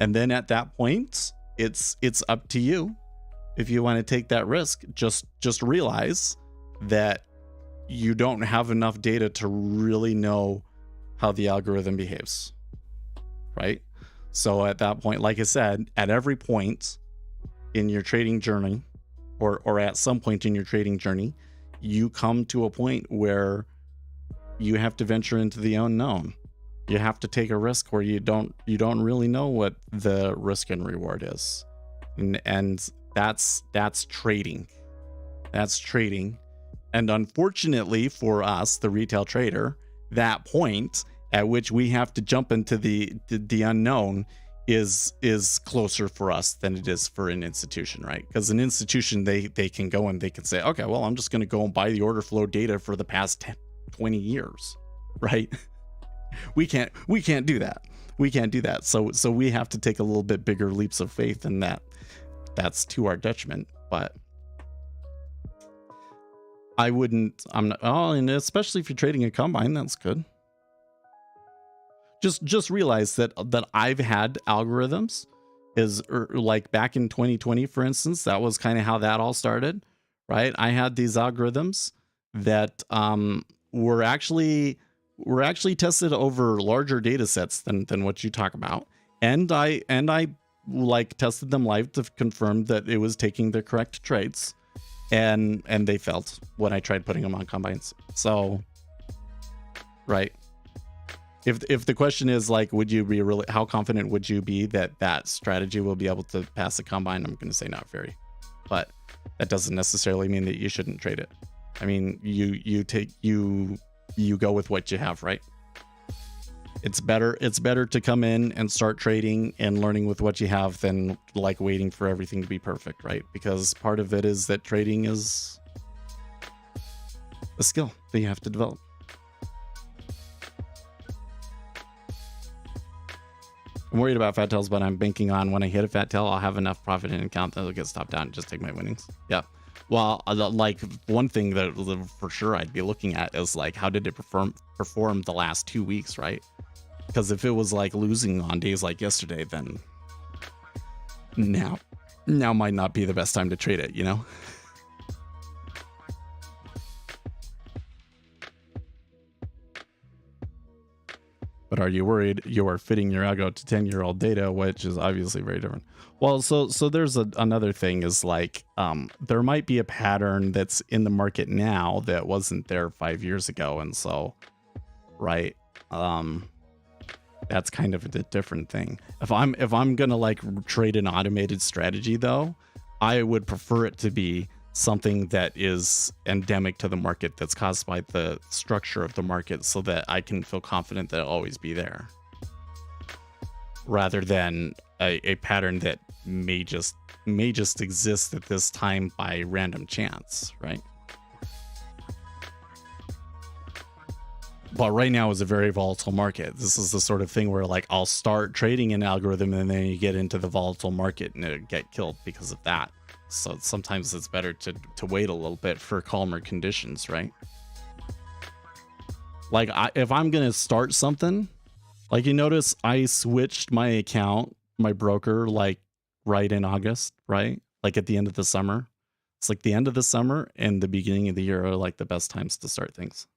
And then at that point, it's up to you. If you want to take that risk, just realize that you don't have enough data to really know how the algorithm behaves, right? So at that point, like I said, at every point in your trading journey, or at some point in your trading journey, you come to a point where you have to venture into the unknown. You have to take a risk where you don't really know what the risk and reward is, and that's trading. That's trading. And unfortunately for us, the retail trader, that point at which we have to jump into the unknown is closer for us than it is for an institution, right? Because an institution, they can go and they can say, okay, well, I'm just going to go and buy the order flow data for the past 20 years, right? We can't do that. We can't do that. So we have to take a little bit bigger leaps of faith, and that's to our detriment. But I'm not, and especially if you're trading a combine, that's good. Just realize that I've had algorithms like back in 2020, for instance. That was kind of how that all started, right? I had these algorithms that were actually tested over larger data sets than what you talk about, and I like tested them live to confirm that it was taking the correct trades, and they failed when I tried putting them on combines. So, right. If the question is like, would you be how confident would you be that strategy will be able to pass a combine? I'm going to say not very, but that doesn't necessarily mean that you shouldn't trade it. I mean, you go with what you have, right? It's better to come in and start trading and learning with what you have than like waiting for everything to be perfect, right? Because part of it is that trading is a skill that you have to develop. I'm worried about fat tails, but I'm banking on when I hit a fat tail, I'll have enough profit in an account that it'll get stopped out and just take my winnings. Yeah. Well, like one thing that for sure I'd be looking at is like, how did it perform the last 2 weeks, right? Because if it was like losing on days like yesterday, then now might not be the best time to trade it, you know? But are you worried you are fitting your algo to 10-year-old data, which is obviously very different? Well, so there's another thing is like, there might be a pattern that's in the market now that wasn't there 5 years ago. And so, right. That's kind of a different thing. If I'm going to like trade an automated strategy though, I would prefer it to be something that is endemic to the market, that's caused by the structure of the market, so that I can feel confident that it'll always be there, rather than a pattern that may just exist at this time by random chance, right? But right now is a very volatile market. This is the sort of thing where like I'll start trading an algorithm and then you get into the volatile market and it'll get killed because of that. So sometimes it's better to wait a little bit for calmer conditions, right? Like if I'm going to start something, like you notice I switched my account, my broker, like right in August, right? Like at the end of the summer. It's like the end of the summer and the beginning of the year are like the best times to start things.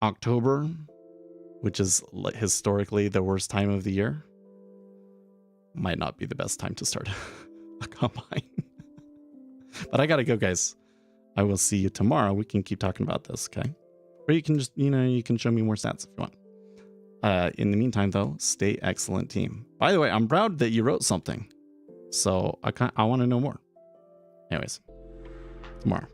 October, which is historically the worst time of the year, might not be the best time to start a combine. But I gotta go, guys. I will see you tomorrow. We can keep talking about this, okay? Or you can just, you can show me more stats if you want. In the meantime, though, stay excellent, team. By the way, I'm proud that you wrote something. So I want to know more. Anyways, tomorrow.